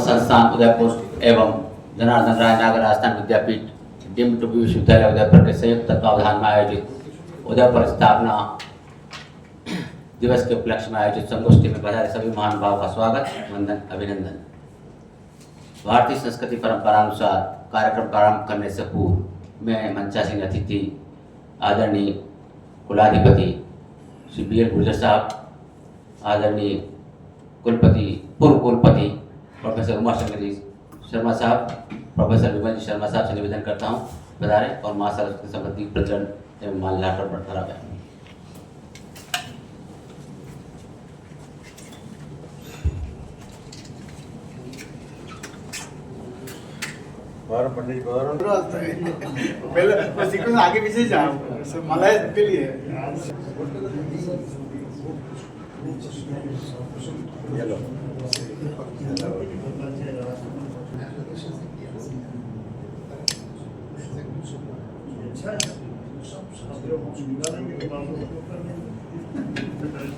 संस्थान उदयपुर एवं जनार्दन राय नागर राजस्थान विद्यापीठ डीम्ड टू बी विश्वविद्यालय उदयपुर के संयुक्त तत्वावधान में आयोजित उदयपुर स्थापना दिवस के उपलक्ष्य में आयोजित संगोष्ठी में पधारे सभी महानुभाव का स्वागत, वंदन, अभिनंदन। भारतीय संस्कृति परंपरा अनुसार कार्यक्रम प्रारंभ करने से पूर्व मैं मंचासीन अतिथि आदरणीय कुलाधिपति श्री बी.एल. गुर्जर साहब, आदरणीय कुलपति पूर्व कुलपति प्रोफेसर उमा शर्मा साहब, प्रोफेसर विमल जी शर्मा साहब से निवेदन करता हूँ पधारे और माँ सरस्वती संबंधी प्रचरण एवं माल्यार्पण बढ़ा गया। पंडित पहले सीक्वेंस आगे पीछे जाओ मलाई के लिए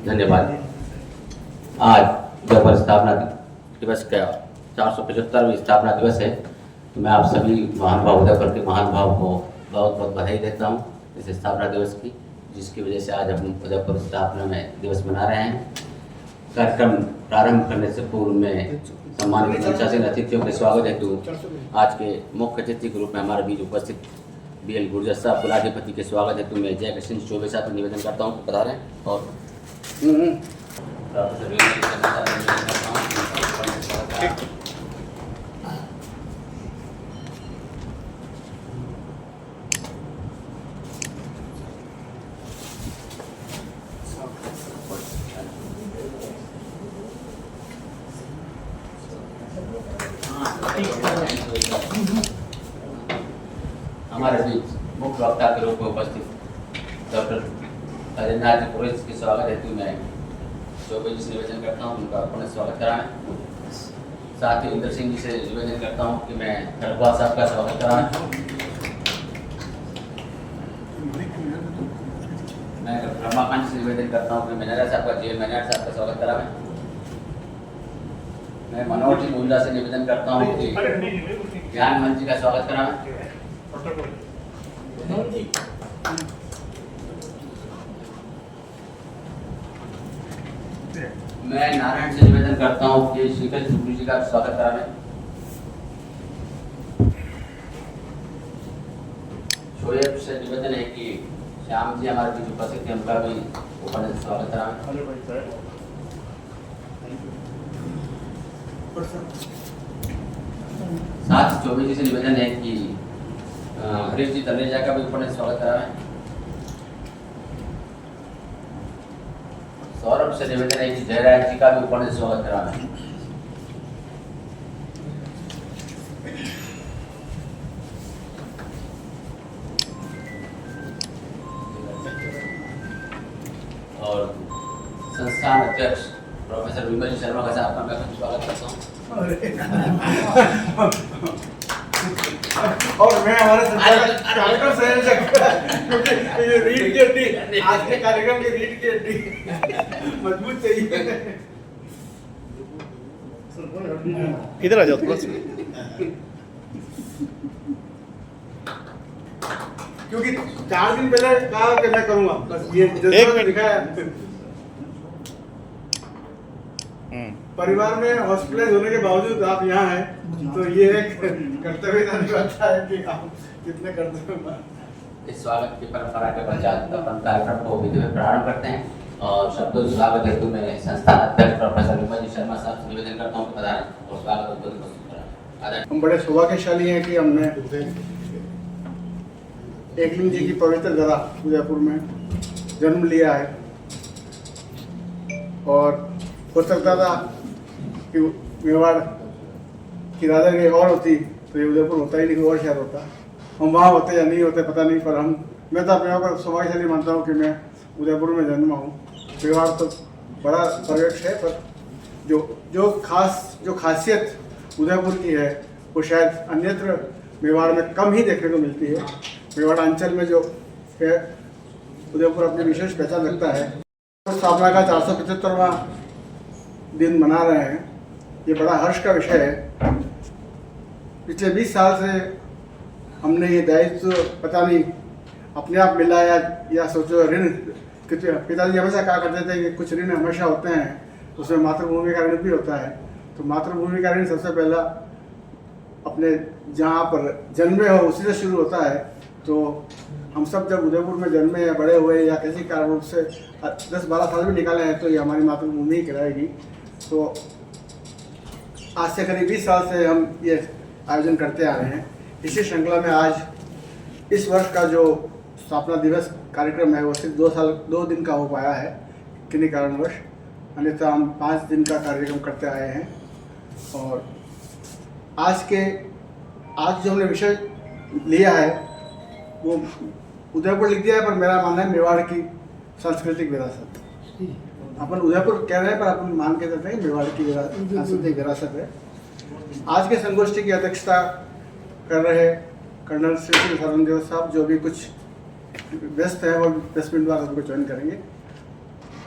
धन्यवाद। आज उदयपुर स्थापना दिवस का 475वीं स्थापना दिवस है, तो मैं आप सभी महानुभाव उदयपुर के महानुभाव को बहुत बहुत बधाई देता हूँ इस स्थापना दिवस की, जिसकी वजह से आज हम उदयपुर स्थापना में दिवस मना रहे हैं। कार्यक्रम प्रारंभ करने से पूर्व में सम्मानित मंचासीन अतिथियों के स्वागत हेतु आज के मुख्य अतिथि के रूप में हमारे बीच उपस्थित बी.एल. गुर्जर साहब कुलाधिपति के स्वागत हेतु मैं जय कृष्ण चौबे साहब को निवेदन करता हूँ बता रहे हैं और हमारे बीच मुख्य वक्ता के रूप में उपस्थित डॉक्टर अजयनाथ पुरोहित के स्वागत हेतु मैं चौबे जी से निवेदन करता हूँ उनका पुनः स्वागत कराएं। साथ ही इंद्र सिंह जी से निवेदन करता हूँ कि मैं खड़गवाल साहब का स्वागत कराएं। मैं रमाकांत से निवेदन करता हूँ कि मैनेजर साहब का जी मैनेजर साहब का स्वागत कराएं। मैं मनोहर जी मुंडा से निवेदन करता हूँ कि ज्ञान मंच जी का स्वागत कराएं। मैं नारायण से निवेदन करता हूँ कि श्रीकृष्ण सुब्रू जी का स्वागत कराएं। शोएब से निवेदन है कि श्याम जी हमारे बीच उपस्थित हैं, उनका भी ऊपर स्वागत कराएं। साथ चौबे जी से निवेदन है कि हरीश जी तलेजा का भी ऊपर स्वागत कराएं। सौरभ से निवेदन है कि जयराज जी का भी ऊपर स्वागत कराएं। और संस्थान अध्यक्ष प्रोफेसर विमल जी शर्मा का साहब का मैं स्वागत करता हूँ। और मैं हमारे कार्यक्रम संयोजक क्योंकि ये रीढ़ की हड्डी आज के कार्यक्रम की रीढ़ की हड्डी मजबूत चाहिए। इधर आ जाओ थोड़ा सा, क्योंकि 4 दिन पहले कहा कि मैं करूंगा, बस ये जज्बा दिखाया। परिवार में हॉस्पिटलाइज होने के बावजूद आप यहाँ हैं, तो ये एक कर्तव्य निभाता है कि आप कितने कर्तव्य। इस स्वागत की परंपरा के पश्चात अपन कार्यक्रम को विधिवत प्रारंभ करते हैं और शब्दों स्वागत हेतु में संस्थान अध्यक्ष प्रोफेसर विमल जी शर्मा साहब से निवेदन करता हूँ पधारें और स्वागत करें। हम बड़े सौभाग्यशाली हैं कि हमने एकलिंग जी की पवित्र जगह उदयपुर में जन्म लिया है, और हो सकता था कि मेवाड़ की राजागिरी और होती तो ये उदयपुर होता ही नहीं, कोई और शहर होता। हम वहाँ होते या नहीं होते पता नहीं, पर मैं तो अपने आप सौभाग्यशाली मानता हूँ कि मैं उदयपुर में जन्मा हूँ। मेवाड़ तो बड़ा पर्यटक है, पर जो खासियत उदयपुर की है वो शायद अन्यत्र मेवाड़ में कम ही देखने को मिलती है। मेवाड़ अंचल में जो है उदयपुर अपनी विशेष पहचान रखता है। स्थापना का 475वां दिन मना रहे हैं, ये बड़ा हर्ष का विषय है। पिछले 20 साल से हमने ये दायित्व पता नहीं अपने आप मिला या सोचो ऋण, पिताजी हमेशा कहा करते थे कि कुछ ऋण हमेशा होते हैं, उसमें मातृभूमि का ऋण भी होता है। तो मातृभूमि का ऋण सबसे पहला अपने जहाँ पर जन्मे हो उसी से शुरू होता है। तो हम सब जब उदयपुर में जन्मे या बड़े हुए या किसी कारण से 10-12 साल भी निकाले हैं तो ये हमारी मातृभूमि ही कहलाएगी। तो आज से करीब 20 साल से हम ये आयोजन करते आ रहे हैं। इसी श्रृंखला में आज इस वर्ष का जो स्थापना दिवस कार्यक्रम है वो सिर्फ 2 दिन का हो पाया है किन्हीं कारणवश, अन्यथा हम 5 दिन का कार्यक्रम करते आए हैं। और आज जो हमने विषय लिया है वो उदयपुर लिख दिया है, पर मेरा मानना है मेवाड़ की सांस्कृतिक विरासत। अपन उदयपुर कह रहे हैं पर अपन मान के चलते हैं मेवाड़ की सांस्कृतिक विरासत है। आज के संगोष्ठी की अध्यक्षता कर रहे कर्नल श्री सरनदेव साहब, जो भी कुछ व्यस्त है वो 10 मिनट बाद हमको ज्वाइन करेंगे।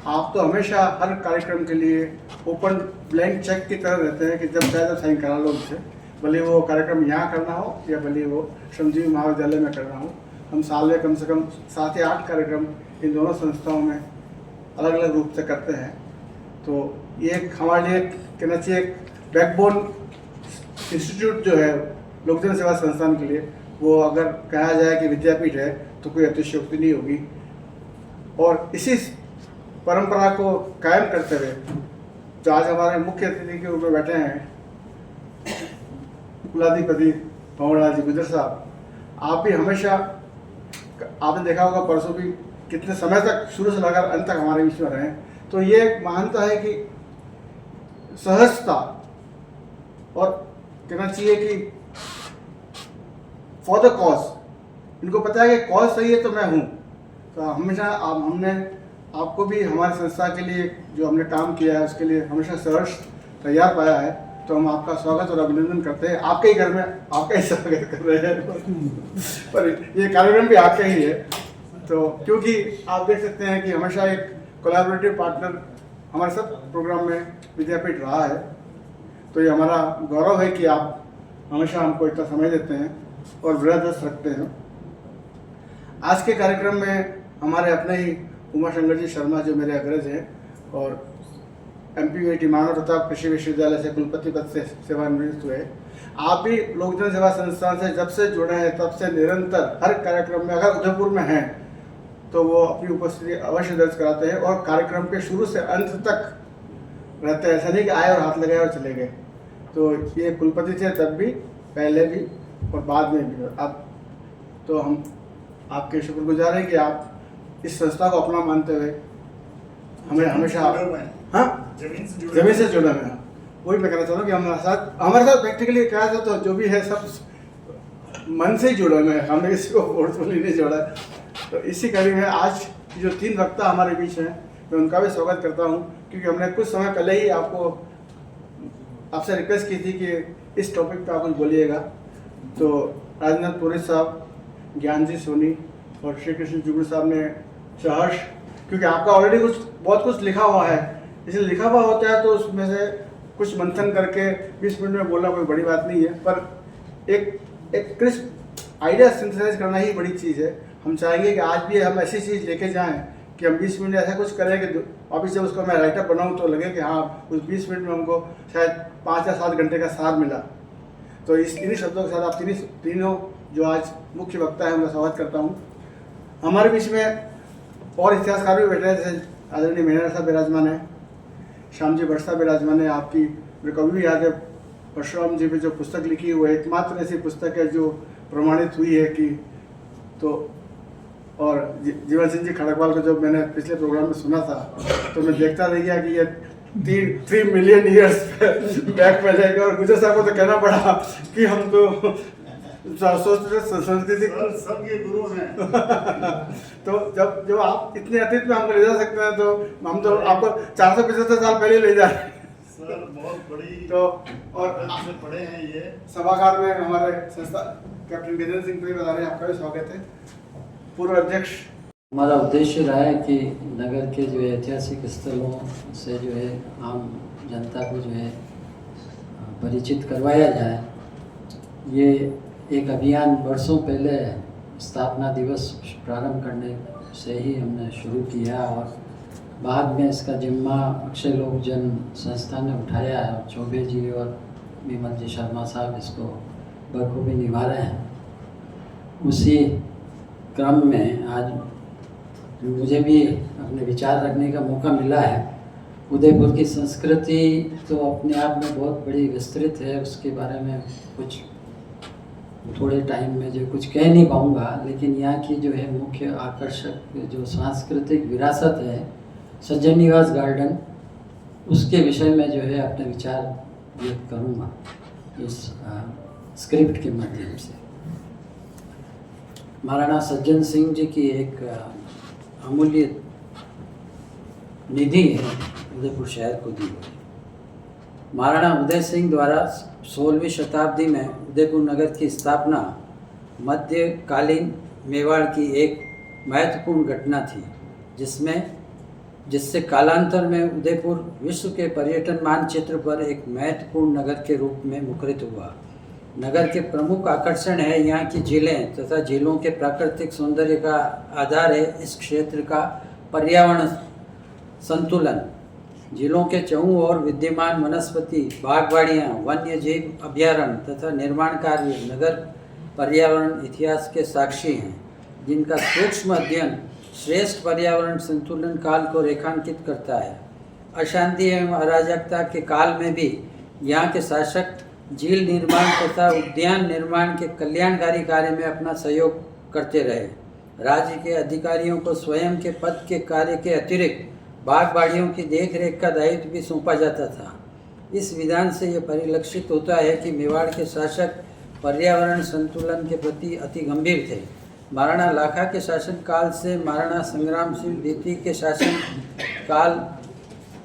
आप तो हमेशा हर कार्यक्रम के लिए ओपन ब्लैंक चेक की तरह रहते हैं कि जब चाहे तब साइन करा लो उनसे, भले वो कार्यक्रम यहाँ करना हो या भले वो श्रमजीवी महाविद्यालय में करना हो। हम साल में कम से कम 7 या 8 कार्यक्रम इन दोनों संस्थाओं में अलग अलग रूप से करते हैं। तो ये हमारे लिए कहना चाहिए एक बैकबोन इंस्टीट्यूट जो है लोकजन सेवा संस्थान के लिए, वो अगर कहा जाए कि विद्यापीठ है तो कोई अतिशयोक्ति नहीं होगी। और इसी परंपरा को कायम करते हुए जो आज हमारे मुख्य अतिथि के रूप में बैठे हैं कुलाधिपति भंवरलाल जी गुजर साहब, आप भी हमेशा आपने देखा होगा परसों भी कितने समय तक शुरू से लेकर अंत तक हमारे बीच में रहे। तो ये मानता है कि सहजता और कहना चाहिए कि फॉर द कॉज, इनको पता है कि कॉज सही है तो मैं हूँ। तो हमेशा हमने आपको भी हमारी संस्था के लिए जो हमने काम किया है उसके लिए हमेशा सहर्ष तैयार पाया है। तो हम आपका स्वागत और अभिनंदन करते हैं। आपके ही घर में आपका ही स्वागत कर रहे हैं पर ये कार्यक्रम भी आपका ही है। तो क्योंकि आप देख सकते हैं कि हमेशा एक कोलैबोरेटिव पार्टनर हमारे सब प्रोग्राम में विद्यापीठ रहा है। तो ये हमारा गौरव है कि आप हमेशा हमको इतना समय देते हैं और वृद्धि रखते हैं। आज के कार्यक्रम में हमारे अपने ही उमा शंकर जी शर्मा जो मेरे अग्रज हैं और MPUIT मानव प्रताप कृषि विश्वविद्यालय से कुलपति पद से सेवानिवृत्त हुए। आप भी लोकजन सेवा संस्थान से जब से जुड़े हैं तब से निरंतर हर कार्यक्रम में अगर उदयपुर में हैं तो वो अपनी उपस्थिति अवश्य दर्ज कराते हैं और कार्यक्रम के शुरू से अंत तक रहते हैं। ऐसा नहीं कि आए और हाथ लगाए और चले गए। तो ये कुलपति थे तब भी, पहले भी और बाद में भी। अब तो हम आपके शुक्रगुजार हैं कि आप इस संस्था को अपना मानते हुए हमें हमेशा हाँ जमीन से जुड़ा है। वही मैं कहना चाहता हूँ कि हमारे साथ प्रैक्टिकली कहा जाए तो जो भी है सब मन से ही जुड़ा है, हमने किसी को फोर्सफुली नहीं जोड़ा। तो इसी कड़ी में आज जो 3 वक्ता हमारे बीच हैं मैं उनका भी स्वागत करता हूँ, क्योंकि हमने कुछ समय पहले ही आपसे रिक्वेस्ट की थी कि इस टॉपिक पे आप कुछ बोलिएगा। तो राजनाथ पुरी साहब, ज्ञान जी सोनी और श्री कृष्ण जुगू साहब ने सहर्ष, क्योंकि आपका ऑलरेडी बहुत कुछ लिखा हुआ है, इसलिए लिखा हुआ होता है तो उसमें से कुछ मंथन करके 20 मिनट में बोलना कोई बड़ी बात नहीं है, पर एक क्रिस्प आइडिया सिंथेसाइज करना ही बड़ी चीज़ है। हम चाहेंगे कि आज भी हम ऐसी चीज़ लेके जाएं कि हम 20 मिनट ऐसा कुछ करें कि वापिस जब उसको मैं राइटअप बनाऊं तो लगे कि हाँ उस 20 मिनट में हमको शायद 5 या 7 घंटे का सार मिला। तो इन्हीं शब्दों के साथ आप तीनों जो आज मुख्य वक्ता है उनका स्वागत करता हूँ। हमारे बीच में और इतिहासकार भी बैठे हैं, जैसे आदरणीय मेहरा साहब विराजमान है, श्याम जी बरसा विराजमान है। आपकी मेरे को अभी भी याद है परशुराम जी पे जो पुस्तक लिखी हुई है, एकमात्र ऐसी पुस्तक है जो प्रमाणित हुई है कि तो और जीवन सिंह जी खड़गवाल को जब मैंने पिछले प्रोग्राम में सुना था तो मैं देखता रह गया कि ये 3 मिलियन ईयर्स बैक में जाएगा। और गुजर साहब को तो कहना पड़ा कि हम तो सोचते संस्कृति सबके गुरु हैं तो जब आप इतने अतीत में हमको ले जा सकते हैं तो हम तो आपको 475 साल पहले ले जा रहे हैं सर। बहुत बड़ी तो और आपसे पढ़े हैं ये सभागार में हमारे संस्था कैप्टन गिरिंद्र सिंह भी बता रहे हैं, आपका भी स्वागत है। पूर्व अध्यक्ष, हमारा उद्देश्य रहा है कि नगर के जो है ऐतिहासिक स्थलों से जो है आम जनता को जो है परिचित करवाया जाए। ये एक अभियान वर्षों पहले स्थापना दिवस प्रारंभ करने से ही हमने शुरू किया और बाद में इसका जिम्मा अक्षय लोक जन संस्था ने उठाया है और चौबे जी और विमल जी शर्मा साहब इसको बखूबी निभा रहे हैं। उसी क्रम में आज मुझे भी अपने विचार रखने का मौका मिला है। उदयपुर की संस्कृति तो अपने आप में बहुत बड़ी विस्तृत है, उसके बारे में कुछ थोड़े टाइम में जो कुछ कह नहीं पाऊँगा, लेकिन यहाँ की जो है मुख्य आकर्षक जो सांस्कृतिक विरासत है सज्जन निवास गार्डन, उसके विषय में जो है अपने विचार व्यक्त करूँगा इस स्क्रिप्ट के माध्यम से। महाराणा सज्जन सिंह जी की एक अमूल्य निधि है उदयपुर शहर को दी हुई। महाराणा उदय सिंह द्वारा 16वीं शताब्दी में उदयपुर नगर की स्थापना मध्यकालीन मेवाड़ की एक महत्वपूर्ण घटना थी, जिससे कालांतर में उदयपुर विश्व के पर्यटन मानचित्र पर एक महत्वपूर्ण नगर के रूप में मुखरित हुआ। नगर के प्रमुख आकर्षण है यहाँ की झीलें तथा झीलों के प्राकृतिक सौंदर्य का आधार है इस क्षेत्र का पर्यावरण संतुलन। झीलों के चौं ओर विद्यमान वनस्पति बागवाड़ियाँ, वन्य जीव अभ्यारण्य तथा निर्माण कार्य नगर पर्यावरण इतिहास के साक्षी हैं, जिनका सूक्ष्म अध्ययन श्रेष्ठ पर्यावरण संतुलन काल को रेखांकित करता है। अशांति एवं अराजकता के काल में भी यहाँ के शासक झील निर्माण तथा उद्यान निर्माण के कल्याणकारी कार्य में अपना सहयोग करते रहे। राज्य के अधिकारियों को स्वयं के पद के कार्य के अतिरिक्त बागवाड़ियों की देखरेख का दायित्व भी सौंपा जाता था। इस विधान से यह परिलक्षित होता है कि मेवाड़ के शासक पर्यावरण संतुलन के प्रति अति गंभीर थे। महाराणा लाखा के शासन काल से महाराणा संग्राम सिंह द्वितीय के शासन काल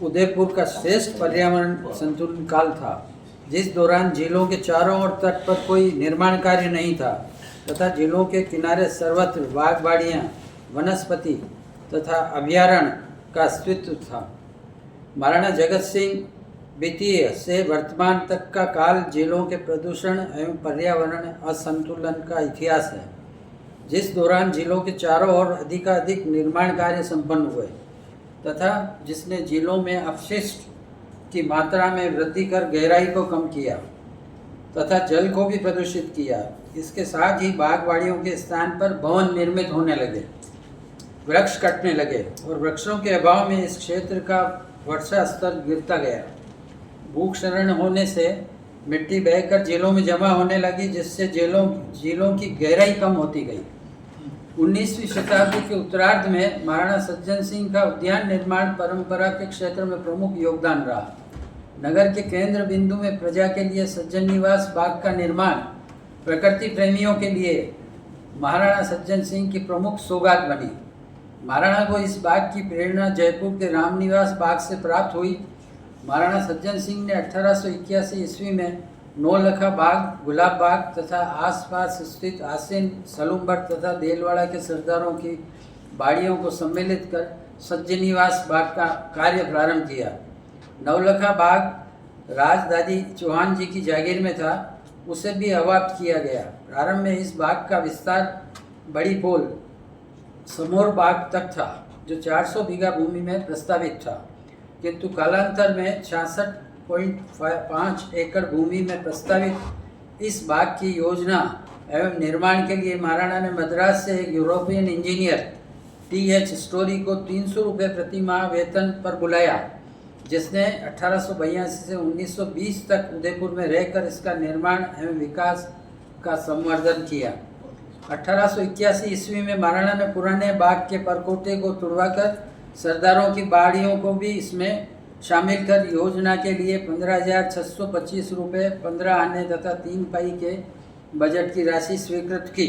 उदयपुर का श्रेष्ठ पर्यावरण संतुलन काल था, जिस दौरान झीलों के चारों ओर तट पर कोई निर्माण कार्य नहीं था तथा झीलों के किनारे सर्वत्र बागवाड़ियाँ, वनस्पति तथा अभ्यारण्य का अस्तित्व था। महाराणा जगत सिंह द्वितीय से वर्तमान तक का काल झीलों के प्रदूषण एवं पर्यावरण असंतुलन का इतिहास है, जिस दौरान झीलों के चारों ओर अधिकाधिक निर्माण कार्य संपन्न हुए तथा जिसने झीलों में अपशिष्ट की मात्रा में वृद्धि कर गहराई को कम किया तथा जल को भी प्रदूषित किया। इसके साथ ही बागवाड़ियों के स्थान पर भवन निर्मित होने लगे, वृक्ष कटने लगे और वृक्षों के अभाव में इस क्षेत्र का वर्षा स्तर गिरता गया। भूक्षरण होने से मिट्टी बहकर झीलों में जमा होने लगी, जिससे झीलों की गहराई कम होती गई। 19वीं शताब्दी के उत्तरार्ध में महाराणा सज्जन सिंह का उद्यान निर्माण परंपरा के क्षेत्र में प्रमुख योगदान रहा। नगर के केंद्र बिंदु में प्रजा के लिए सज्जन निवास बाग का निर्माण प्रकृति प्रेमियों के लिए महाराणा सज्जन सिंह की प्रमुख सौगात बनी। महाराणा को इस बाग की प्रेरणा जयपुर के रामनिवास बाग से प्राप्त हुई। महाराणा सज्जन सिंह ने 1881 ईस्वी में नौलखा बाग, गुलाब बाग तथा आसपास स्थित आसीन, सलूम्बर तथा देलवाड़ा के सरदारों की बाड़ियों को सम्मिलित कर सज्जनिवास बाग का कार्य प्रारंभ किया। नौलखा बाग राजदादी चौहान जी की जागीर में था, उसे भी अवाप्त किया गया। प्रारंभ में इस बाग का विस्तार बड़ी पोल समोर बाग तक था, जो 400 बीघा भूमि में प्रस्तावित था, किंतु कालांतर में 66.5 एकड़ भूमि में प्रस्तावित इस बाग की योजना एवं निर्माण के लिए महाराणा ने मद्रास से एक यूरोपियन इंजीनियर T.H. स्टोरी को 300 रुपये प्रति माह वेतन पर बुलाया, जिसने 1882 से 1920 तक उदयपुर में रहकर इसका निर्माण एवं विकास का संवर्धन किया। 1881 ईस्वी में महाराणा ने पुराने बाग के परकोटे को तुड़वाकर सरदारों की बाड़ियों को भी इसमें शामिल कर योजना के लिए 15,625 रुपये 15 आने तथा 3 पाई के बजट की राशि स्वीकृत की।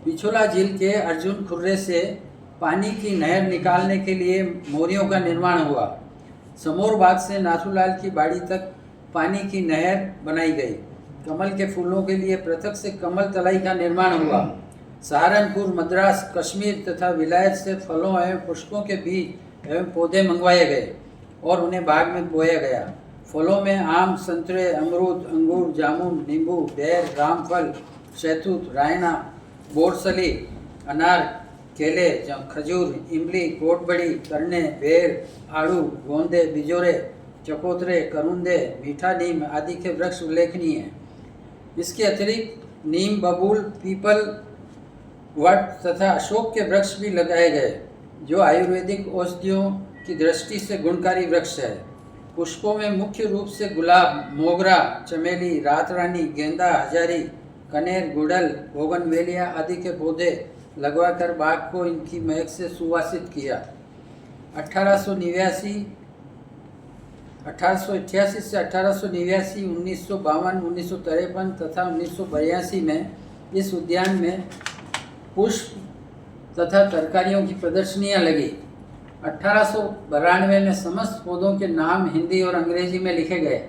पिछोला झील के अर्जुन खुर्रे से पानी की नहर निकालने के लिए मोरियों का निर्माण हुआ। समोर बाग से नाथूलाल की बाड़ी तक पानी की नहर बनाई गई। कमल के फूलों के लिए पृथक से कमल तलाई का निर्माण हुआ। सहारनपुर, मद्रास, कश्मीर तथा विलायत से फलों एवं पुष्पों के बीज एवं पौधे मंगवाए गए और उन्हें बाग में बोया गया। फलों में आम, संतरे, अमरूद, अंगूर, जामुन, नींबू, बेर, रामफल, शहतूत, रायना, बोरसली, अनार, केले, खजूर, इमली, कोटबड़ी, करने, बेर, आड़ू, गोंदे, बिजोरे, चकोतरे, करुंदे, मीठा नीम आदि के वृक्ष उल्लेखनीय हैं। इसके अतिरिक्त नीम, बबूल, पीपल, वट तथा अशोक के वृक्ष भी लगाए गए, जो आयुर्वेदिक औषधियों की दृष्टि से गुणकारी वृक्ष है। पुष्पों में मुख्य रूप से गुलाब, मोगरा, चमेली, रात रानी, गेंदा, हजारी, कनेर, गुड़हल, बोगनवेलिया आदि के पौधे लगवाकर बाग को इनकी महक से सुवासित किया। 1888 से 1889, 1952, 1953 तथा 1982 में इस उद्यान में पुष्प तथा तरकारियों की प्रदर्शनियां लगी। 1892 में समस्त पौधों के नाम हिंदी और अंग्रेजी में लिखे गए।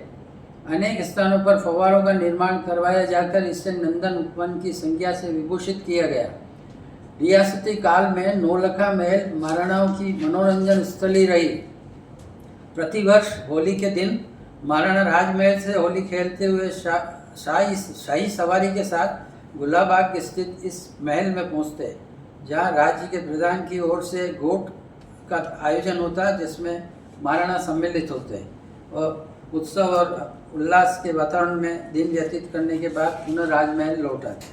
अनेक स्थानों पर फव्वारों का निर्माण करवाया जाकर इसे नंदन उपवन की संज्ञा से विभूषित किया गया। रियासती काल में नौलखा महल महाराणाओं की मनोरंजन स्थली रही। प्रतिवर्ष होली के दिन महाराणा राजमहल से होली खेलते हुए शाही सवारी के साथ गुलाबाग स्थित इस महल में पहुंचते, जहां राज्य के प्रधान की ओर से गोट का आयोजन होता, जिसमें महाराणा सम्मिलित होते और उत्सव और उल्लास के वातावरण में दिन व्यतीत करने के बाद पुनः राजमहल लौट आते।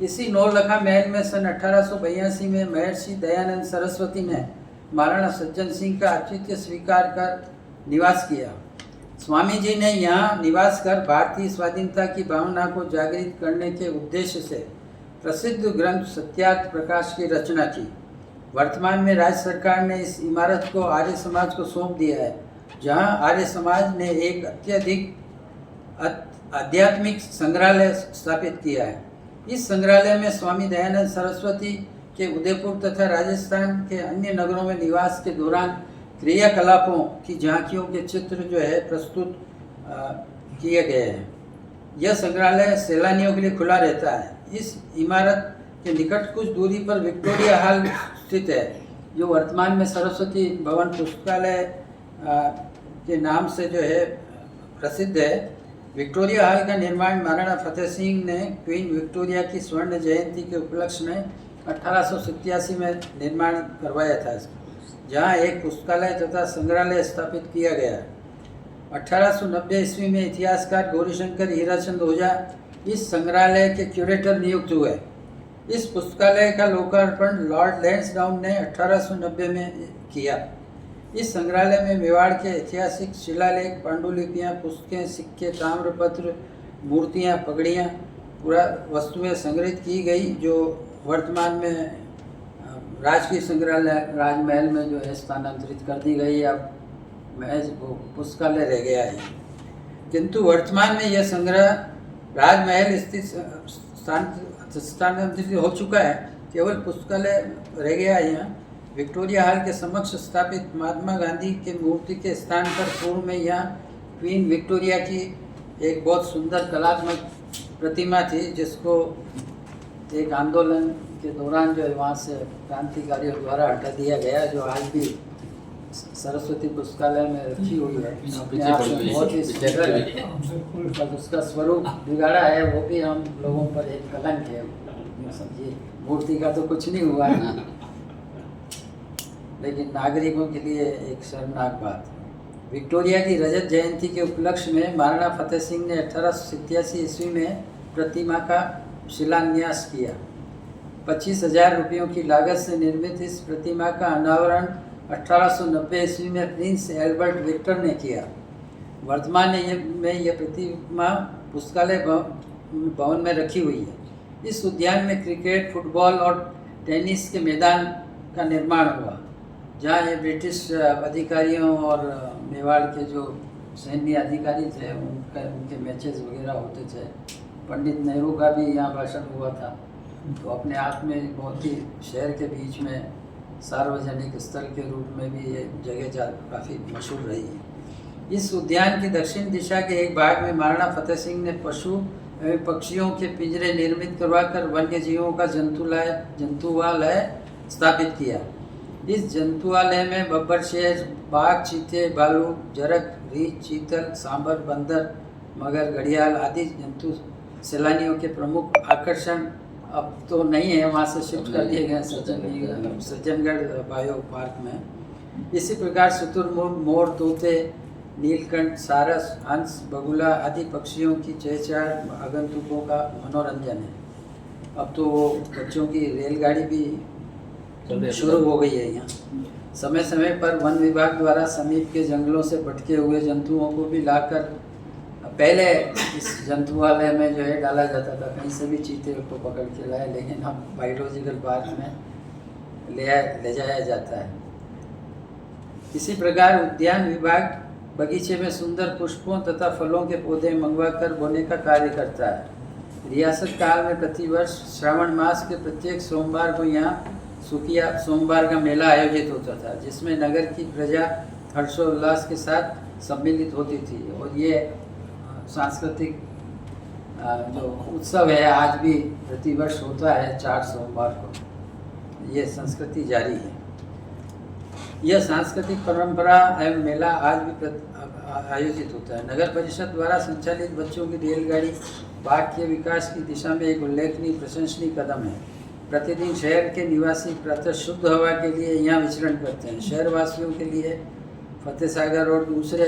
इसी नौलखा महल में सन 1882 में महर्षि दयानंद सरस्वती ने महाराणा सज्जन सिंह का आतिथ्य स्वीकार कर निवास किया। स्वामी जी ने यहाँ निवास कर भारतीय स्वाधीनता की भावना को जागृत करने के उद्देश्य से प्रसिद्ध ग्रंथ सत्यार्थ प्रकाश की रचना की। वर्तमान में राज्य सरकार ने इस इमारत को आर्य समाज को सौंप दिया है, जहाँ आर्य समाज ने एक अत्यधिक आध्यात्मिक संग्रहालय स्थापित किया है। इस संग्रहालय में स्वामी दयानंद सरस्वती के उदयपुर तथा राजस्थान के अन्य नगरों में निवास के दौरान क्रियाकलापों की झांकियों के चित्र जो है प्रस्तुत किए गए हैं। यह संग्रहालय सैलानियों के लिए खुला रहता है। इस इमारत के निकट कुछ दूरी पर विक्टोरिया हॉल स्थित है, जो वर्तमान में सरस्वती भवन पुस्तकालय के नाम से जो है प्रसिद्ध है। विक्टोरिया हॉल का निर्माण महाराणा फतेह सिंह ने क्वीन विक्टोरिया की स्वर्ण जयंती के उपलक्ष्य में 1887 में निर्माण करवाया था, जहां एक पुस्तकालय तथा संग्रहालय स्थापित किया गया। 1890 ईस्वी में इतिहासकार गौरीशंकर हीराचंद ओझा इस संग्रहालय के क्यूरेटर नियुक्त हुए। इस पुस्तकालय का लोकार्पण लॉर्ड लैंसडाउन ने 1890 में किया। इस संग्रहालय में मेवाड़ के ऐतिहासिक शिलालेख, पांडुलिपियाँ, पुस्तकें, सिक्के, ताम्रपत्र, मूर्तियाँ, पगड़ियाँ, पूरा वस्तुएं संग्रहित की गई, जो वर्तमान में राजकीय संग्रहालय राजमहल में जो है स्थानांतरित कर दी गई। अब महज वो पुस्तकालय रह गया है, किंतु वर्तमान में यह संग्रह राजमहल स्थित स्थानांतरित हो चुका है। केवल पुस्तकालय रह गया है। यहाँ विक्टोरिया हॉल के समक्ष स्थापित महात्मा गांधी के मूर्ति के स्थान पर पूर्व में यहाँ क्वीन विक्टोरिया की एक बहुत सुंदर कलात्मक प्रतिमा थी, जिसको एक आंदोलन के दौरान जो है वहाँ से क्रांतिकारियों द्वारा हटा दिया गया, जो आज भी सरस्वती पुस्तकालय में रखी हुई है। अपने आप में बहुत ही सुंदर है, पर उसका स्वरूप बिगाड़ा है, वो भी हम लोगों पर एक कलंक है। समझिए, मूर्ति का तो कुछ नहीं हुआ है, लेकिन नागरिकों के लिए एक शर्मनाक बात है। विक्टोरिया की रजत जयंती के उपलक्ष्य में महाराणा फतेह सिंह ने 1887 ईस्वी में प्रतिमा का शिलान्यास किया। 25,000 रुपयों की लागत से निर्मित इस प्रतिमा का अनावरण 1890 ईस्वी में प्रिंस एल्बर्ट विक्टर ने किया। वर्तमान में यह प्रतिमा पुस्तकालय भवन में रखी हुई है। इस उद्यान में क्रिकेट, फुटबॉल और टेनिस के मैदान का निर्माण हुआ, जहाँ ये ब्रिटिश अधिकारियों और मेवाड़ के जो सैन्य अधिकारी थे उनके मैचेस वगैरह होते थे। पंडित नेहरू का भी यहाँ भाषण हुआ था। तो अपने आप में बहुत ही शहर के बीच में सार्वजनिक स्थल के रूप में भी ये जगह काफ़ी मशहूर रही है। इस उद्यान की दक्षिण दिशा के एक भाग में महाराणा फतेह सिंह ने पशु एवं पक्षियों के पिंजरे निर्मित करवाकर वन्य जीवों का जंतुवालय स्थापित किया। इस जंतुआलय में बब्बर शेर, बाघ, चीते, भालू, जरग, रीछ, चीतल, सांबर, बंदर, मगर, घड़ियाल आदि जंतु सैलानियों के प्रमुख आकर्षण अब तो नहीं है, वहाँ से शिफ्ट कर दिए गए सज्जनगढ़ बायो पार्क में। इसी प्रकार शुतुरमुर्ग, मोर, तोते, नीलकंठ, सारस, हंस, बगुला आदि पक्षियों की चहचहाट आगंतुकों का मनोरंजन है। अब तो वो बच्चों की रेलगाड़ी भी शुरू हो गई है यहाँ। समय समय पर वन विभाग द्वारा समीप के जंगलों से भटके हुए जंतुओं को भी लाकर पहले इस जंतुआलय में जो है डाला जाता था, कहीं से भी चीते को पकड़ के लाए, लेकिन अब बायोलॉजिकल पार्क में ले जाया जाता है। इसी प्रकार उद्यान विभाग बगीचे में सुंदर पुष्पों तथा फलों के पौधे मंगवाकर बोने का कार्य करता है। रियासत काल में प्रतिवर्ष श्रावण मास के प्रत्येक सोमवार को यहाँ सुखिया सोमवार का मेला आयोजित होता था, जिसमें नगर की प्रजा हर्षोल्लास के साथ सम्मिलित होती थी। और ये सांस्कृतिक जो उत्सव है आज भी प्रतिवर्ष होता है 4 सोमवार को। ये संस्कृति जारी है। यह सांस्कृतिक परंपरा एवं मेला आज भी आयोजित होता है। नगर परिषद द्वारा संचालित बच्चों की रेलगाड़ी बाघ के विकास की दिशा में एक उल्लेखनीय प्रशंसनीय कदम है। प्रतिदिन शहर के निवासी प्रातः शुद्ध हवा के लिए यहाँ विचरण करते हैं। शहरवासियों के लिए फतेह सागर और दूसरे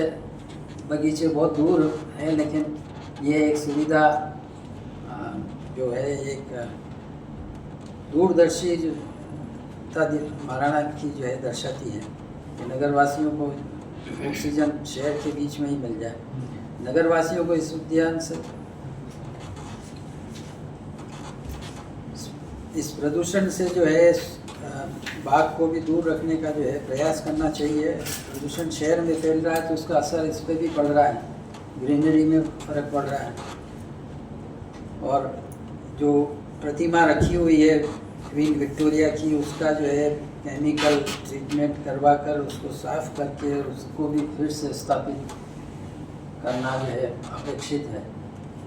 बगीचे बहुत दूर है, लेकिन ये एक सुविधा जो है एक दूरदर्शी जो महाराणा की जो है दर्शाती है कि नगरवासियों को ऑक्सीजन शहर के बीच में ही मिल जाए। नगरवासियों को इस उद्यान से इस प्रदूषण से जो है बाघ को भी दूर रखने का जो है प्रयास करना चाहिए। प्रदूषण शहर में फैल रहा है तो उसका असर इस पर भी पड़ रहा है, ग्रीनरी में फर्क पड़ रहा है। और जो प्रतिमा रखी हुई है क्वीन विक्टोरिया की, उसका जो है केमिकल ट्रीटमेंट करवा कर उसको साफ करके उसको भी फिर से स्थापित करना जो है अपेक्षित है।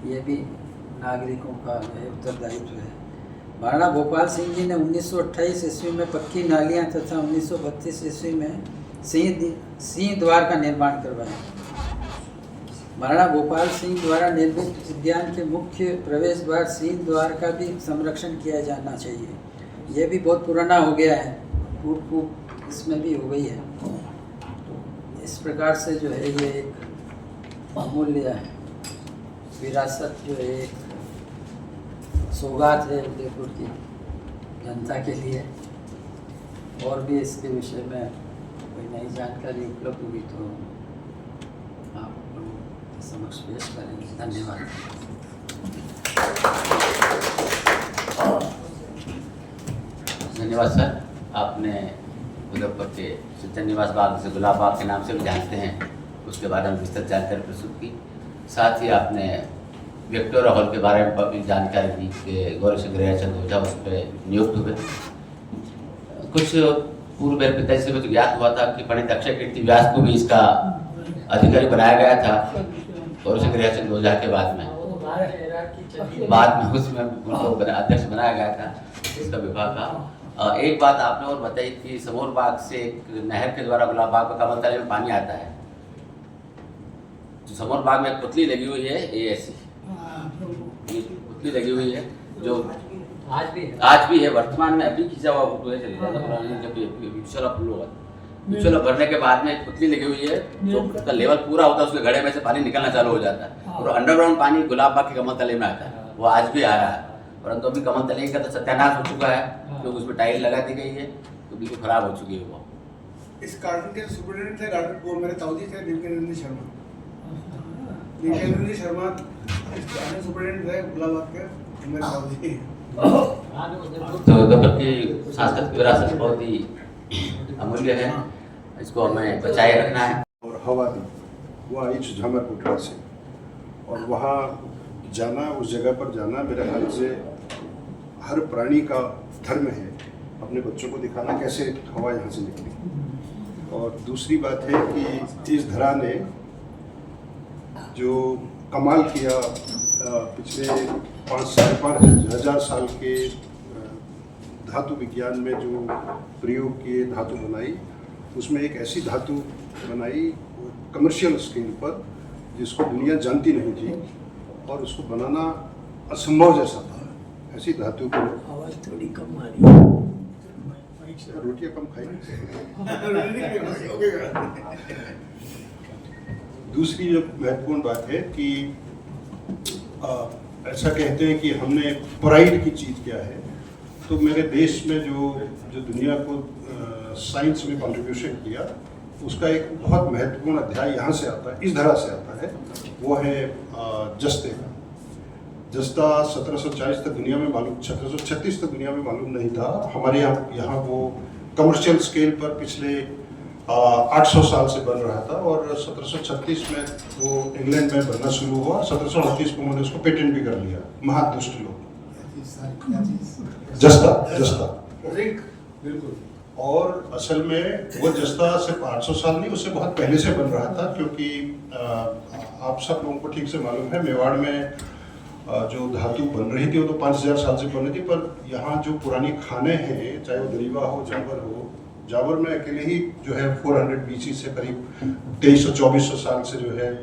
ये भी नागरिकों का जो है उत्तरदायित्व है। महाराणा भोपाल सिंह जी ने 1928 ईस्वी में पक्की नालियाँ तथा 1932 ईस्वी में सिंह द्वार का निर्माण करवाया। महाराणा भोपाल सिंह द्वारा निर्मित उद्यान के मुख्य प्रवेश द्वार सिंह द्वार का भी संरक्षण किया जाना चाहिए। ये भी बहुत पुराना हो गया है, टूट इसमें भी हो गई है। तो इस प्रकार से जो है ये एक अमूल्य विरासत जो है एक सौगात है उदयपुर की जनता के लिए। और भी इसके विषय में कोई नई जानकारी उपलब्ध हुई तो आप लोगों के समक्ष पेश करेंगे। धन्यवाद। धन्यवाद सर। आपने उदयपुर के सज्जननिवास बाग से गुलाब बाग के नाम से भी जानते हैं, उसके बारे में विस्तृत जानकारी प्रस्तुत की। साथ ही आपने विक्टोरिया हॉल के बारे में भी जानकारी दी कि गौरी सिंह चंद ओझा उस पर नियुक्त हुए। कुछ पूर्व मेरे पिताजी से भी तो ज्ञात हुआ था कि पंडित अक्षय कीर्ति व्यास को भी इसका अधिकारी बनाया गया था गौरी सिंह चंद ओझा के बाद में उसमें उनको अध्यक्ष बनाया गया था इसका विभाग का। एक बात आपने और बताई कि समोर बाग से एक नहर के द्वारा गुलाब बाग का कमल तले में पानी आता है। जो समोर बाग में एक पुतली लगी हुई है, ये ऐसी पुतली लगी हुई है जो आज भी है वर्तमान में। अभी खींचा हुआ फोटो है, चले जाता पुरानी जब विचोला भरने के बाद में एक पुतली लगी हुई है जो उसका लेवल पूरा होता है, उसके घड़े में से पानी निकलना चालू हो जाता है और अंडरग्राउंड पानी गुलाब बाग के कमल तले में आता है। वो आज भी आ रहा है, परंतु अभी कमल तले का तो सत्यानाश हो चुका है क्योंकि उसमें टाइल लगा दी गई है तो बिल्कुल खराब हो चुकी है वो। इस गार्डन के सुपरिटेंडेंट थे गार्डन को मेरे ताऊजी थे दिव्येंद्र शर्मा। दिव्येंद्र शर्मा गार्डन सुपरिटेंडेंट थे गुलाब बाग के मेरे ताऊजी। तो उदयपुर की सांस्कृतिक विरासत बहुत ही अमूल्य है, इसको हमें बचाए रखना है। और हवा दी वहाँ इच झमर उठा से और वहाँ जाना, उस जगह पर जाना मेरे ख्याल से हर प्राणी का धर्म है अपने बच्चों को दिखाना कैसे हवा यहाँ से निकली। और दूसरी बात है कि इस धरा ने जो कमाल किया पिछले 5,000 साल के धातु विज्ञान में जो प्रयोग किए, धातु बनाई, उसमें एक ऐसी धातु बनाई कमर्शियल स्केल पर जिसको दुनिया जानती नहीं थी और उसको बनाना असंभव जैसा था। ऐसी धातु को आवाज थोड़ी कम आ रही है। रोटियां कम खाई। दूसरी जो महत्वपूर्ण बात है कि ऐसा कहते हैं कि हमने प्राइड की चीज़ क्या है, तो मेरे देश में जो दुनिया को साइंस में कंट्रीब्यूशन किया, उसका एक बहुत महत्वपूर्ण अध्याय यहाँ से आता है, इस धरा से आता है, वो है जस्ते का। जस्ता 1740 तक दुनिया में मालूम, 1736 तक दुनिया में मालूम नहीं था। हमारे यहाँ वो कमर्शियल स्केल पर पिछले 800 साल से बन रहा था और 1736 में वो इंग्लैंड में बनना शुरू हुआ। 1738 को उन्होंने उसको पेटेंट भी कर लिया, महादुष्ट लोग। जस्ता बिल्कुल। और असल में वो जस्ता सिर्फ 800 साल नहीं, उससे बहुत पहले से बन रहा था, क्योंकि आप सब लोगों को ठीक से मालूम है, मेवाड़ में जो धातु बन रही थी वो तो 5000 साल से बन रही थी, पर यहाँ जो पुरानी खाने हैं, चाहे वो दरीवा हो, जावर हो, जावर में अकेले ही जो है 400 BC से करीब 2300-2400 साल से जो है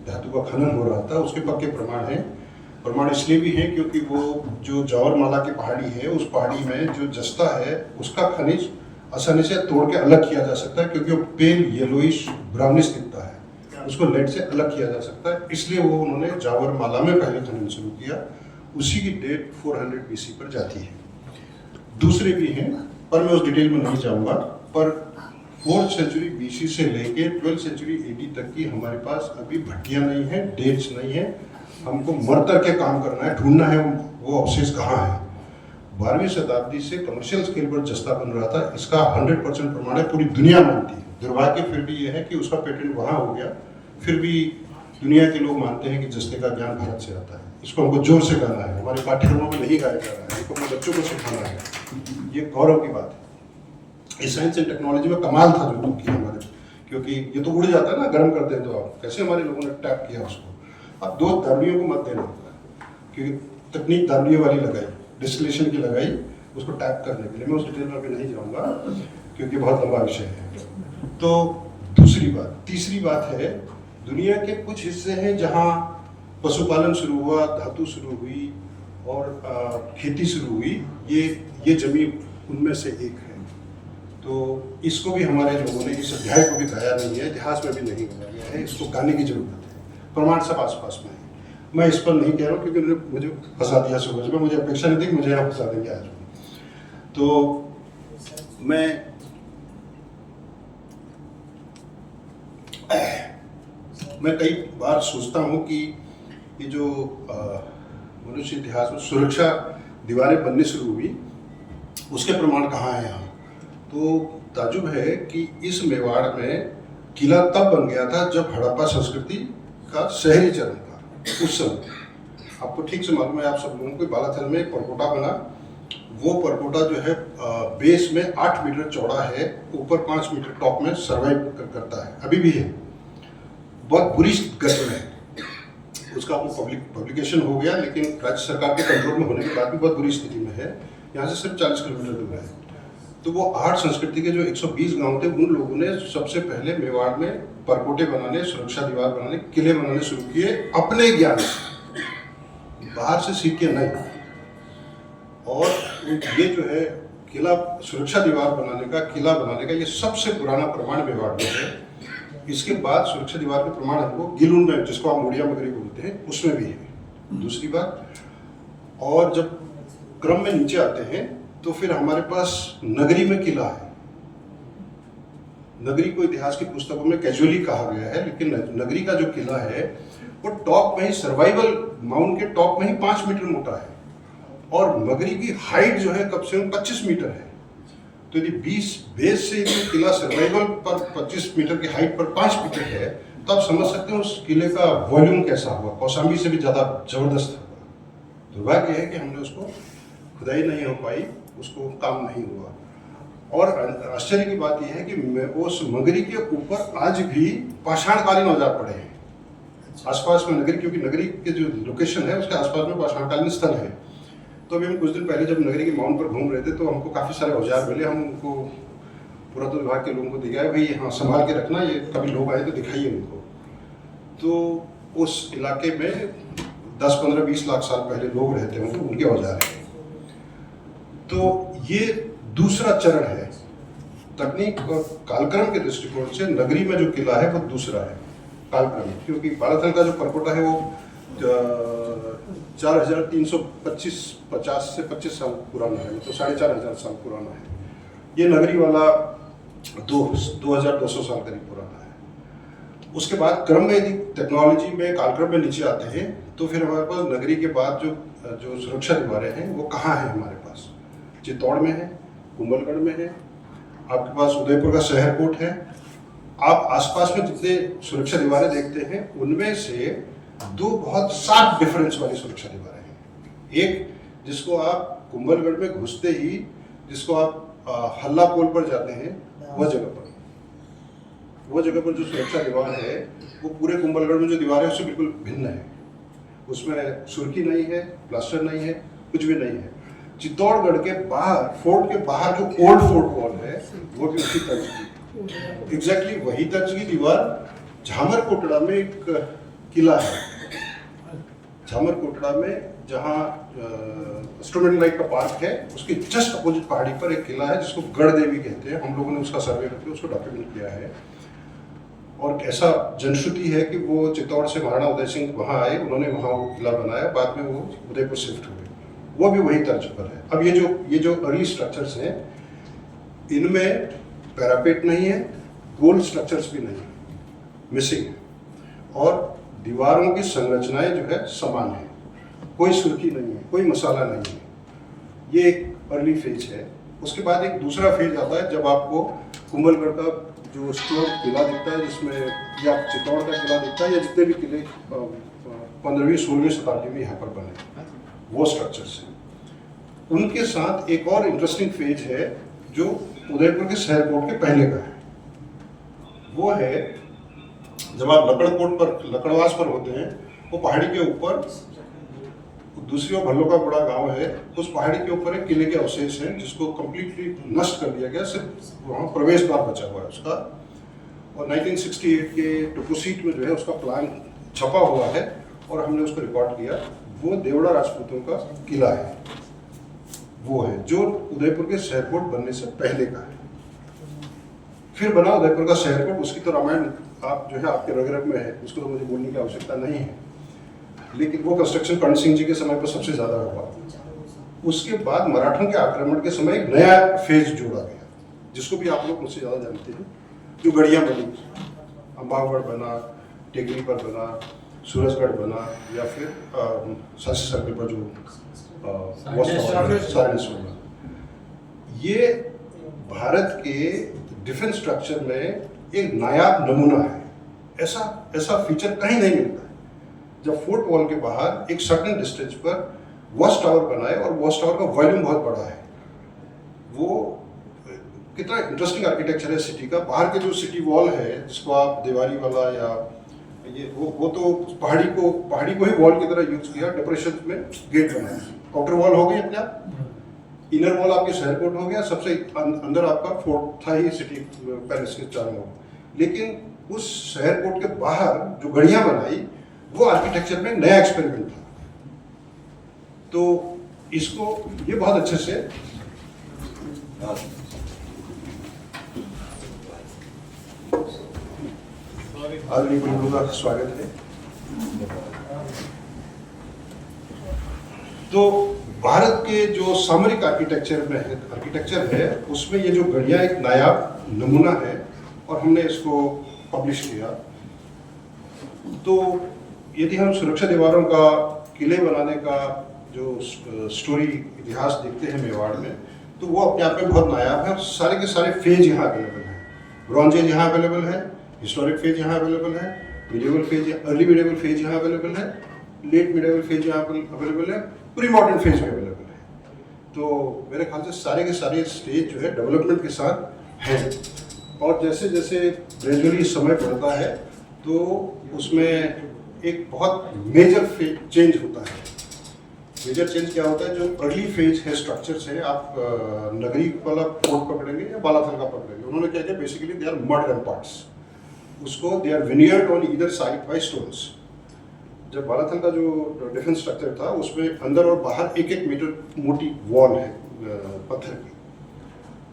धातु का खनन हो रहा था। उसके पक्के प्रमाण हैं। प्रमाण इसलिए भी हैं क्योंकि वो जो जावरमाला की पहाड़ी है, उस पहाड़ी में जो जस्ता है उसका खनिज आसानी से तोड़ के अलग किया जा सकता है, क्योंकि वो पेल येलोइश ब्राउनिश दिखता है, उसको लेड से अलग किया जा सकता है। इसलिए वो उन्होंने जावरमाला में पहले खनन शुरू किया। उसी की डेट 400 BC पर जाती है। दूसरे भी हैं, पर मैं उस डिटेल में नहीं जाऊंगा। पर 4th सेंचुरी BC से लेके 12th सेंचुरी AD तक की हमारे पास अभी भट्टियां नहीं है, डेट्स नहीं है। हमको मर तर के काम करना है, ढूंढना है वो अवशेष कहाँ है। 12वीं शताब्दी से कमर्शियल स्केल पर जस्ता बन रहा था। इसका 100% प्रमाण है, पूरी दुनिया मानती है। दुर्भाग्य फिर भी ये है कि उसका पेटेंट वहाँ हो गया। फिर भी दुनिया के लोग मानते हैं कि जस्ते का ज्ञान भारत से आता है। इसको हमको जोर से गाना है, हमारे पाठ्यक्रमों में नहीं गाया जा रहा है, इसको अपने बच्चों को सिखाना है। ये गौरव की बात है। इस साइंस एंड टेक्नोलॉजी में कमाल था जो किया हमारे, क्योंकि ये तो उड़ जाता है ना, गर्म करते हैं तो आप कैसे हमारे लोगों ने टैप किया उसको। अब 2 दारुओं को मत देना होता है, क्योंकि तकनीक दारुओं वाली लगाई, डिस्टिलेशन की लगाई उसको टैप करने के लिए। मैं उस डिटेल में अभी नहीं जाऊँगा क्योंकि बहुत लंबा विषय है। तो दूसरी बात, तीसरी बात है, दुनिया के कुछ हिस्से हैं जहाँ पशुपालन शुरू हुआ, धातु शुरू हुई और खेती शुरू हुई। ये जमीन उनमें से एक है। तो इसको भी हमारे लोगों ने, इस अध्याय को भी गाया नहीं है, इतिहास में भी नहीं गाया गया है। इसको गाने की जरूरत है। प्रमाण सब आसपास में है। मैं इस पर नहीं कह रहा हूँ क्योंकि उन्होंने मुझे फंसा दिया सुबह में। मुझे अपेक्षा नहीं थी कि मुझे यहाँ फंसा देंगे आज। तो मैं कई बार सोचता हूँ कि ये जो मनुष्य इतिहास में सुरक्षा दीवारें बनने शुरू हुई, उसके प्रमाण कहाँ हैं यहाँ। तो ताजुब है कि इस मेवाड़ में किला तब बन गया था जब हड़प्पा संस्कृति का शहरी चरण था। उस समय आपको ठीक से मालूम है, आप सब लोगों को, बालाथल में परकोटा बना। वो परकोटा जो है बेस में 8 मीटर चौड़ा है, ऊपर 5 मीटर टॉप में सर्वाइव करता है, अभी भी है। बहुत बुरी गति में है। उसका आपको पब्लिकेशन हो गया, लेकिन राज्य सरकार के कंट्रोल में होने के बाद भी बहुत बुरी स्थिति में है। यहाँ से सिर्फ 40 किलोमीटर दूर है। तो वो 8 संस्कृति के जो 120 गांव थे, उन लोगों ने सबसे पहले मेवाड़ में परकोटे बनाने, सुरक्षा दीवार बनाने, किले बनाने शुरू किए अपने ज्ञान से, बाहर से सीख के नहीं। और ये जो है किला, सुरक्षा दीवार बनाने का, किला बनाने का, ये सबसे पुराना प्रमाण मेवाड़ में है। इसके बाद सुरक्षा दीवार के प्रमाण हमको गिलून में, जिसको आप मुड़िया मगरी बोलते हैं, उसमें भी है। दूसरी बात, और जब क्रम में नीचे आते हैं तो फिर हमारे पास नगरी में किला है। नगरी को इतिहास की पुस्तकों में कैजुअली कहा गया है, लेकिन नगरी का जो किला है वो टॉप में ही, सर्वाइवल माउंट के टॉप में ही 5 मीटर मोटा है। और नगरी की हाइट जो है कम से कम 25 मीटर है। तो यदि 20 बेस से यदि किला सर्वाइवल पर 25 मीटर की हाइट पर 5 मीटर है, तो आप समझ सकते हैं उस किले का वॉल्यूम कैसा हुआ। कौशाम्बी से भी ज़्यादा जबरदस्त होगा। दुर्भाग्य है कि हमने उसको खुदाई नहीं हो पाई, उसको काम नहीं हुआ। और आश्चर्य की बात यह है कि उस नगरी के ऊपर आज भी पाषाणकालीन औजार पड़े हैं आसपास में नगरी, क्योंकि नगरी के जो लोकेशन है उसके आसपास में पाषाणकालीन स्थल है। तो अभी हम कुछ दिन पहले जब नगरी के माउंट पर घूम रहे थे तो हमको काफ़ी सारे औजार मिले। हम उनको पुरातत्व विभाग के लोगों को दिखाए, भाई हाँ संभाल के रखना, ये कभी लोग आए तो दिखाइए उनको। तो उस इलाके में 10, 15, 20 लाख साल पहले लोग रहते होंगे, उनके औजार हैं। तो ये दूसरा चरण है तकनीक और कालक्रम के दृष्टिकोण से। नगरी में जो किला है वो दूसरा है कालक्रम, क्योंकि बालाथल का जो परकोटा है वो 4350 से 25 साल पुराना है, मतलब 4500 साल पुराना है। ये नगरी वाला 2200 साल करीब पुराना है। उसके बाद क्रम में यदि टेक्नोलॉजी में कालक्रम में नीचे आते हैं तो फिर हमारे पास नगरी के बाद जो सुरक्षा दीवारें हैं वो कहाँ हैं हमारे पास? चित्तौड़ में है, कुंभलगढ़ में है, आपके पास उदयपुर का शहर कोट है। आप आसपास में जितने सुरक्षा दीवारें देखते हैं उनमें से दो बहुत शार्प डिफरेंस वाली सुरक्षा दीवारें हैं। एक जिसको आप कुंभलगढ़ में घुसते ही, जिसको आप हल्ला पोल पर जाते हैं, वह जगह पर जो सुरक्षा दीवार है वो पूरे कुंभलगढ़ में जो दीवार है उससे बिल्कुल भिन्न है। उसमें सुर्खी नहीं है, प्लास्टर नहीं है, कुछ भी नहीं है। चित्तौड़गढ़ के बाहर, फोर्ट के बाहर जो ओल्ड फोर्ट वॉल है वो भी उसी तर्ज की, एग्जैक्टली वही तर्ज की दीवार। झामर कोटड़ा में एक किला है, झामर कोटड़ा में जहाँ इंस्ट्रूमेंट लाइट का पार्क है उसके जस्ट अपोजिट पहाड़ी पर एक किला है जिसको गढ़ देवी कहते हैं। हम लोगों ने उसका सर्वे करके उसको डॉक्यूमेंट किया है। और ऐसा जनश्रुति है कि वो चित्तौड़ से महाराणा उदय सिंह वहाँ आए, उन्होंने वहाँ वो किला बनाया, बाद में वो उदयपुर शिफ्ट हुए, वो भी वही तर्ज पर है। अब ये जो अर्ली स्ट्रक्चर्स हैं इनमें पैरापेट नहीं है, गोल स्ट्रक्चर्स भी नहीं, मिसिंग है, और दीवारों की संरचनाएं जो है समान है, कोई सुर्खी नहीं है, कोई मसाला नहीं है। ये एक अर्ली फेज है। उसके बाद एक दूसरा फेज आता है जब आपको कुंभलगढ़ का जो स्टोर किला दिखता है, जिसमें या चित्तौड़ का किला दिखता है, या जितने भी किले 15वीं 16वीं शताब्दी में यहाँ पर बने वो स्ट्रक्चर्स हैं। उनके साथ एक और इंटरेस्टिंग फेज है जो उदयपुर के शहर कोट के पहले का है। वो है जब आप लकड़वास पर होते हैं, वो पहाड़ी के ऊपर दूसरी ओर भल्लो का बड़ा गांव है, उस पहाड़ी के ऊपर एक किले के अवशेष हैं जिसको कंप्लीटली नष्ट कर दिया गया, सिर्फ वहाँ प्रवेश द्वार बचा हुआ है उसका। और 1968 के टुकुसीट में जो है उसका प्लान छपा हुआ है और हमने उसको रिकॉर्ड किया। वो देवड़ा राजपूतों का किला है, वो है जो उदयपुर के शहरकोट बनने से पहले का है। फिर बना उदयपुर का शहरकोट, उसकी तो रामायण आप जो है आपके रग रग में है, उसको तो मुझे बोलने की आवश्यकता नहीं है, लेकिन वो कंस्ट्रक्शन कर्ण सिंह जी के समय पर सबसे ज्यादा हुआ। उसके बाद मराठों के आक्रमण के समय एक नया फेज जोड़ा गया, जिसको भी आप लोग मुझसे ज्यादा जानते हैं, जो गढ़ियां बनी, अम्बागढ़ बना, टेकरी पर बना, सूरजगढ़ बना, या फिर शास्त्री सर्कल पर जो सारनेश्वर बना। ये भारत के डिफेंस स्ट्रक्चर में एक नायाब नमूना है। ऐसा फीचर कहीं नहीं मिलता है। जब फोर्ट वॉल के बाहर एक सर्टेन डिस्टेंस पर वॉच टावर बनाए, और वॉच टावर का वॉल्यूम बहुत बड़ा है। वो कितना इंटरेस्टिंग आर्किटेक्चर है सिटी का। बाहर के जो सिटी वॉल है जिसको आप दीवारी वाला या ये वो तो पहाड़ी को ही वॉल की तरह यूज किया, डेकोरेशन में गेट बनाया। आउटर वॉल हो गई अपने आप, इनर वॉल आपके शहर कोट हो गया, सबसे अंदर आपका फोर्ट था ही सिटी पैलेस के चारों ओर। लेकिन उस शहर कोट के बाहर जो गढ़ियां बनाई वो आर्किटेक्चर में नया एक्सपेरिमेंट था। तो इसको ये बहुत अच्छे से आदरणीय गुरुओं का स्वागत है। तो भारत के जो सामरिक आर्किटेक्चर है उसमें ये जो गढ़ियां एक नायाब नमूना है, और हमने इसको पब्लिश किया। तो यदि हम सुरक्षा दीवारों का, किले बनाने का जो स्टोरी इतिहास देखते हैं मेवाड़ में, तो वो अपने आप में बहुत नायाब है। और सारे के सारे फेज यहाँ अवेलेबल हैं। ब्रॉन्ज एज यहाँ अवेलेबल है, हिस्टोरिक फेज यहाँ अवेलेबल है, medieval phase, early medieval phase यहाँ अवेलेबल है, लेट मिडिवल फेज यहाँ अवेलेबल है, प्री मॉडर्न फेज भी अवेलेबल है। तो मेरे ख्याल से सारे के सारे स्टेज जो है डेवलपमेंट के साथ हैं। और जैसे जैसे ग्रेजुअली समय बढ़ता है तो उसमें एक बहुत मेजर चेंज होता है। मेजर चेंज क्या होता है, जो अर्ली फेज है स्ट्रक्चर से आप नगरी वाला फोर्ट पकड़ेंगे या बालाथल का पकड़ेंगे, उन्होंने क्या किया basically they are mud ramparts, उसको they are veneered on either side by stones. जब बालाथल का जो डिफेंस स्ट्रक्चर था उसमें अंदर और बाहर 1-1 मीटर मोटी वॉल है पत्थर की,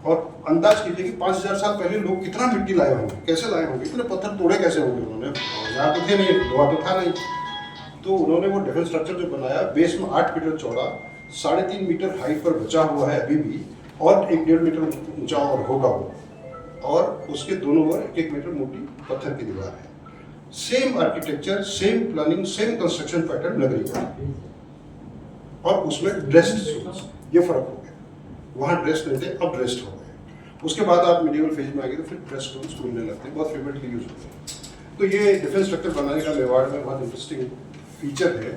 और अंदाज कीजिए कि 5000 साल पहले लोग कितना मिट्टी लाए होंगे, कैसे लाए होंगे, इतने पत्थर तोड़े कैसे होंगे उन्होंने, यहाँ तो थे नहीं, लोहा तो था नहीं। तो उन्होंने वो डिफेंस स्ट्रक्चर जो बनाया बेस में 8 मीटर चौड़ा, 3.5 मीटर हाइट पर बचा हुआ है अभी भी, और 1-1.5 मीटर ऊंचा और होगा वो, और उसके दोनों ओर 1-1 मीटर मोटी पत्थर की दीवार है। Same architecture, same planning, same construction pattern नगरी का, और उसमें ड्रेस्ड स्टोन्स, ये फर्क हो गया। वहाँ ड्रेस्ड नहीं थे, अब ड्रेस्ड हो गए। उसके बाद आप मिडिवल फेज में आ गए तो फिर ड्रेस्ड स्टोन्स मिलने लगते हैं, बहुत फ्रीक्वेंटली यूज होते हैं। तो ये डिफेंस स्ट्रक्चर बनाने का मेवाड़ में बहुत इंटरेस्टिंग फीचर है,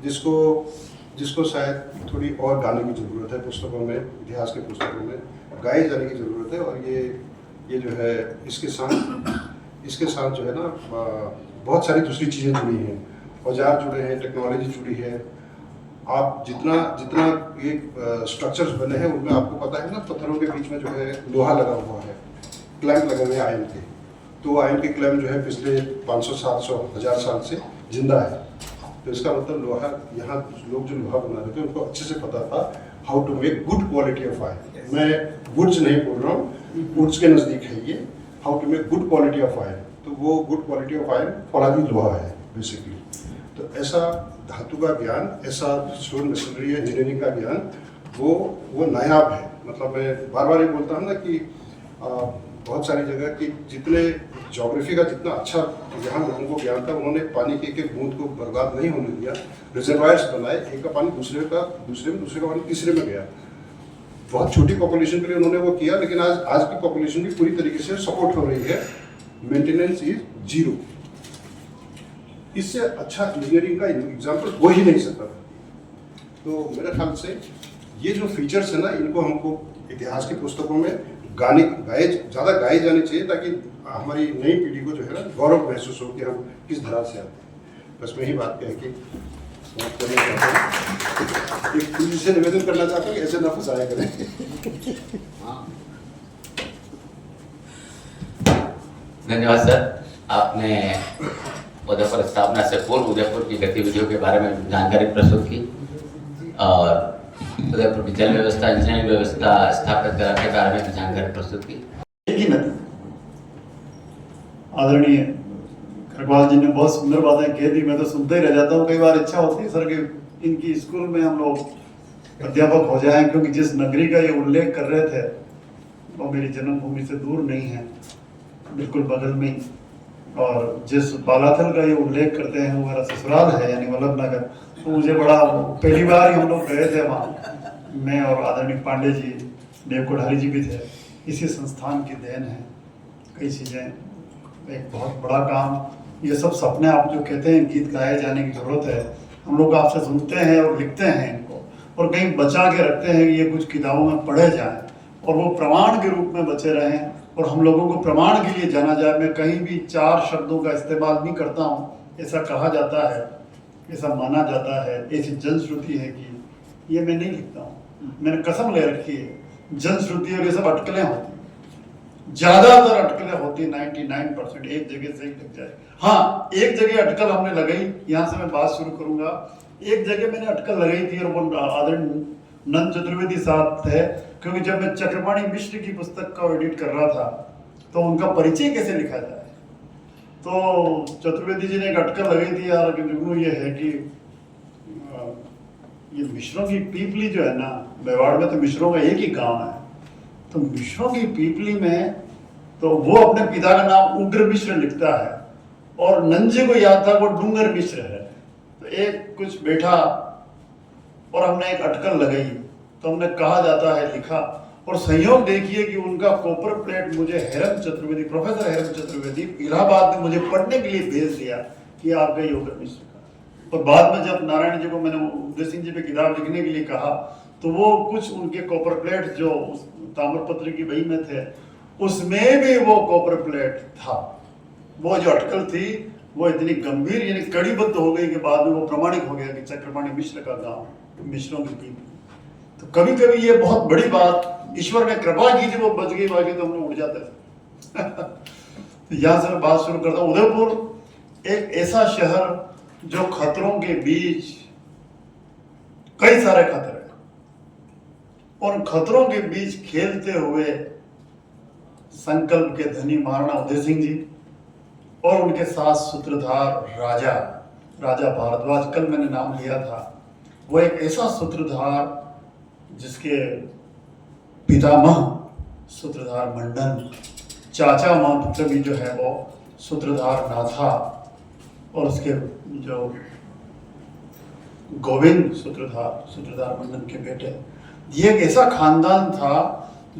जिसको शायद थोड़ी और गाने की ज़रूरत है, पुस्तकों में, इतिहास के पुस्तकों में गाए जाने की ज़रूरत है। और ये जो है इसके साथ जो है ना बहुत सारी दूसरी चीज़ें जुड़ी हैं, औजार जुड़े हैं, टेक्नोलॉजी जुड़ी है। आप जितना ये स्ट्रक्चर्स बने हैं उनमें आपको पता है ना, पत्थरों के बीच में जो है लोहा लगा हुआ है, क्लैंप लगे हुए हैं आयरन के, तो आयरन के क्लैंप जो है पिछले 500, 700, 1000 साल से जिंदा है। तो इसका मतलब लोहा, यहाँ लोग जो लोहा बना रहे थे उनको अच्छे से पता था how to make good quality of iron. मैं वुड्स नहीं बोल रहा हूँ, वुड्स के नज़दीक है ये, how to make good quality of iron. तो वो गुड क्वालिटी ऑफ आयरन फौलादी लोहा है बेसिकली। तो ऐसा धातु का ज्ञान, ऐसा स्टोन मशीनरी इंजीनियरिंग का ज्ञान वो नायाब है। मतलब मैं बार बार ये बोलता हूँ ना कि बहुत सारी जगह की जितने ज्योग्राफी का जितना अच्छा यहाँ लोगों को ज्ञान था, उन्होंने पानी के एक बूंद को बर्बाद नहीं होने दिया, रिजर्वायर्स बनाए, एक का पानी दूसरे में, दूसरे का पानी तीसरे में गया। बहुत छोटी पॉपुलेशन के लिए उन्होंने वो किया, लेकिन आज की पॉपुलेशन भी पूरी तरीके से सपोर्ट हो रही है। Maintenance is 0। इससे अच्छा इंजीनियरिंग का एग्जाम्पल हो ही नहीं सकता। तो मेरे ख्याल से ये जो फीचर्स है ना, इनको हमको इतिहास की पुस्तकों में ज़्यादा गाए जाने चाहिए, ताकि हमारी नई पीढ़ी को जो है ना गौरव महसूस हो कि हम किस धरा से आते हैं। बस मैं ही बात कह के समाप्त करना चाहता हूँ। एक दूसरे से निवेदन करना चाहता हूँ कि ऐसे ना फंसाया करें। धन्यवाद सर, आपने उदयपुर स्थापना से पूर्व उदयपुर की गतिविधियों के बारे में जानकारी प्रस्तुत की, और उदयपुर की जल व्यवस्था, इंजीनियरिंग व्यवस्था स्थापित कराने के बारे में जानकारी प्रस्तुत की। एक ही नदी। आदरणीय खरगवाल जी ने बहुत सुंदर बातें कह दी, मैं तो सुनते ही रह जाता हूँ। कई बार इच्छा होती है सर कि इनकी स्कूल में हम लोग अध्यापक हो जाएं, क्योंकि जिस नगरी का ये उल्लेख कर रहे थे वो मेरी जन्मभूमि से दूर नहीं है, बिल्कुल बगल में ही। और जिस बालाथल का ये उल्लेख करते हैं वो मेरा ससुराल है, यानी वल्लभ नगर। तो मुझे बड़ा, पहली बार ही हम लोग गए थे वहाँ, मैं और आदरणीय पांडे जी, देव कोठारी जी भी थे। इसी संस्थान की देन है कई चीज़ें, एक बहुत बड़ा काम। ये सब सपने आप जो कहते हैं गीत गाए जाने की ज़रूरत है, हम लोग आपसे सुनते हैं और लिखते हैं इनको, और कहीं बचा के रखते हैं कि ये कुछ किताबों में पढ़े जाएं और वो प्रमाण के रूप में बचे रहें, और हम लोगों को प्रमाण के लिए जाना जाए। मैं कहीं भी 4 शब्दों का इस्तेमाल नहीं करता हूँ, ऐसा कहा जाता है, ऐसा माना जाता है, ऐसी जनश्रुति है कि ये मैं नहीं लिखता हूँ। मैंने कसम ले रखी है, जनश्रुति और ये सब अटकलें होती, ज़्यादातर अटकलें होती, 99% एक जगह से ही लग जाए। हाँ, एक जगह अटकल हमने लगाई, यहाँ से मैं बात शुरू करूँगा। एक जगह मैंने अटकल लगाई थी, और वो आदरणीय नंद चतुर्वेदी साहब थे, क्योंकि जब मैं चक्रपाणी मिश्र की पुस्तक का एडिट कर रहा था तो उनका परिचय कैसे लिखा जाए, तो चतुर्वेदी जी ने एक अटकल लगाई थी यार, कि जुगनू ये है कि ये मिश्रों की पीपली जो है ना, मेवाड़ में तो मिश्रों का एक ही गांव है, तो मिश्रों की पीपली में तो वो अपने पिता का नाम उग्र मिश्र लिखता है, और नंजे को याद था वो डूंगर मिश्र है। तो एक कुछ बैठा और हमने एक अटकल लगाई, तो हमने कहा जाता है लिखा, और संयोग देखिए कि उनका कॉपर प्लेट मुझे हेरम चतुर्वेदी, प्रोफेसर हेरम चतुर्वेदी इलाहाबाद में मुझे पढ़ने के लिए भेज दिया कि आपका योग मिश्र का। और बाद में जब नारायण जी को मैंने उदय सिंह जी पे किताब लिखने के लिए कहा, तो वो कुछ उनके कॉपर प्लेट जो ताम्रपत्र की बही में थे, उसमें भी वो कॉपर प्लेट था। वो जो अटकल थी वो इतनी गंभीर, यानी कड़ीबद्ध हो गई कि बाद में वो प्रमाणिक हो गया कि चक्रपाणी मिश्र का गाँव। मिश्रों की टीम। तो कभी कभी ये बहुत बड़ी बात ईश्वर ने कृपा की थी, वो बच गई, बाकी तो हम लोग उड़ जाते थे। तो यहाँ से मैं बात शुरू करता हूँ। उदयपुर एक ऐसा शहर जो खतरों के बीच, कई सारे खतरे, उन खतरों के बीच खेलते हुए संकल्प के धनी महाराणा उदय सिंह जी और उनके साथ सूत्रधार राजा भारद्वाज, कल मैंने नाम लिया था, वो एक ऐसा सूत्रधार जिसके पितामह सूत्रधार मंडन, चाचा महापुत्र भी जो है वो सूत्रधार नाथा, और उसके जो गोविंद सूत्रधार मंडन के बेटे। ये एक ऐसा खानदान था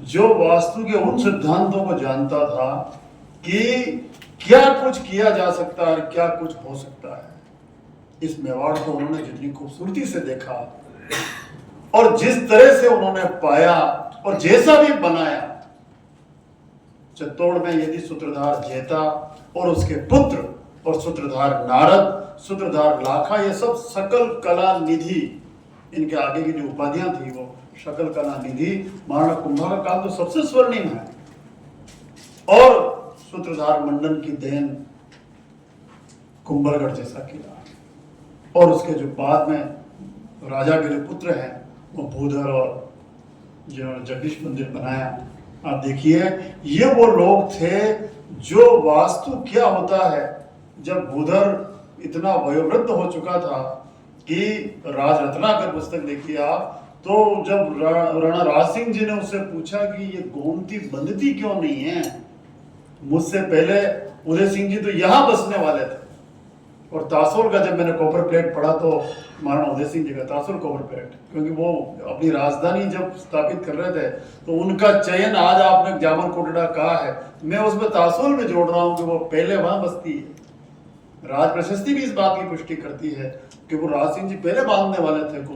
जो वास्तु के उन सिद्धांतों को जानता था कि क्या कुछ किया जा सकता है, क्या कुछ हो सकता है। इस मेवाड़ को उन्होंने जितनी खूबसूरती से देखा और जिस तरह से उन्होंने पाया और जैसा भी बनाया, चित्तौड़ में यदि सूत्रधार जेता और उसके पुत्र और सूत्रधार नारद, सूत्रधार लाखा, ये सब सकल कला निधि, इनके आगे की जो उपाधियां थी वो सकल कला निधि। महाराणा कुंभा का काल तो सबसे स्वर्णिम है, और सूत्रधार मंडन की देन कुंभलगढ़ जैसा किला, और उसके जो बाद में राजा के जो पुत्र हैं वो भूधर, और जिन्होंने जगदीश मंदिर बनाया। आप देखिए, ये वो लोग थे जो वास्तु क्या होता है। जब भूधर इतना वयोवृद्ध हो चुका था कि राज रत्नाकर पुस्तक देखिए आप, तो जब राणा राज सिंह जी ने उससे पूछा कि ये गोमती बंधती क्यों नहीं है, मुझसे पहले उदय सिंह जी तो यहाँ बसने वाले थे। और तासोल का जब मैंने कॉपर प्लेट पढ़ा तो महाराणा उदय सिंह जी का तासोल कॉपर प्लेट, क्योंकि वो अपनी राजधानी जब स्थापित कर रहे थे तो उनका चयन, आज आपने जामर कोटड़ा कहा है, मैं उसमें तासोल में जोड़ रहा हूँ कि वो पहले वहां बसती है। राज प्रशस्ति भी इस बात की पुष्टि करती है कि वो राज सिंह जी पहले बांधने वाले थे। तो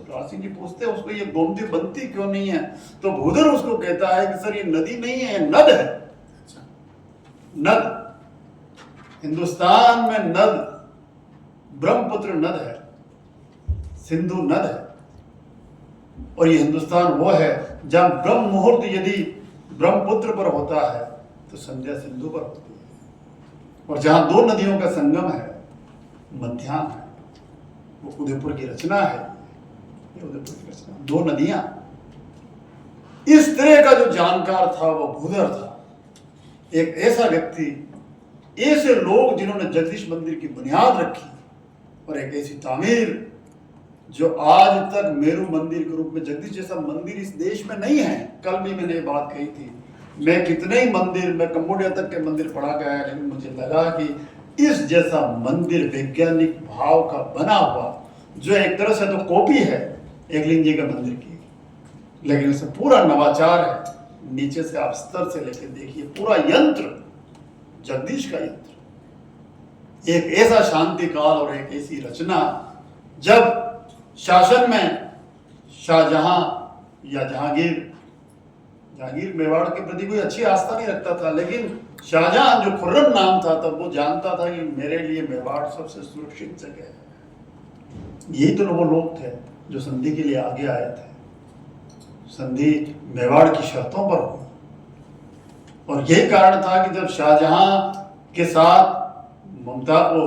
राज सिंह जी पूछते हैं उसको, ये गोमती बनती क्यों नहीं है, तो भूधर उसको कहता है कि सर ये नदी नहीं है, नद है। नद, हिंदुस्तान में नद, ब्रह्मपुत्र नद है, सिंधु नद है, और ये हिंदुस्तान वो है जहां ब्रह्म मुहूर्त यदि ब्रह्मपुत्र पर होता है तो संध्या सिंधु पर होती है, और जहां दो नदियों का संगम है, मध्याह्न है, वो उदयपुर की रचना है। ये उदयपुर की रचना, दो नदियां। इस तरह का जो जानकार था वो भूधर था, एक ऐसा व्यक्ति, ऐसे लोग जिन्होंने जगदीश मंदिर की बुनियाद रखी, और एक ऐसी तामीर जो आज तक मेरू मंदिर के रूप में, जगदीश जैसा मंदिर इस देश में नहीं है। कल भी मैंने ये बात कही थी, मैं कितने ही मंदिर, मैं कंबोडिया तक के मंदिर पढ़ा गया है, लेकिन मुझे लगा कि इस जैसा मंदिर वैज्ञानिक भाव का बना हुआ, जो एक तरह से तो कॉपी है एकलिंग जी के मंदिर की, लेकिन इसमें पूरा नवाचार है। नीचे से आप स्तर से लेकर देखिए, पूरा यंत्र जगदीश का यंत्र, एक ऐसा शांति काल और एक ऐसी रचना। जब शासन में शाहजहां या जहांगीर मेवाड़ के प्रति कोई अच्छी आस्था नहीं रखता था, लेकिन शाहजहां जो खुर्रम नाम था, तब वो जानता था कि मेरे लिए मेवाड़ सबसे सुरक्षित जगह है। यही तो वो लोग थे जो संधि के लिए आगे आए थे। संधि मेवाड़ की शर्तों पर हुई, और यही कारण था कि जब शाहजहां के साथ ममता को,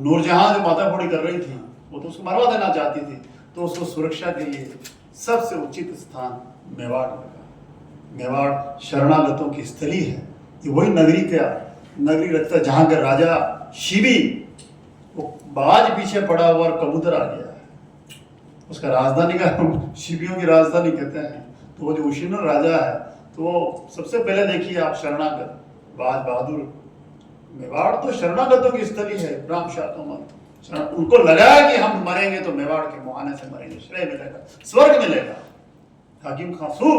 नूरजहां जो माताफोड़ी कर रही थी, वो तो उसको मरवा देना चाहती थी, तो उसको सुरक्षा के लिए सबसे उचित स्थान मेवाड़ लगा। मेवाड़ शरणागतों की स्थली है। ये वही नगरी रखता जहां का राजा शिवी, वो बाज पीछे पड़ा हुआ और कबूतर आ गया है, उसका राजधानी का शिवियों की राजधानी कहते हैं। तो वो जो उशिनर राजा है, तो वो सबसे पहले देखिए आप शरणागत, बाज बहादुर। मेवाड़ तो शरणागतों की स्थली है। राम शाह तो उनको लगा कि हम मरेंगे तो मेवाड़ के मुहाने से मरेंगे, श्रेय मिलेगा, स्वर्ग मिलेगा। हाकिम खां सूर,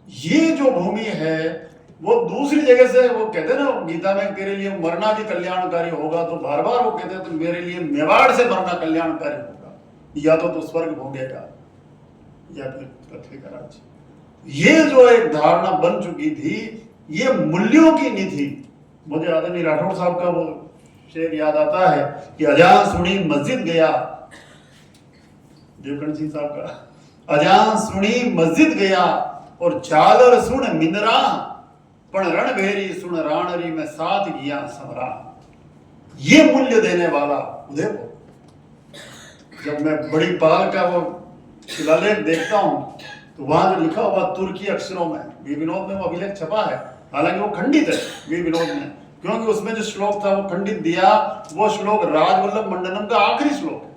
ये जो भूमि है वो दूसरी जगह से, वो कहते ना गीता में, तेरे लिए मरना भी कल्याणकारी होगा, तो बार बार वो कहते हैं तो मेरे लिए मेवाड़ से मरना कल्याणकारी होगा, या तो स्वर्ग भोगेगा या फिर पृथ्वी का राज्य। ये जो एक धारणा बन चुकी थी, ये मूल्यों की निधि। मुझे आदरणीय राठौड़ साहब का वो शेर याद आता है कि अजान सुनी मस्जिद गया, देवकर्ण सिंह साहब का अजान सुनी मस्जिद गया और चादर सुन मिंदरा पण रणभेरी सुन राणरी में साथ गया समरा। ये मूल्य देने वाला उदयपुर। जब मैं बड़ी पाल का वो शिलालेख देखता हूं तो वहां जो लिखा हुआ तुर्की अक्षरों में, वीर विनोद में वो अभिलेख छपा है, हालांकि वो खंडित है वीर विनोद में, क्योंकि उसमें जो श्लोक था वो खंडित दिया। वो श्लोक राजवल्लभ मंडनम का आखिरी श्लोक है,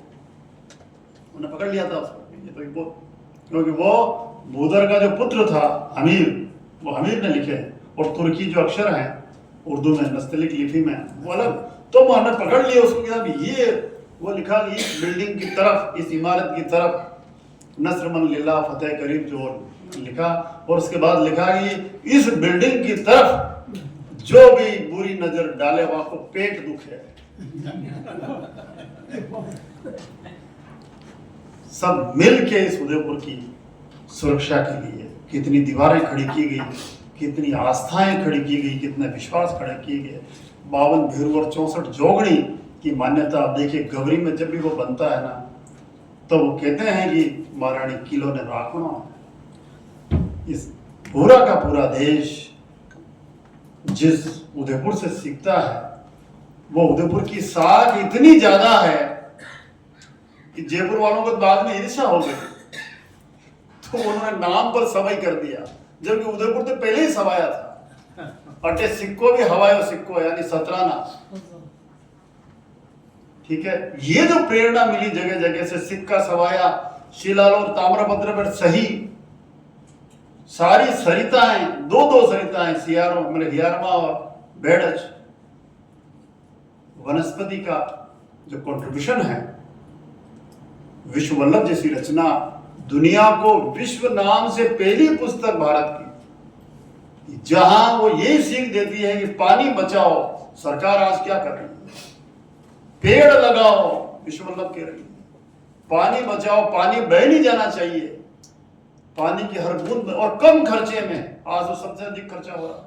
उन्होंने पकड़ लिया था उसको, ये तो क्योंकि वो भूधर का जो पुत्र था हमीर, वो हमीर ने लिखे हैं, और तुर्की जो अक्षर हैं उर्दू में नस्तलिक लिपि में वो अलग, तो हमने पकड़ लिया उसको कि ये वो लिखा कि इस बिल्डिंग की तरफ, इस इमारत की तरफ नस्रमन लिल्लाह फतेह करीब जो लिखा, और उसके बाद लिखा कि इस बिल्डिंग की तरफ जो भी बुरी नजर डाले वहां को पेट दुख है। सब मिल के इस उदयपुर की सुरक्षा के लिए कितनी दीवारें खड़ी की गई, कितनी आस्थाएं खड़ी की गई, कितने विश्वास खड़े किए गए। 52 भेरू और 64 जोगणी की मान्यता आप देखिए, गवरी में जब भी वो बनता है ना तो वो कहते हैं कि महारानी किलो ने राखना। इस पूरा का पूरा देश जिस उदयपुर से सीखता है, वो उदयपुर की साख इतनी ज्यादा है कि जयपुर वालों को बाद में ईर्ष्या हो गई, तो उन्होंने नाम पर सवाई कर दिया, जबकि उदयपुर तो पहले ही सवाया था। अटे सिक्को भी हवायो सिक्को, यानी सतराना। ठीक है, ये जो प्रेरणा मिली जगह जगह से, सिक्का सवाया, शिलालोर ताम्रपत्र पर सही, सारी सरिताएं, दो सरिताएं, हियारमा और बेड़च, वनस्पति का जो कंट्रीब्यूशन है, विश्व वल्लभ जैसी रचना, दुनिया को विश्व नाम से पहली पुस्तक भारत की, जहां वो ये सीख देती है कि पानी बचाओ। सरकार आज क्या कर रही है? पेड़ लगाओ, विश्व वल्लभ कह रही है, पानी बचाओ, पानी बह नहीं जाना चाहिए, पानी की हर बूंद, और कम खर्चे में। आज तो सबसे अधिक खर्चा हो रहा है,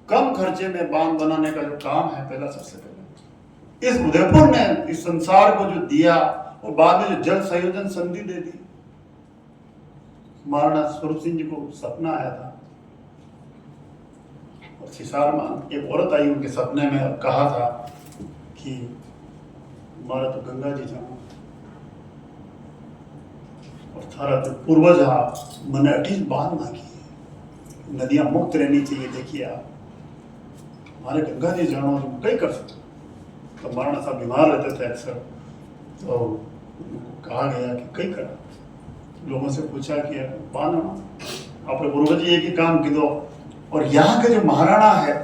कम खर्चे में बांध बनाने का जो काम है, पहला सबसे पहले इस उदयपुर ने इस संसार को जो दिया, और बाद में जो जल संयोजन संधि दे दी। महाराणा स्वरूप सिंह जी को सपना आया था, और सिसारमान एक औरत आई उनके सपने में और कहा था कि हमारा तो गंगा जी जाना, और थारा तो पूर्वज मैंने अठीज बांध ना की, नदियां मुक्त रहनी चाहिए। देखिए आप, हमारे गंगा जी जानो कई कर सकते। तो महाराणा साहब बीमार रहते थे अक्सर, तो कहा गया कि कई करा, लोगों से पूछा कि बांधना, अपने पूर्वज जी एक ही काम की दो। और यहाँ का जो महाराणा है,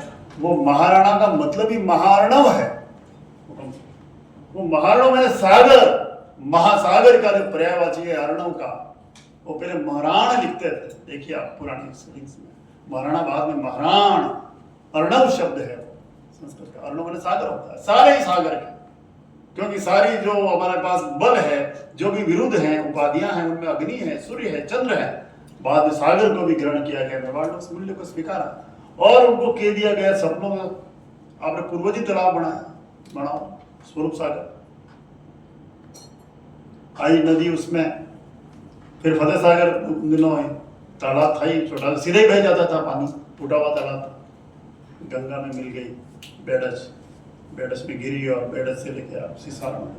वो महाराणा का मतलब ही महार्णव है। वो महार्णव मैंने सागर, महासागर का जो पर्यायवाची है अर्णव का, वो पहले महाराण लिखते थे। देखिए आप पुरानी स्पेलिंग्स में, महाराणा बाद में महाराण, अर्णव शब्द है संस्कृत का। अर्णव मैंने सागर होता है, सारे ही सागर के, क्योंकि सारी जो हमारे पास बल है, जो भी विरुद्ध हैं, उपाधियां हैं, उनमें अग्नि है, सूर्य है, चंद्र है। बाद में सागर को भी ग्रहण किया गया, मेवाड़ ने उस मूल्य को स्वीकारा और उनको कह दिया गया सपनों में, आपने पूर्वजी तालाब बनाओ, स्वरूप सागर आई नदी, उसमें फिर फतेह सागर दिनों तालाब था ही छोटा, सीधे ही बह जाता था पानी, टूटा हुआ तालाब, गंगा में मिल गई बेडस में गिरी, और बेडस से लेके आप सिसार में,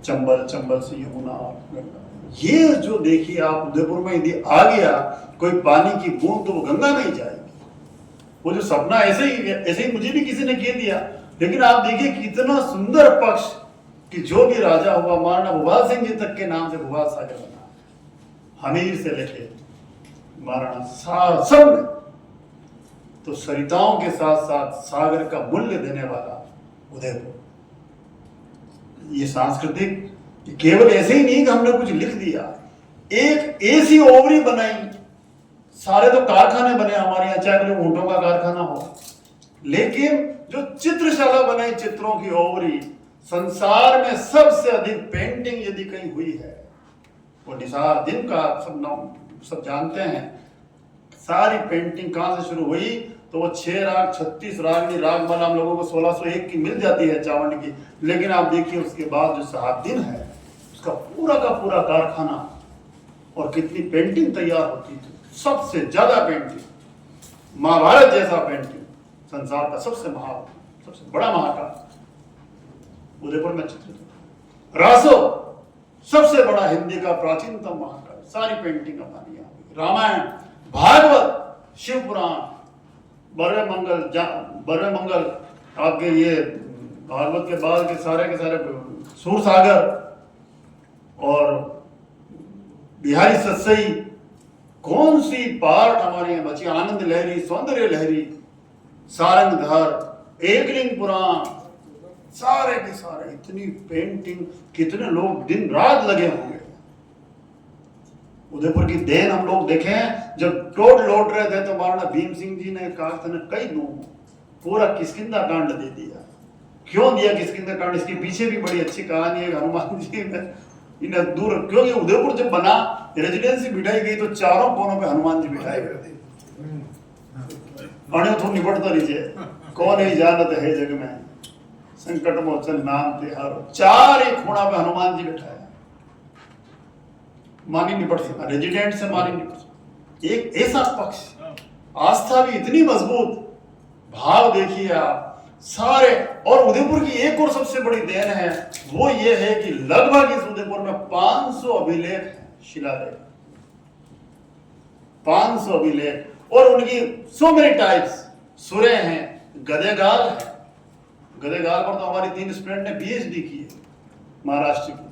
चंबल से यमुना और गंगा। ये जो देखिए आप उदयपुर में यदि आ गया कोई पानी की बूंद, तो वो गंगा में ही जाएगी। वो जो सपना ऐसे ही मुझे भी किसी ने कह दिया, लेकिन आप देखिए कितना सुंदर पक्ष कि जो भी राजा हुआ, महाराणा भूपाल सिंह जी तक के नाम से भूपाल सागर बना, हमीर से लेके महाराणा सब। तो सरिताओं के साथ साथ सागर का मूल्य देने वाला उदयपुर। ये सांस्कृतिक केवल ऐसे ही नहीं कि हमने कुछ लिख दिया, एक ऐसी ओवरी बनाई, सारे तो कारखाने बने हमारे यहाँ, चाहे कोई ऊंटों का कारखाना हो, लेकिन जो चित्रशाला बनाई, चित्रों की ओवरी, संसार में सबसे अधिक पेंटिंग यदि कहीं हुई है वो निसार दिन का, सब जानते हैं। सारी पेंटिंग कहां से शुरू हुई, तो वो 6 राग 36 रागनी रागमाला हम लोगों को 1601 की मिल जाती है चावंड की, लेकिन आप देखिए उसके बाद जो 7 दिन है उसका पूरा का पूरा कारखाना, और कितनी पेंटिंग तैयार होती थी, सबसे ज्यादा पेंटिंग, महाभारत जैसा पेंटिंग, संसार का सबसे बड़ा महाकाव्य उदयपुर में चित्रित होता। रासो सबसे बड़ा हिंदी का प्राचीनतम महाकाव्य, सारी पेंटिंग हमारी यहाँ। रामायण, भागवत, शिव पुराण, बर्वे मंगल, आपके ये भागवत के बाद के सारे सूर सागर और बिहारी सत्सई, कौन सी पार्ट हमारे यहाँ बची, आनंद लहरी, सौंदर्य लहरी, सारंगधर, एकलिंग पुराण, सारे के सारे, इतनी पेंटिंग, कितने लोग दिन रात लगे होंगे। उदयपुर की देन हम लोग देखें, जब टोट लौट रहे थे तो महाराणा भीम सिंह जी ने कहा था कई लोगों पूरा किष्किंधा कांड दे दिया। क्यों दिया किष्किंधा कांड? इसके पीछे भी बड़ी अच्छी कहानी है। हनुमान जी ने इन्हें दूर, क्योंकि उदयपुर जब बना, रेजिडेंसी बिठाई गई तो चारों कोनों पे हनुमान जी बिठाए गए थे। तो निपटता लीजिए, कौन ही जानत है जग में, संकट मोचन नाम तिहारो, चार एक कोना पे हनुमान जी बिठाए। मानी निपट सका, रेजिडेंट से मानी निपट सका। एक ऐसा पक्ष, आस्था भी इतनी मजबूत, भाव देखिए आप सारे। और उदयपुर की एक और सबसे बड़ी देन है, वो ये है कि लगभग इस उदयपुर में 500 अभिलेख हैं, शिलालेख 500 अभिलेख, और उनकी सो मेनी टाइप्स, सुरे हैं, गदेगाल है। गदेगाल पर तो हमारी 3 स्टूडेंट ने PhD की है महाराष्ट्र की।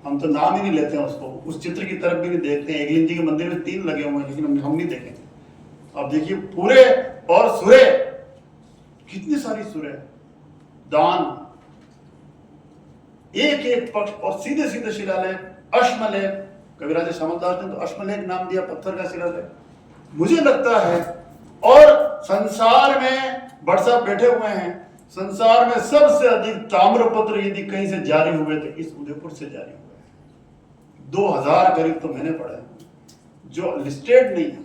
हम तो नाम ही नहीं लेते हैं उसको, उस चित्र की तरफ भी नहीं देखते हैं। एकलिंग जी के मंदिर में 3 लगे हुए हैं, लेकिन हम नहीं देखेंगे। अब देखिए पूरे और सुरे, कितनी सारी सुरे, दान, एक एक पक्ष, और सीधे सीधे शिलालेख, अश्मलेख। कविराज श्यामलदास ने तो अश्मलेख नाम दिया, पत्थर का शिलालेख। मुझे लगता है, और संसार में भट्ट साहब बैठे हुए हैं, संसार में सबसे अधिक ताम्रपत्र यदि कहीं से जारी हुए तो इस उदयपुर से जारी हुए हैं। 2000 करीब तो मैंने पढ़ा है, जो लिस्टेड नहीं है,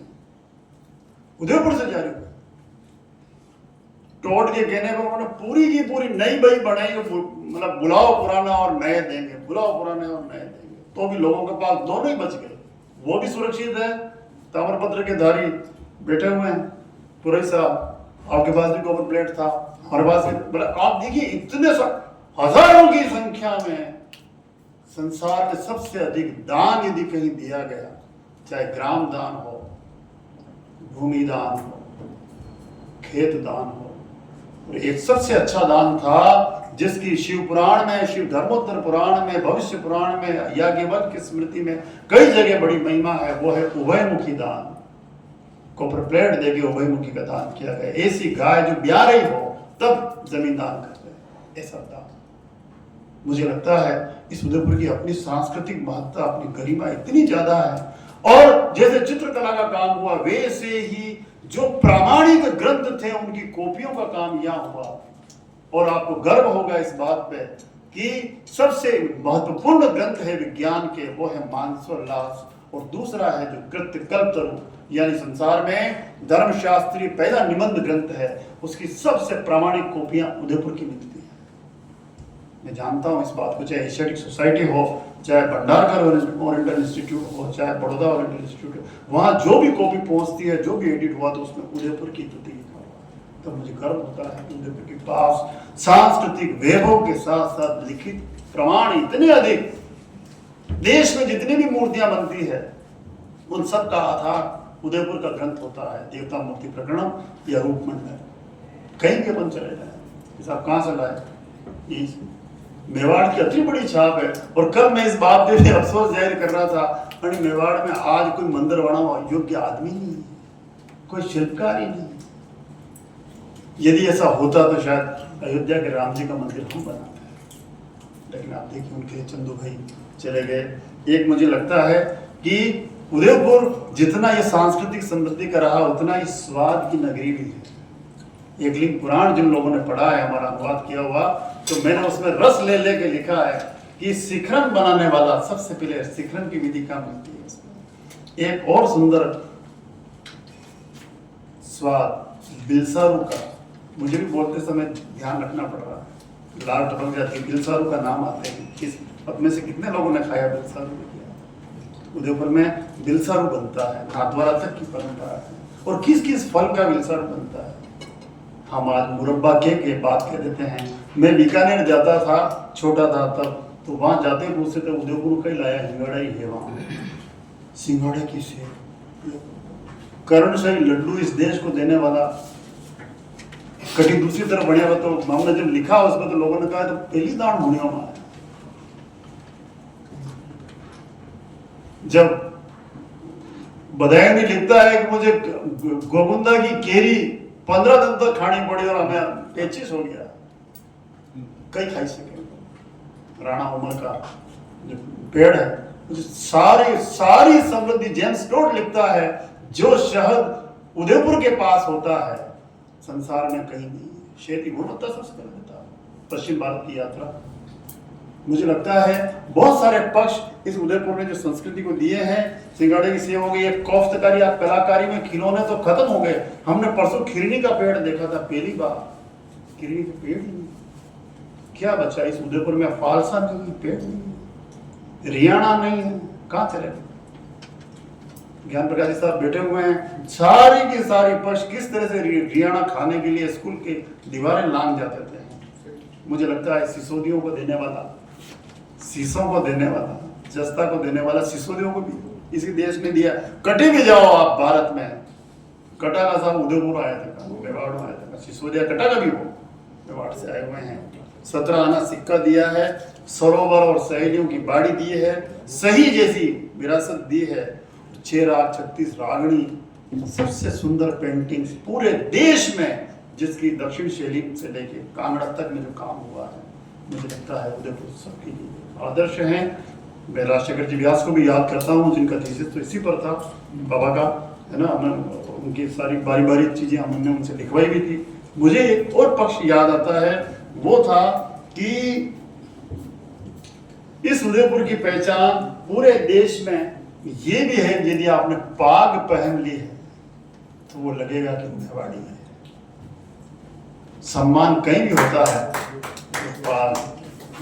उदयपुर से जारी हुए। टोट के कहने पर उन्होंने पूरी की पूरी नई बही बनाई, मतलब बुलाओ पुराना और नए देंगे, बुलाओ पुराने और नए देंगे, तो भी लोगों के पास दोनों ही बच गए। वो भी सुरक्षित है, ताम्रपत्र के धारी बैठे हुए हैं। पुरई साहब, आपके पास भी कॉपर प्लेट था, हमारे पास भी, मतलब आप देखिए इतने हजारों की संख्या में। संसार में सबसे अधिक दान यदि कहीं दिया गया, चाहे ग्राम दान हो, भूमि दान हो, खेत दान हो, और एक सबसे अच्छा दान था जिसकी शिव पुराण में, शिव धर्मोत्तर पुराण में, भविष्य पुराण में, याज्ञवल्क्य की स्मृति में कई जगह बड़ी महिमा है, वो है उभयमुखी दान। कॉपर प्लेट देके उभयमुखी का दान किया गया। ऐसी गाय जो ब्याह रही हो तब जमीन दान कर रहे, ऐसा दान। मुझे लगता है इस उदयपुर की अपनी सांस्कृतिक महत्ता, अपनी गरिमा इतनी ज्यादा है। और जैसे चित्रकला का काम हुआ, वैसे ही जो प्रामाणिक ग्रंथ थे उनकी कॉपियों का काम यहाँ हुआ। और आपको गर्व होगा इस बात पे कि सबसे महत्वपूर्ण ग्रंथ है विज्ञान के, वो है मानसोल्लास, और दूसरा है जो कृत्य कल्पतरु, यानी संसार में धर्मशास्त्री पहला निबंध ग्रंथ है, उसकी सबसे प्रामाणिक कॉपियां उदयपुर की मिलती हैं। मैं जानता हूं इस बात को, चाहे एशियाटिक सोसाइटी हो, चाहे भंडारकर ओरिएंटल इंस्टीट्यूट हो, चाहे बड़ौदा ओरिएंटल इंस्टीट्यूट हो, वहां जो भी कॉपी पहुंचती है, जो भी एडिट हुआ, तो उसमें उदयपुर की कृति लिखा हुआ है। तो मुझे गर्व होता है कि उदयपुर के पास सांस्कृतिक वैभव के साथ साथ लिखित प्रमाण इतने अधिक, देश में जितनी भी मूर्तियां बनती है उन सब का आधार उदयपुर का ग्रंथ होता है, देवता मूर्ति प्रकरणम या रूप मंडल। कहीं भी अपन चले जाए, आप कहाँ से लाए, मेवाड़ की अति बड़ी छाप है। और कल मैं इस बात पे अफसोस जाहिर कर रहा था, अरे मेवाड़ में आज कोई मंदिर बना हुआ योग्य आदमी नहीं है, कोई शिल्पकार ही नहीं। यदि ऐसा होता तो शायद अयोध्या के राम जी का मंदिर हम बनाते, लेकिन आप देखिए उनके चंदू भाई चले गए। एक मुझे लगता है कि उदयपुर जितना ये सांस्कृतिक समृद्धि का रहा, उतना ही स्वाद की नगरी भी है। एकलिंग पुराण जिन लोगों ने पढ़ा है, हमारा अनुवाद किया हुआ, तो मैंने उसमें रस ले लेके लिखा है कि शिखरन बनाने वाला सबसे पहले शिखरन की विधि का मिलती है उसमें। एक और सुंदर स्वाद बिलसारू का, मुझे भी बोलते समय ध्यान रखना पड़ रहा है, लाल टपक जाती है, बिलसारू का नाम आते हैं किस अब में से कितने लोगों ने खाया बिलसारू किया? उदयपुर में बिलसारू बनता है, नाथद्वारा तक की परंपरा है। और किस किस फल का बिलसारू बनता है? हम आज मुरब्बा के बात कह देते हैं। मैं बीकानेर जाता था, छोटा था तब, तो वहां जाते पूछते थे उदयपुर का ही लाया, हिंगड़ा ही है वहां। सिंघाड़ा किसे? करण शाही लड्डू इस देश को देने वाला कटी दूसरी तरफ बढ़िया हुआ। तो हमने जब लिखा उसमें तो लोगों ने कहा तो पहली दान होने वाला है। जब बधाई में लिखता है कि मुझे गोविंदा की केरी 15 दिन तक खानी पड़ी और हमें पेचिस हो गया, कई खाई सके। राणा उमर का जो पेड़ है, सारी समृद्धि जेम्स टोड लिखता है, जो शहद उदयपुर के पास होता है संसार में कहीं नहीं। शहद की गुणवत्ता सबसे पहले देता है। पश्चिम भारत की यात्रा, मुझे लगता है बहुत सारे पक्ष इस उदयपुर ने जो संस्कृति को दिए हैं। सिंगाड़े की सेव हो गई, कोफ्तकारी या कलाकारी में खिलौने तो खत्म हो गए। हमने परसों खिरनी का पेड़ देखा था पहली बार, खिरनी का पेड़ ही नहीं। क्या बचा इस उदयपुर में? फालसा नहीं, पेड़ नहीं, रियाणा नहीं है, कहां चले? ज्ञान प्रकाश जी साहब बैठे हुए हैं, सारी की सारी पक्ष किस तरह से रियाणा खाने के लिए स्कूल के दीवारें लांग जाते थे। मुझे लगता है सिसोदियों को देने वाला, शीशों को देने वाला, जस्ता को देने वाला सिसोदियों को भी इसी देश ने दिया। कटे भी जाओ आप भारत में, कटा का साहब उदयपुर आया था, मेवाड़ में आया था, सिसोदिया कटा का भी वो मेवाड़ से आए हुए हैं। 17 आना सिक्का दिया है, सरोवर और सहेलियों की बाड़ी दी है, सही जैसी विरासत दी है। 6 राग 36 रागणी, सबसे सुंदर पेंटिंग्स पूरे देश में, जिसकी दक्षिण शैली से लेके कांगड़ा तक में जो काम हुआ है, मुझे लगता है उदयपुर सबके लिए आदर्श हैं। मैं राजशेखर जी व्यास को भी याद करता हूँ, जिनका थीसिस तो इसी पर था, बाबा का, है ना। हमने उनकी सारी बारी बारी चीजें हमने उनसे लिखवाई भी थी। मुझे एक और पक्ष याद आता है, वो था कि इस उदयपुर की पहचान पूरे देश में ये भी है, यदि आपने पाग पहन ली है तो वो लगेगा कि मेवाड़ी है। सम्मान कहीं भी होता है, पाग,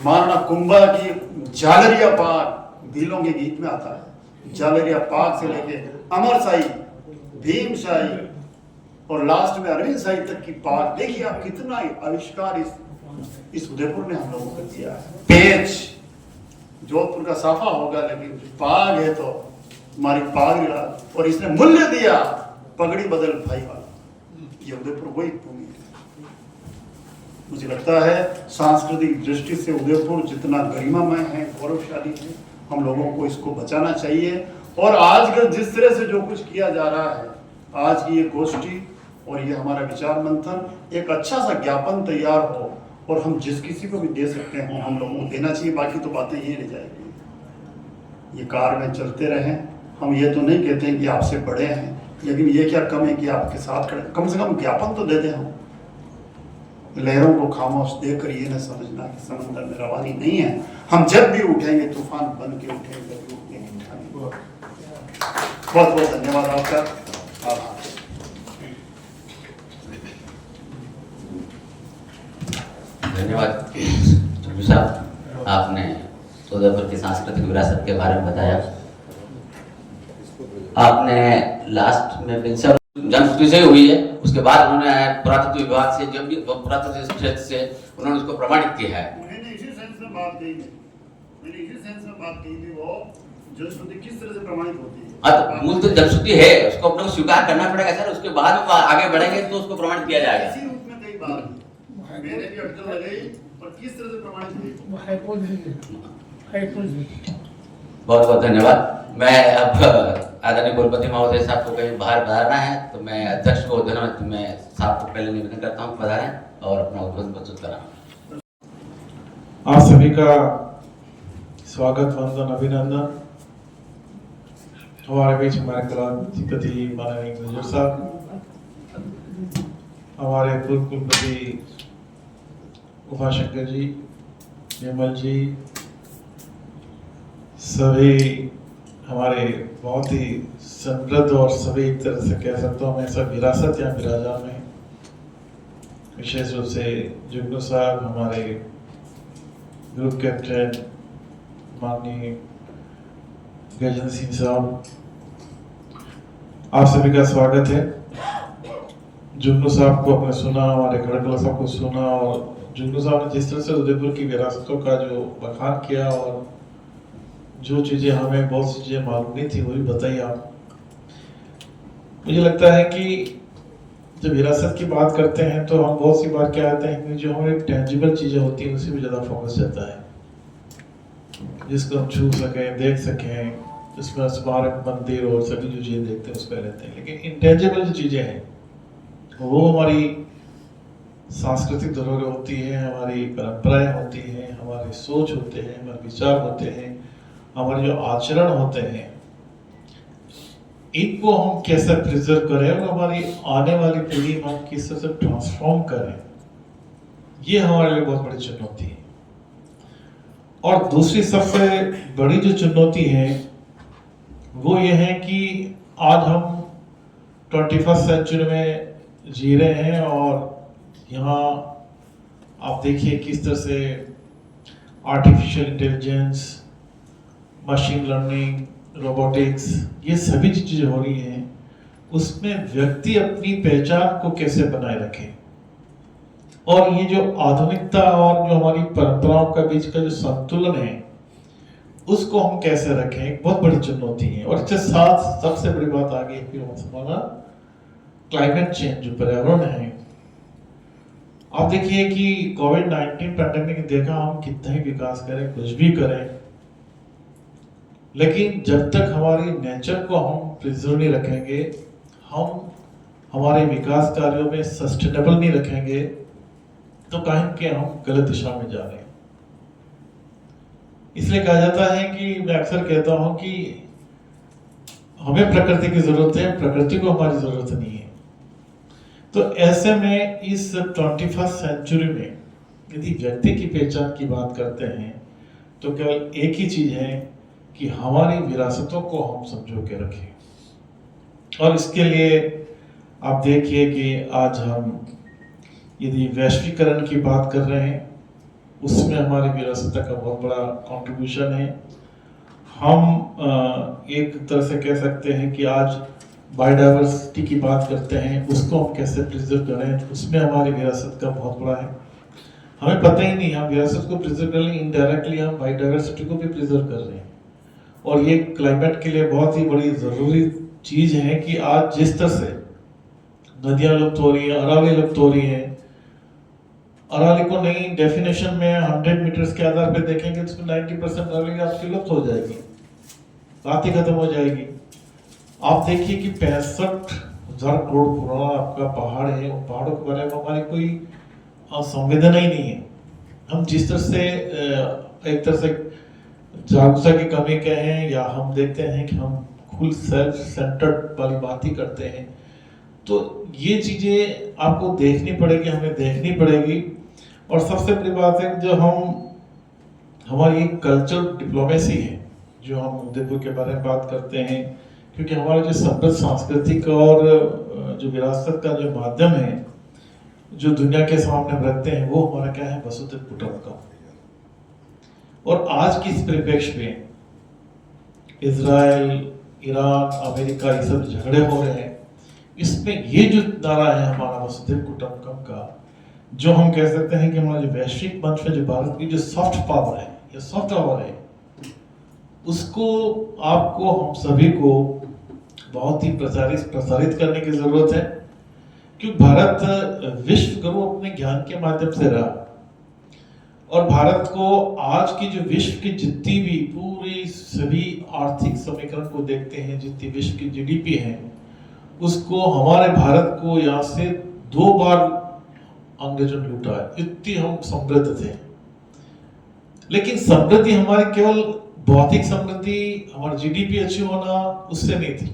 महाराणा कुंभा की झालरिया पाग भीलों के गीत में आता है। झालरिया पाग से लेके अमरशाही, भीमशाही और लास्ट में अरविंद शाही तक की पाग, देखिए आप कितना आविष्कार इस उदयपुर ने हम लोगों को दिया है। पेच जोधपुर का साफा होगा, लेकिन पाग है तो हमारी पाग, और इसने मूल्य दिया पगड़ी बदल भाई वाला। ये उदयपुर वही भूमि है। मुझे लगता है सांस्कृतिक दृष्टि से उदयपुर जितना गरिमामय है, गौरवशाली है, हम लोगों को इसको बचाना चाहिए। और आजकल जिस तरह से जो कुछ किया जा रहा है, आज की ये गोष्ठी और ये हमारा विचार मंथन, एक अच्छा सा ज्ञापन तैयार हो और हम जिस किसी को भी दे सकते हैं हम लोगों को देना चाहिए। बाकी तो बातें ये रह जाएगी। ये कार में चलते रहें, हम ये तो नहीं कहते हैं कि आपसे बड़े हैं, लेकिन ये क्या कम है कि आपके साथ खड़े, कम से कम ज्ञापन तो दे दें। हम लहरों को खामोश देकर ये न समझना कि समुद्र में रवानी नहीं है। हम जब भी उठेंगे तूफान बन के उठेंगे, बहुत बहुत धन्यवाद आपका। आभार। धन्यवाद चंदू साहब, आपने उदयपुर की सांस्कृतिक विरासत के बारे में बताया। आपने लास्ट में जनश्रुति से हुई है, उसके बाद उन्होंने पुरातत्व विभाग से, जब भी पुरातत्व क्षेत्र से उन्होंने उसको प्रमाणित किया है। मैंने इसी सेंस में बात कही थी, वो जनश्रुति किस तरह से प्रमाणित होती है। मूल तो जनश्रुति है, उसको अपने को स्वीकार करना पड़ेगा सर, उसके बाद हम आगे बढ़ेंगे तो उसको प्रमाणित किया जाएगा। इसी रूप में कई बात मैंने भी अटकल लगाई, और किस तरह से प्रमाणित हुई। बहुत बहुत धन्यवाद। मैं अब आदरणीय कुलपति महोदय साहब को कहीं बाहर पधारना है, तो मैं अध्यक्ष को धन्यवाद, मैं साहब को पहले निवेदन करता हूँ पधारें और अपना उद्बोधन प्रस्तुत कराएं। आप सभी का स्वागत, वंदन, अभिनंदन। हमारे बीच हमारे कुलाधिपति माननीय गुजर साहब, हमारे पूर्व कुलपति उमाशंकर जी, निर्मल जी, सभी हमारे बहुत ही समृद्ध और सभी एक तरह से कह सकता हूँ मैं सब विरासत यहाँ विराजमान में, विशेष रूप से जुगनू साहब, हमारे ग्रुप कैप्टन माननीय गजेंद्र सिंह साहब, आप सभी का स्वागत है। जुन्नू साहब को आपने सुना, हमारे खड़गला साहब को सुना, और जुन्नू साहब ने जिस तरह से उदयपुर की विरासतों का जो बखान किया और जो चीज़ें हमें बहुत सी चीज़ें मालूम नहीं थी वो भी बताई आप। मुझे लगता है कि जब विरासत की बात करते हैं तो हम बहुत सी बार क्या आते हैं कि जो हमारी टेंजिबल चीज़ें होती हैं उसी पर ज़्यादा फोकस जाता है, जिसको हम छू सकें, देख सकें, जिसमें स्मारक, मंदिर और सभी जो चीज़ें देखते हैं उस पर रहते हैं। लेकिन इंटेंजिबल जो चीज़ें हैं वो हमारी सांस्कृतिक धरोहर होती है, हमारी परंपराएं होती हैं, हमारी सोच होते हैं, हमारे विचार होते हैं, हमारे जो आचरण होते हैं, इनको हम कैसे प्रिजर्व करें और हमारी आने वाली पीढ़ी में हम किस तरह से ट्रांसफॉर्म करें, ये हमारे लिए बहुत बड़ी चुनौती है। और दूसरी सबसे बड़ी जो चुनौती है वो ये है कि आज हम 21st सेंचुरी में जी रहे हैं और यहाँ आप देखिए किस तरह से artificial intelligence, machine learning, robotics, ये सभी चीज़ें हो रही हैं। उसमें व्यक्ति अपनी पहचान को कैसे बनाए रखे, और ये जो आधुनिकता और जो हमारी परंपराओं का बीच का जो संतुलन है उसको हम कैसे रखें, एक बहुत बड़ी चुनौती है। और इसके साथ सबसे बड़ी बात आ गई कि हमारा क्लाइमेट चेंज, जो पर्यावरण है। आप देखिए कि कोविड-19 पैंडेमिक देखा, हम कितना ही विकास करें, कुछ भी करें, लेकिन जब तक हमारी नेचर को हम प्रिजर्व नहीं रखेंगे, हम हमारे विकास कार्यों में सस्टेनेबल नहीं रखेंगे, तो कहीं के हम गलत दिशा में जा रहे हैं। इसलिए कहा जाता है कि मैं अक्सर कहता हूं कि हमें प्रकृति की जरूरत है, प्रकृति को हमारी जरूरत नहीं है। तो ऐसे में इस 21st सेंचुरी में यदि व्यक्ति की पहचान की बात करते हैं तो केवल एक ही चीज है कि हमारी विरासतों को हम संजो के रखें। और इसके लिए आप देखिए कि आज हम यदि वैश्वीकरण की बात कर रहे हैं, उसमें हमारी विरासत का बहुत बड़ा कंट्रीब्यूशन है। हम एक तरह से कह सकते हैं कि आज बायोडाइवर्सिटी की बात करते हैं, उसको हम कैसे प्रिजर्व करें, उसमें हमारी विरासत का बहुत बड़ा है। हमें पता ही नहीं, हम विरासत को प्रिजर्व कर रहे हैं, इनडायरेक्टली हम बायोडाइवर्सिटी को भी प्रिजर्व कर रहे हैं। और ये क्लाइमेट के लिए बहुत ही बड़ी ज़रूरी चीज़ है कि आज जिस तरह से नदियाँ लुप्त हो रही हैं, अरावली लुप्त हो रही हैं, अरावली को नई डेफिनेशन में 100 मीटर्स के आधार पर देखेंगे तो 90% अरावली आपकी लुप्त हो जाएगी, बात ही खत्म हो जाएगी। आप देखिए कि 65,000 करोड़ पुराना आपका पहाड़ है, उन पहाड़ों के बारे में हमारी कोई संवेदना ही नहीं है। हम जिस तरह से एक तरह से जागरूकता की कमी कहें, या हम देखते हैं कि हम खुद सेल्फ सेंटर्ड वाली बात ही करते हैं, तो ये चीज़ें आपको देखनी पड़ेगी, हमें देखनी पड़ेगी। और सबसे बड़ी बात है जो हमारी कल्चर डिप्लोमेसी है, जो हम उदयपुर के बारे में बात करते हैं, क्योंकि हमारा जो समृद्ध सांस्कृतिक और जो विरासत का जो माध्यम है जो दुनिया के सामने हम रखते हैं, वो हमारा क्या है, वसुधैव कुटुंबकम। और आज की इस परिप्रेक्ष्य में इजराइल, ईरान, अमेरिका, ये सब झगड़े हो रहे हैं, इसमें ये जो नारा है हमारा वसुधैव कुटुंबकम का, जो हम कह सकते हैं कि हमारे वैश्विक मंच में जो भारत की जो सॉफ्ट पावर है, ये सॉफ्ट पावर है, उसको आपको हम सभी को बहुत ही प्रसारित करने की जरूरत है। क्योंकि भारत विश्व गुरु अपने ज्ञान के माध्यम से रहा, और भारत को आज की जो विश्व की जितनी भी पूरी सभी आर्थिक समीकरण को देखते हैं, जितनी विश्व की जीडीपी है, उसको हमारे भारत को यहाँ से 2 बार अंग्रेजों ने लूटा है, इतनी हम समृद्ध थे। लेकिन समृद्धि हमारी केवल भौतिक समृद्धि, हमारी जीडीपी अच्छी होना, उससे नहीं थी।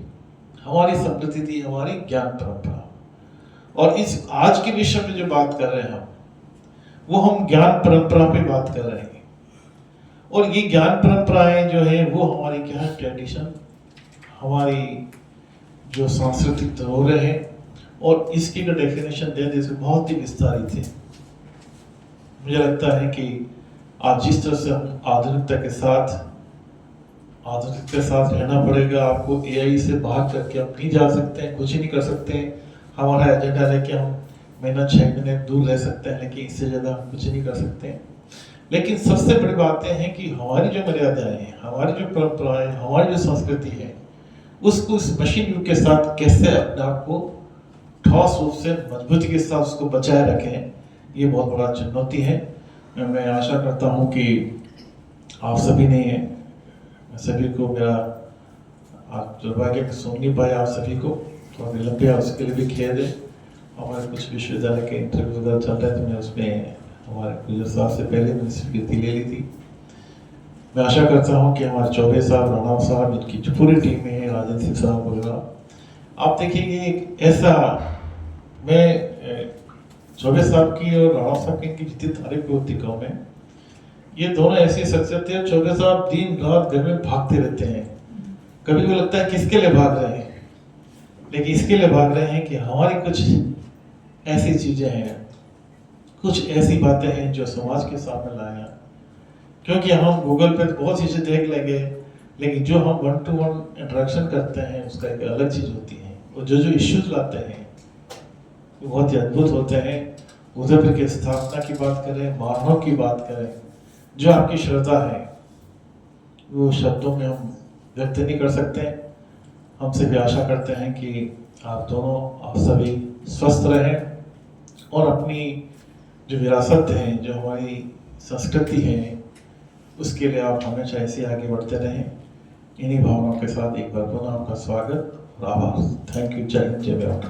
हमारी समृद्धि थी हमारी ज्ञान परंपरा। और इस आज के विषय में जो बात कर रहे हैं वो हम ज्ञान परंपरा पे बात कर रहे हैं। और ये ज्ञान परंपराएं जो है वो हमारी क्या है, ट्रेडिशन, हमारी जो सांस्कृतिक धरोहर है, और इसकी का डेफिनेशन देने से बहुत ही विस्तारित है। मुझे लगता है कि आज जिस तरह से हम आधुनिकता के साथ आधुनिक के साथ रहना पड़ेगा, आपको एआई से भाग करके आप नहीं जा सकते हैं, कुछ ही नहीं कर सकते हैं। हमारा एजेंडा लेके हम महीना 6 महीने दूर रह सकते हैं, लेकिन इससे ज़्यादा हम कुछ नहीं कर सकते हैं। लेकिन सबसे बड़ी बातें हैं कि हमारी जो मर्यादाएं हैं, हमारी जो परंपराएं, हमारी जो संस्कृति है, उसको इस मशीन युग के साथ कैसे अपने आप को ठोस रूप से मजबूती के साथ उसको बचाए रखें, ये बहुत बड़ा चुनौती है। मैं आशा करता हूँ कि आप सभी ने, सभी को मेरा आप दुर्भाग्य में सुन नहीं पाए, आप सभी को थोड़ा विलंब है, उसके लिए भी खेद है। हमारे कुछ विश्वविद्यालय के इंटरव्यू वगैरह चल रहे थे, मैं उसमें हमारे गुजर साहब से पहले मैंने स्वीकृति ले ली थी। मैं आशा करता हूँ कि हमारे चौबे साहब, राणा साहब, इनकी जो पूरी टीम में है, राजेंद्र सिंह साहब वगैरह, आप देखेंगे एक ऐसा, मैं चौबे साहब की और राणा साहब की इनकी जितनी तारीफ होती कम है। ये दोनों ऐसी शख्सियत है, चौबे साहब दिन रात घर में भागते रहते हैं। कभी भी लगता है किसके लिए भाग रहे हैं, लेकिन इसके लिए भाग रहे हैं कि हमारी कुछ ऐसी चीजें हैं, कुछ ऐसी बातें हैं जो समाज के सामने लाए हैं। क्योंकि हम गूगल पे बहुत चीजें देख लेंगे, लेकिन जो हम 1-to-1 इंटरेक्शन करते हैं उसका एक अलग चीज होती है। और जो इश्यूज लाते हैं वो बहुत ही अद्भुत होते हैं। उदयपुर की स्थापना की बात करें, मानव की बात करें, जो आपकी श्रद्धा है वो शब्दों में हम व्यक्त नहीं कर सकते हैं। हम सभी आशा करते हैं कि आप दोनों, आप सभी स्वस्थ रहें और अपनी जो विरासत है, जो हमारी संस्कृति है, उसके लिए आप हमेशा ऐसे आगे बढ़ते रहें। इन्हीं भावनाओं के साथ एक बार पुनः आपका स्वागत और आभार। Thank you. जय हिंद, जय भारत।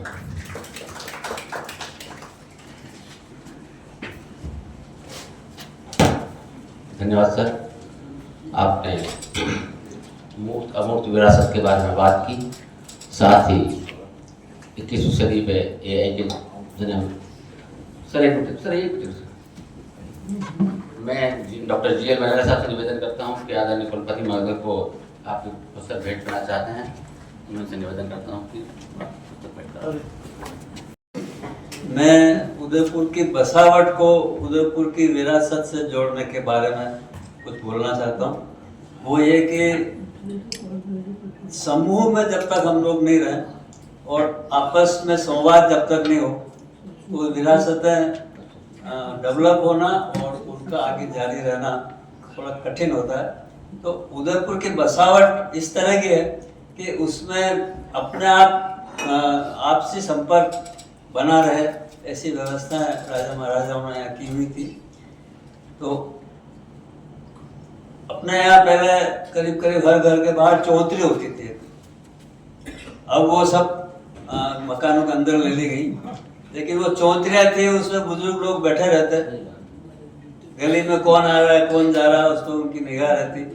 धन्यवाद सर। आपने मूर्त अमूर्त विरासत के बारे में बात की, साथ ही 21वीं सदी पे एआई के जन्म। सर एक मिनट मैं डॉक्टर GL महेंद्र साहब से निवेदन करता हूँ कि आदरणीय कुलपति महोदय को आपके पुस्तक भेंट करना चाहते हैं। उनसे निवेदन करता हूँ कि मैं उदयपुर की बसावट को उदयपुर की विरासत से जोड़ने के बारे में कुछ बोलना चाहता हूँ। वो ये कि समूह में जब तक हम लोग नहीं रहें और आपस में संवाद जब तक नहीं हो, तो विरासतें डेवलप होना और उनका आगे जारी रहना थोड़ा कठिन होता है। तो उदयपुर की बसावट इस तरह की है कि उसमें अपने आप आपसी संपर्क बना रहे, ऐसी व्यवस्था राजा महाराजाओं ने यहाँ की हुई थी। तो अपने यहाँ पहले करीब करीब हर घर के बाहर चौधरी होती थी। अब वो सब मकानों के अंदर ले ली गई, लेकिन वो चौधरियाँ थी, उसमें बुजुर्ग लोग बैठे रहते, गली में कौन आ रहा है कौन जा रहा है उस पर उनकी निगाह रहती।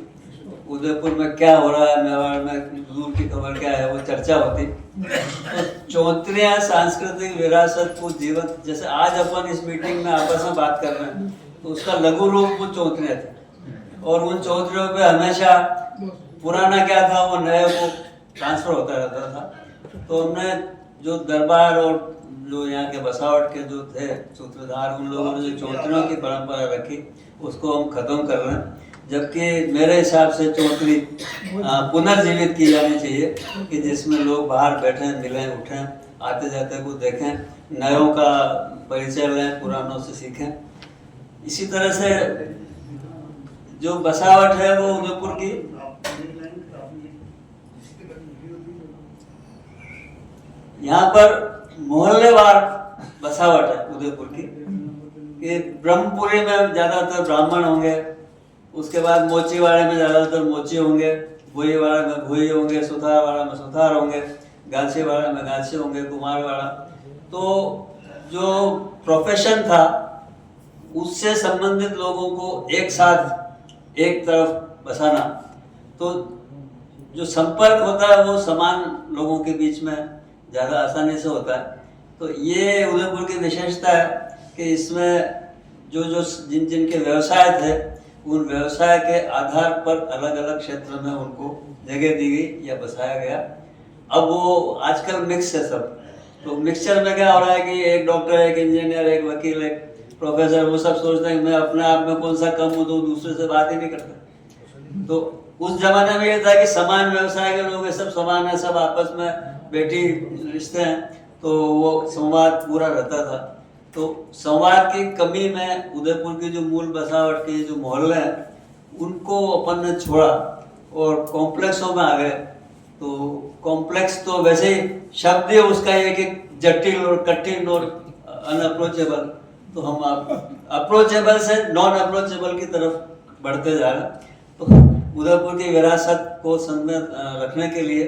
उदयपुर में क्या हो रहा है, मेवाड़ में दूर की खबर क्या है, वो चर्चा होती। तो चौधरियाँ सांस्कृतिक विरासत को जीवन, जैसे आज अपन इस मीटिंग में आपस में बात कर रहे हैं, तो उसका लघु रूप वो चौधरियाँ थी। और उन चौधरियों पे हमेशा पुराना क्या था वो नए को ट्रांसफर होता रहता था। तो हमने जो दरबार और जो यहाँ के बसावट के जो थे सूत्रधार, उन लोगों ने जो चौधरियों की परंपरा रखी उसको हम खत्म कर रहे हैं। जबकि मेरे हिसाब से चौधरी पुनर्जीवित की जानी चाहिए कि जिसमें लोग बाहर बैठें, मिलें, उठें, आते जाते को देखें, नयों का परिचय लें, पुरानों से सीखें। इसी तरह से जो बसावट है वो उदयपुर की यहाँ पर मोहल्लेवार बसावट है उदयपुर की। कि ब्रह्मपुरी में ज़्यादातर ब्राह्मण होंगे, उसके बाद मोचीवाड़े में ज़्यादातर मोची होंगे, भुईवाड़ा में भुई होंगे, सुथारवाड़ा में सुथार होंगे, गाछीवाड़ा में गाछी होंगे, कुमारवाड़ा। तो जो प्रोफेशन था उससे संबंधित लोगों को एक साथ एक तरफ बसाना, तो जो संपर्क होता है वो समान लोगों के बीच में ज़्यादा आसानी से होता है। तो ये उदयपुर की विशेषता है कि इसमें जो जिन जिनके व्यवसाय थे उन व्यवसाय के आधार पर अलग अलग क्षेत्र में उनको जगह दी गई या बसाया गया। अब वो आजकल मिक्स है सब। तो मिक्सचर में क्या हो रहा है कि एक डॉक्टर, एक इंजीनियर, एक वकील, एक प्रोफेसर, वो सब सोचते हैं कि मैं अपने आप में कौन सा कम हूँ तो दूसरे से बात ही नहीं करता। तो उस जमाने में ये था कि समान व्यवसाय के लोग हैं, सब समान है, सब आपस में बेटी रिश्ते हैं, तो वो संवाद पूरा रहता था। तो संवाद की कमी में उदयपुर की जो मूल बसावट के जो मोहल्ले हैं उनको अपन ने छोड़ा और कॉम्प्लेक्सों में आ गए। तो कॉम्प्लेक्स तो वैसे ही शब्द ही उसका ये कि जटिल और कठिन और अनअप्रोचेबल, तो हम अप्रोचेबल से नॉन अप्रोचेबल की तरफ बढ़ते जा रहे हैं। तो उदयपुर की विरासत को संरक्षित रखने के लिए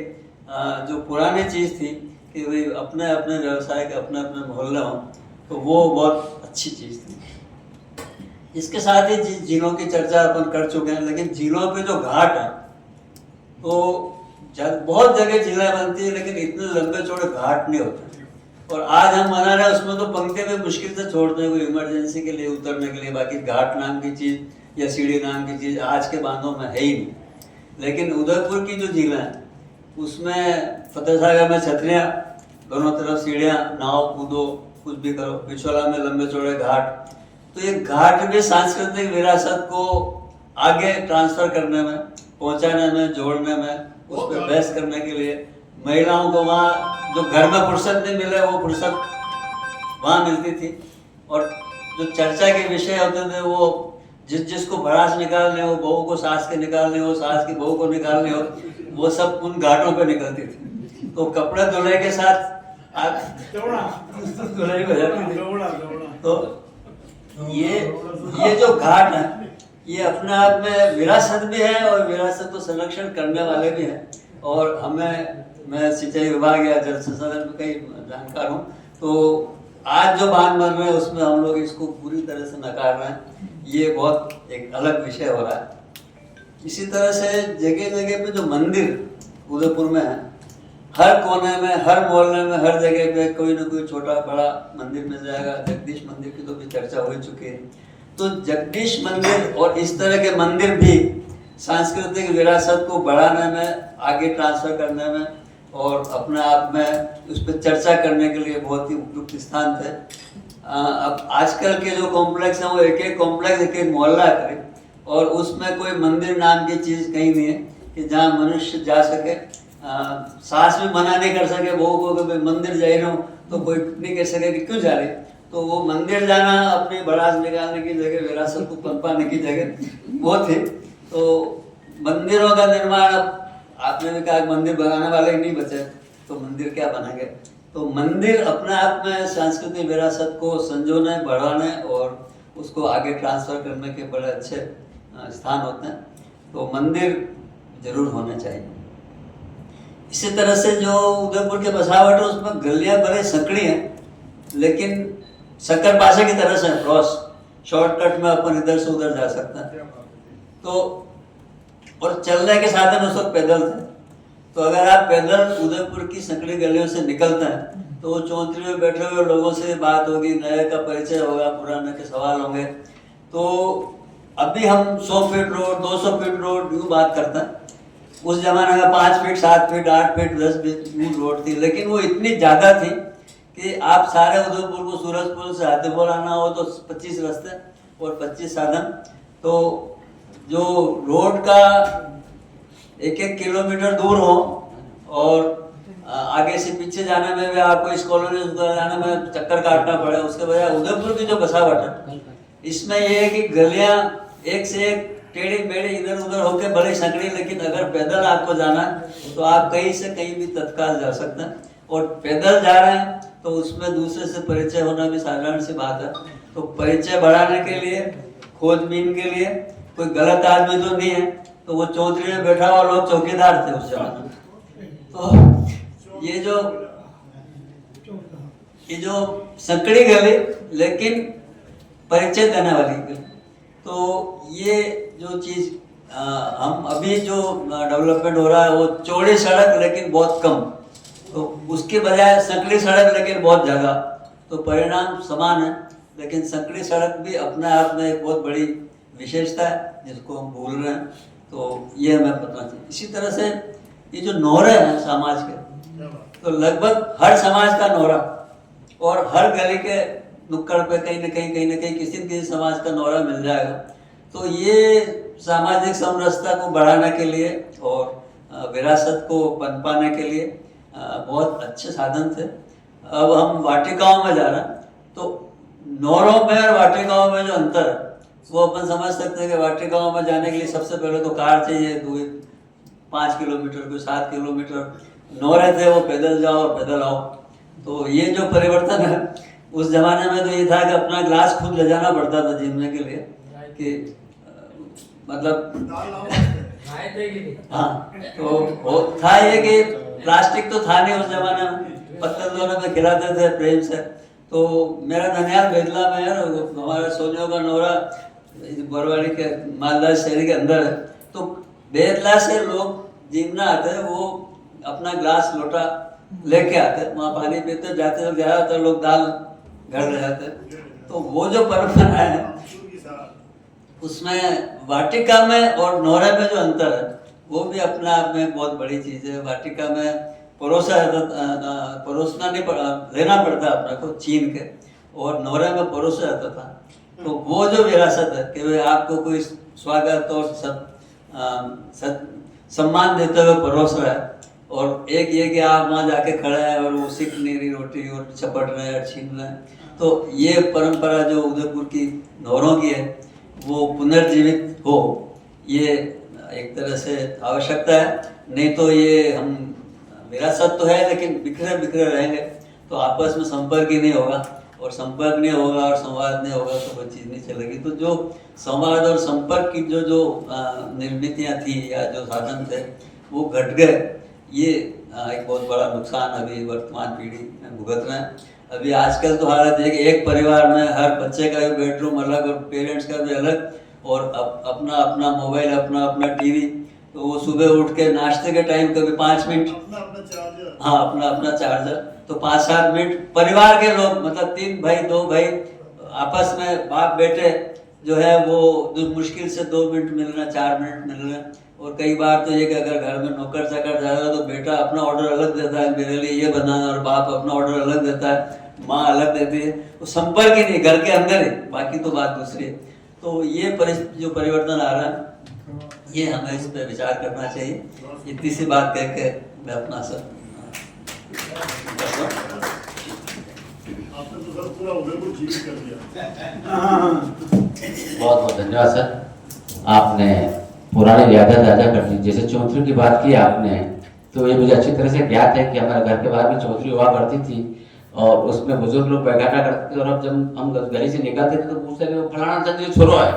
जो पुरानी चीज़ थी कि भाई अपने अपने व्यवसाय के अपने अपने मोहल्ले हों, तो वो बहुत अच्छी चीज़ थी। इसके साथ ही झीलों की चर्चा अपन कर चुके हैं, लेकिन झीलों पे जो घाट है तो बहुत जगह झीलें बनती है लेकिन इतने लंबे चौड़े घाट नहीं होते। और आज हम मना रहे हैं उसमें तो पंक्ति में मुश्किल से छोड़ते हैं कोई इमरजेंसी के लिए उतरने के लिए, बाकी घाट नाम की चीज़ या सीढ़ी नाम की चीज़ आज के बांधों में है ही नहीं। लेकिन उदयपुर की जो झीलें हैं उसमें फतेह सागर में छतरियाँ, दोनों तरफ सीढ़ियाँ, नाव कूदो कुछ भी करो, पिछोला में लंबे चौड़े घाट। तो ये घाट भी सांस्कृतिक विरासत को आगे ट्रांसफर करने में, पहुंचाने में, जोड़ने में, उस पर बहस करने के लिए महिलाओं को वहाँ जो घर में फुर्सत नहीं मिले वो फुर्सत वहाँ मिलती थी। और जो चर्चा के विषय होते थे वो जिसको भड़ास निकालने हो, बहू को सास के निकालने हो, सास की बहू को निकालने हो, वो सब उन घाटों पे निकलती थी। तो कपड़े धुले के साथ धुलाई हो जाती थी। तो ये जो घाट है ये अपने आप में विरासत भी है और विरासत को संरक्षण करने वाले भी हैं। और मैं सिंचाई विभाग या जल संसाधन में कई जानकार हूँ, तो आज जो बांध बन रहे हैं उसमें हम लोग इसको पूरी तरह से नकार रहे हैं। ये बहुत एक अलग विषय हो रहा है। इसी तरह से जगह जगह पे जो मंदिर उदयपुर में है, हर कोने में, हर मोहल्ले में, हर जगह पे कोई ना कोई छोटा बड़ा मंदिर मिल जाएगा। जगदीश मंदिर की तो भी चर्चा हो चुकी है। तो जगदीश मंदिर और इस तरह के मंदिर भी सांस्कृतिक विरासत को बढ़ाने में, आगे ट्रांसफर करने में और अपने आप में उस पर चर्चा करने के लिए बहुत ही उपयुक्त स्थान थे। अब आजकल के जो कॉम्प्लेक्स हैं वो एक एक कॉम्प्लेक्स एक एक मोहल्ला करे और उसमें कोई मंदिर नाम की चीज़ कहीं नहीं है कि जहाँ मनुष्य जा सके। सास भी मना नहीं कर सके बहू को कि मंदिर जा रही हूँ, तो कोई नहीं कह सके कि क्यों जा रही। तो वो मंदिर जाना अपनी भड़ास निकालने की जगह, विरासत को पनपाने की जगह वो थी। तो मंदिरों का निर्माण, आपने भी कहा मंदिर बनाने वाले ही नहीं बचे, तो मंदिर क्या बनेंगे। तो मंदिर अपने आप में सांस्कृतिक विरासत को संजोने, बढ़ाने और उसको आगे ट्रांसफर करने के बड़े अच्छे स्थान होते हैं। तो मंदिर जरूर होने चाहिए। इसी तरह से जो उदयपुर के बसावट है उसमें गलियां बड़े संकड़ी हैं, लेकिन शक्कर पासे की तरह से क्रॉस शॉर्टकट में अपन इधर से उधर जा सकते हैं। तो और चलने के साधन उस वक्त पैदल थे। तो अगर आप पैदल उदयपुर की संकड़ी गलियों से निकलते हैं तो वो चौंतरी में बैठे हुए लोगों से बात होगी, नए का परिचय होगा, पुराने के सवाल होंगे। तो अभी हम 100 फीट रोड, 200 फीट रोड यूँ बात करते हैं। उस जमाने में 5 feet, 7 feet, 8 feet, 10 feet road थी, लेकिन वो इतनी ज़्यादा थी कि आप सारे उदयपुर को सूरजपुर से हाथीपुर आना हो तो 25 रास्ते और 25 साधन। तो जो रोड का 1-1 किलोमीटर दूर हो और आगे से पीछे जाने में भी आपको इस कॉलोनी जाने में चक्कर काटना पड़े, उसके बजाय उदयपुर की जो बसावट है इसमें ये है कि गलियां एक से एक टेढ़ी मेढ़ी इधर उधर होके बड़ी संकड़ी, लेकिन अगर पैदल आपको जाना है तो आप कहीं से कहीं भी तत्काल जा सकते हैं। और पैदल जा रहे हैं तो उसमें दूसरे से परिचय होना भी साधारण सी बात है। तो परिचय बढ़ाने के लिए, खोजबीन के लिए, कोई गलत आदमी तो नहीं है, तो वो चौधरी में बैठा हुआ लोग चौकीदार थे उस जमाने में। तो ये जो संकड़ी गली लेकिन परिचय देने वाली गली, तो ये जो चीज़ हम अभी जो डेवलपमेंट हो रहा है वो चौड़ी सड़क लेकिन बहुत कम, तो उसके बजाय संकड़ी सड़क लेकिन बहुत ज़्यादा, तो परिणाम समान है। लेकिन संकड़ी सड़क भी अपने आप में एक बहुत बड़ी विशेषता है जिसको हम भूल रहे हैं। तो ये हमें पता चाहिए। इसी तरह से ये जो नौरे हैं समाज के, तो लगभग हर समाज का नौरा और हर गली के नुक्कड़ पे कहीं ना कहीं किसी न किसी समाज का नौरा मिल जाएगा। तो ये सामाजिक समरसता को बढ़ाने के लिए और विरासत को पनपाने के लिए बहुत अच्छे साधन थे। अब हम वाटिकाओं में जा रहे हैं, तो नौरों में और वाटिकाओं में जो अंतर है वो अपन समझ सकते हैं कि वाटिकाओं में जाने के लिए सबसे पहले तो कार चाहिए, 5 किलोमीटर कोई 7 किलोमीटर। नौरे थे वो पैदल जाओ और पैदल आओ। तो ये जो परिवर्तन है, उस जमाने में तो ये था कि अपना ग्लास खुद ले जाना पड़ता था जीने के लिए, कि मतलब हाँ, तो वो था ये कि प्लास्टिक तो था नहीं उस जमाने में, पत्थर दोनों में खिलाते थे प्रेम से। तो मेरा ननिहाल बेदला में है, हमारे सोनियों का नौरा बरवाड़ी के मालदा शहर के अंदर है। तो बेदला से लोग जीवना आते, वो अपना ग्लास लोटा लेके आते, वहाँ पानी पीते, जाते वक्त ज़्यादातर लोग दाल घर ले जाते। तो वो जो परंपरा है उसमें वाटिका में और नौरे में जो अंतर है वो भी अपने आप में बहुत बड़ी चीज़ है। वाटिका में परोसना नहीं लेना पड़ता अपने को छीन के, और नौरे में परोसा जाता था। तो वो जो विरासत है कि वे आपको कोई स्वागत और सम्मान देते हुए परोस रहा है, और एक ये कि आप वहाँ जाके खड़े हैं और वो सिक नीरी रोटी और चपट रहे हैं, छीन रहे हैं। तो ये परंपरा जो उदयपुर की नौरों की है वो पुनर्जीवित हो, ये एक तरह से आवश्यकता है। नहीं तो ये हम विरासत तो है लेकिन बिखरे बिखरे रहेंगे, तो आपस में संपर्क ही नहीं होगा, और संपर्क नहीं होगा और संवाद नहीं होगा तो कोई चीज़ नहीं चलेगी। तो जो संवाद और संपर्क की जो निर्मितियाँ थी या जो साधन थे वो घट गए। ये एक बहुत बड़ा नुकसान अभी वर्तमान पीढ़ी में भुगत रहे हैं। अभी आजकल तो हालत है कि एक परिवार में हर बच्चे का भी बेडरूम अलग और पेरेंट्स का भी अलग, और अपना अपना मोबाइल, अपना अपना टीवी। तो वो सुबह उठ के नाश्ते के टाइम कभी 5 मिनट, हाँ अपना अपना चार्जर, तो 5-7 मिनट परिवार के लोग, मतलब 3 भाई 2 भाई आपस में बाप बेटे जो है वो जो मुश्किल से 2 मिनट मिल रहे हैं, 4 मिनट मिल रहे हैं। और कई बार तो ये कि अगर घर में नौकर चाकर जाएगा तो बेटा अपना ऑर्डर अलग देता है, मेरे लिए ये बनाना, और बाप अपना ऑर्डर अलग देता है, माँ अलग देती है। तो संपर्क ही नहीं, घर के अंदर ही, बाकी तो बात दूसरी है। तो ये जो परिवर्तन आ रहा है ये हमें इस पर विचार करना चाहिए। इतनी सी बात कह के मैं अपना सब आपने तो सर पूरा उदयपुर जीवित कर दिया। बहुत बहुत धन्यवाद सर, आपने पुरानी यादें ताजा कर दी। जैसे चौधरी की बात की आपने, तो ये मुझे अच्छी तरह से ज्ञात है कि हमारे घर के बाहर भी चौधरी हुआ करती थी, और उसमें बुजुर्ग लोग बैठा करते थे। और अब जब हम गली से निकलते थे तो पूछते थे फलाना चंद छोरो है,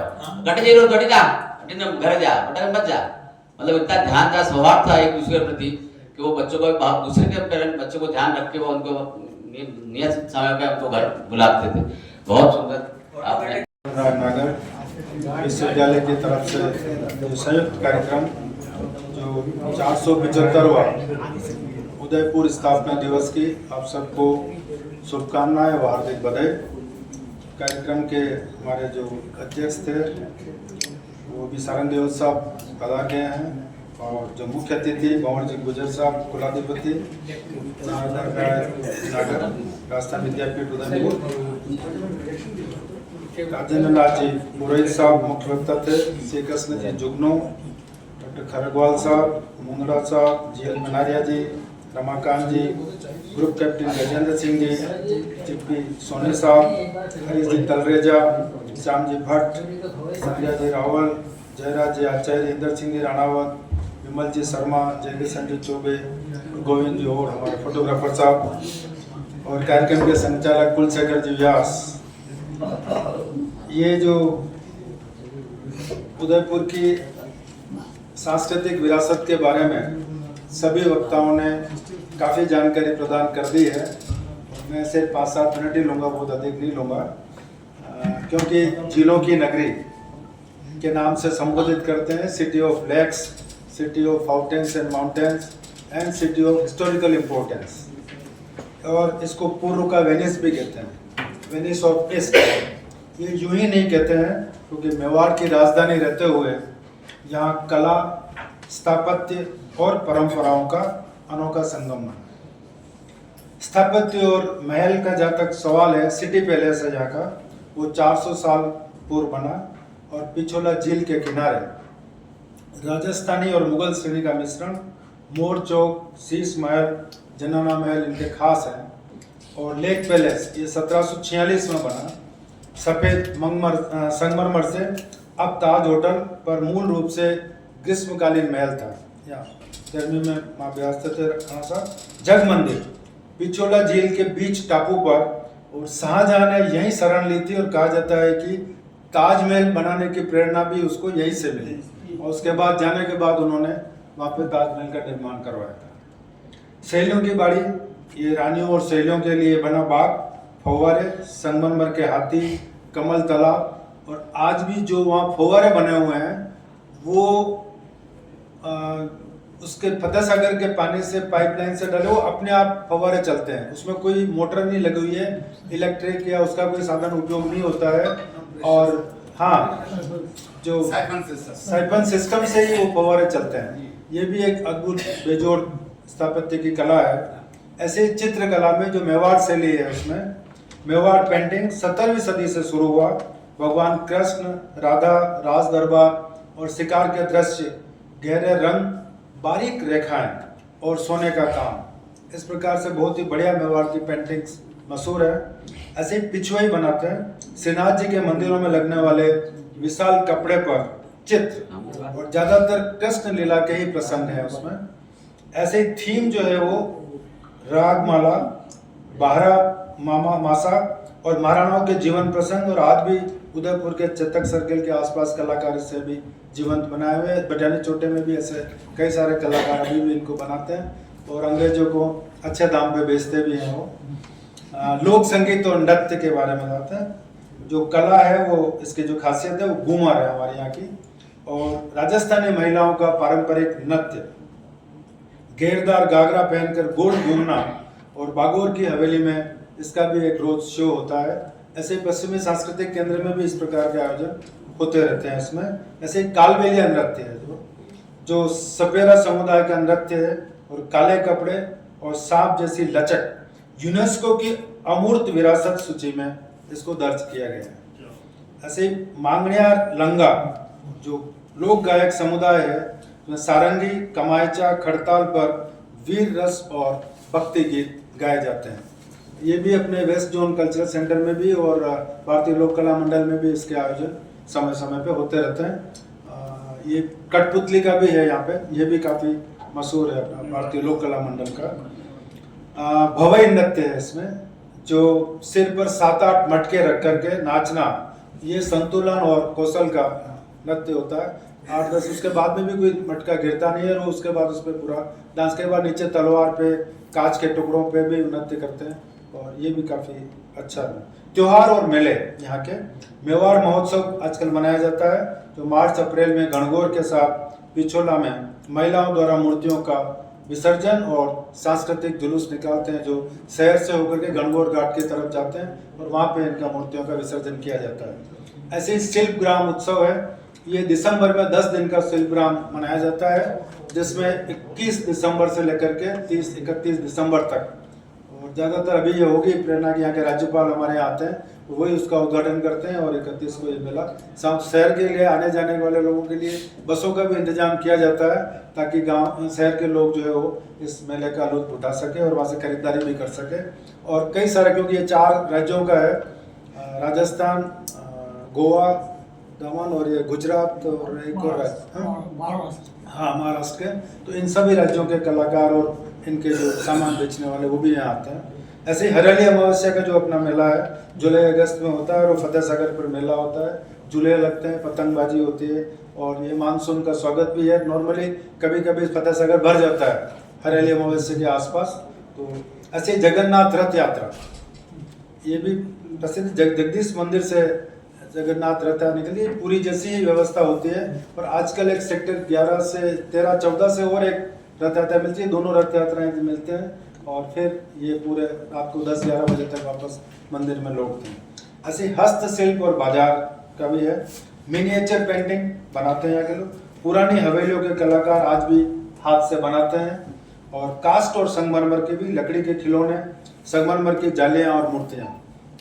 कट जी रो कटी जा, घर जा, बटन मत जा। मतलब इतना ध्यान था, स्वभाव था एक दूसरे के प्रति कि वो बच्चों को दूसरे के पेरेंट बच्चों को ध्यान रख के वो उनको नियत समय पे हमको घर बुलाते थे। बहुत सुंदर आपने नागर विश्वविद्यालय की तरफ से संयुक्त कार्यक्रम जो 475वां उदयपुर स्थापना दिवस की आप सबको शुभकामनाएं व हार्दिक बधाई। कार्यक्रम के हमारे जो अध्यक्ष थे वो भी सारंग देव साहब पधार गए हैं, और जो मुख्य अतिथि भंवर जी गुजर साहब कुलाधिपति नागर राजस्थान विद्यापीठ उदयपुर, राजेंद्र नाथ जी पुरोहित साहब मुख्य वक्ता थे, श्री कृष्ण जी जुगनू, डॉक्टर खरगवाल साहब, मुंदड़ा साहब, जीएल मनारिया जी, रमाकांत जी, ग्रुप कैप्टन गजेंद्र सिंह जी, चिप्पी सोनी साहब, हरीश जी तलरेजा, श्याम जी भट्ट, संजय जी रावल, जयराज जी आचार्य, इंदर सिंह जी राणावत, विमल जी शर्मा, जयकिशन जी चौबे, गोविंद जी और हमारे फोटोग्राफर साहब, और कार्यक्रम के संचालक कुलशेखर जी व्यास। ये जो उदयपुर की सांस्कृतिक विरासत के बारे में सभी वक्ताओं ने काफ़ी जानकारी प्रदान कर दी है। मैं सिर्फ 5-7 मिनट ही लूँगा, बहुत अधिक नहीं लूँगा, क्योंकि झीलों की नगरी के नाम से संबोधित करते हैं, city of lakes, city of fountains and mountains and city of historical importance, और इसको पूर्व का वेनिस भी कहते हैं, वेनिस ऑफ ईस्ट। ये यूं ही नहीं कहते हैं क्योंकि मेवाड़ की राजधानी रहते हुए यहाँ कला, स्थापत्य और परंपराओं का अनोखा संगम है। स्थापत्य और महल का जहाँ तक सवाल है, सिटी पैलेस है यहाँ का, वो 400 साल पूर्व बना, और पिछोला झील के किनारे राजस्थानी और मुगल श्रेणी का मिश्रण, मोर चौक, शीश महल, जनाना महल इनके खास हैं। और लेक पैलेस ये 1746 में बना, सफ़ेद संगमरमर से। अब ताज होटल पर मूल रूप से ग्रीष्मकालीन महल था, या गर्मी में वहाँ व्यवस्थित रखा था। जग मंदिर पिछोला झील के बीच टापू पर, और शाहजहां ने यही शरण ली थी और कहा जाता है कि ताजमहल बनाने की प्रेरणा भी उसको यहीं से मिली, और उसके बाद जाने के बाद उन्होंने वहाँ पे ताजमहल का निर्माण करवाया था। सहेलियों की बाड़ी ये रानियों और सहेलियों के लिए बना बाग, फव्वारे, संगमरमर के हाथी, कमल तालाब, और आज भी जो वहाँ फव्वारे बने हुए हैं वो उसके फतेह सागर के पानी से पाइपलाइन से डले, वो अपने आप फव्वारे चलते हैं, उसमें कोई मोटर नहीं लगी हुई है, इलेक्ट्रिक या उसका कोई साधन उपयोग नहीं होता है। और हाँ, जो साइफन सिस्टम से ही वो फव्वारे चलते हैं। ये भी एक अद्भुत बेजोड़ स्थापत्य की कला है। ऐसे चित्रकला में जो मेवाड़ शैली है, उसमें मेवाड़ पेंटिंग 17वीं सदी से शुरू हुआ। भगवान कृष्ण, राधा, राज दरबार और शिकार के दृश्य, गहरे रंग, बारीक रेखाएं और सोने का काम, इस प्रकार से बहुत ही बढ़िया मेवाड़ की पेंटिंग्स मशहूर है। ऐसे ही पिछुआई बनाते हैं। श्रीनाथ जी के मंदिरों में लगने वाले विशाल कपड़े पर चित्र, और ज्यादातर कृष्ण लीला के ही प्रसंग है उसमें। ऐसे ही थीम जो है वो रागमाला, बाहरा, मामा, मासा और महाराणाओं के जीवन प्रसंग, और आज भी उदयपुर के चेतक सर्किल के आसपास कलाकार इससे भी जीवंत बनाए हुए हैं। बटानी चोटे में भी ऐसे कई सारे कलाकार अभी भी इनको बनाते हैं, और अंग्रेजों को अच्छे दाम पे बेचते भी हैं वो। लोक संगीत और नृत्य के बारे में बताते हैं। जो कला है वो, इसकी जो खासियत है वो घूमर है हमारे यहाँ की। और राजस्थानी महिलाओं का पारंपरिक नृत्य, घेरदार घाघरा पहनकर गोल घूमना, और बागोर की हवेली में इसका भी एक रोज शो होता है। ऐसे पश्चिमी सांस्कृतिक केंद्र में भी इस प्रकार के आयोजन होते रहते हैं इसमें। ऐसे कालबेलिया नृत्य है जो सपेरा समुदाय का नृत्य है, और काले कपड़े और सांप जैसी लचक यूनेस्को की अमूर्त विरासत सूची में इसको दर्ज किया गया है। ऐसे मांगणियार लंगा जो लोक गायक समुदाय है, सारंगी, कमायचा, खड़ताल पर वीर रस और भक्ति गीत गाए जाते हैं। ये भी अपने वेस्ट जोन कल्चरल सेंटर में भी और भारतीय लोक कला मंडल में भी इसके आयोजन समय समय पे होते रहते हैं। ये कठपुतली का भी है यहाँ पे, ये भी काफ़ी मशहूर है अपना भारतीय लोक कला मंडल का। भवई नृत्य है इसमें, जो सिर पर 7-8 मटके रख करके नाचना, ये संतुलन और कौशल का नृत्य होता है। 8-10 उसके बाद में भी कोई मटका गिरता नहीं है, और उसके बाद उस पर पूरा डांस के बाद नीचे तलवार पे, कांच के टुकड़ों पे भी नृत्य करते हैं, और ये भी काफ़ी अच्छा है। त्योहार और मेले यहाँ के, मेवाड़ महोत्सव आजकल मनाया जाता है, जो मार्च अप्रैल में गणगौर के साथ पिछोला में महिलाओं द्वारा मूर्तियों का विसर्जन और सांस्कृतिक जुलूस निकालते हैं, जो शहर से होकर के गणगौर घाट की तरफ जाते हैं, और वहाँ पे इनका मूर्तियों का विसर्जन किया जाता है। ऐसे ही शिल्प ग्राम उत्सव है, ये दिसंबर में 10 दिन का शिल्प ग्राम मनाया जाता है, जिसमें 21 दिसंबर से लेकर के 30-31 दिसंबर तक, और ज़्यादातर अभी ये होगी प्रेरणा के यहाँ के राज्यपाल हमारे यहाँ आते हैं, वही उसका उद्घाटन करते हैं, और 31 को ये मेला शहर के लिए आने जाने वाले लोगों के लिए बसों का भी इंतजाम किया जाता है, ताकि गांव शहर के लोग जो है वो इस मेले का लुत्फ उठा सके और वहाँ से खरीदारी भी कर सके। और कई सारे, क्योंकि ये 4 राज्यों का है, राजस्थान, गोवा, दमन और ये गुजरात और एक और राज्य, हाँ महाराष्ट्र के, तो इन सभी राज्यों के कलाकार और इनके जो सामान बेचने वाले वो भी यहाँ आते हैं। ऐसे ही हरियाली अमावस्या का जो अपना मेला है, जुलाई अगस्त में होता है, और वो फतेह सागर पर मेला होता है, झूले लगते हैं, पतंगबाजी होती है, और ये मानसून का स्वागत भी है। नॉर्मली कभी कभी फतेह सागर भर जाता है हरियाली अमावस्या के आसपास। तो ऐसे जगन्नाथ रथ यात्रा, ये भी प्रसिद्ध जगदीश मंदिर से जगन्नाथ रथ यात्रा के लिए पूरी जैसी ही व्यवस्था होती है, और आजकल एक सेक्टर 11 से 13-14 से और एक रथ यात्रा मिलती है, दोनों रथ यात्राएं मिलते हैं, और फिर ये पूरे रात को 10-11 बजे तक वापस मंदिर में लौटते हैं। ऐसे हस्तशिल्प और बाजार का भी है, मिनिएचर पेंटिंग बनाते हैं यहाँ के लोग, पुरानी हवेलियों के कलाकार आज भी हाथ से बनाते हैं, और कास्ट और संगमरमर के भी लकड़ी के खिलौने, संगमरमर की जालियाँ और मूर्तियाँ,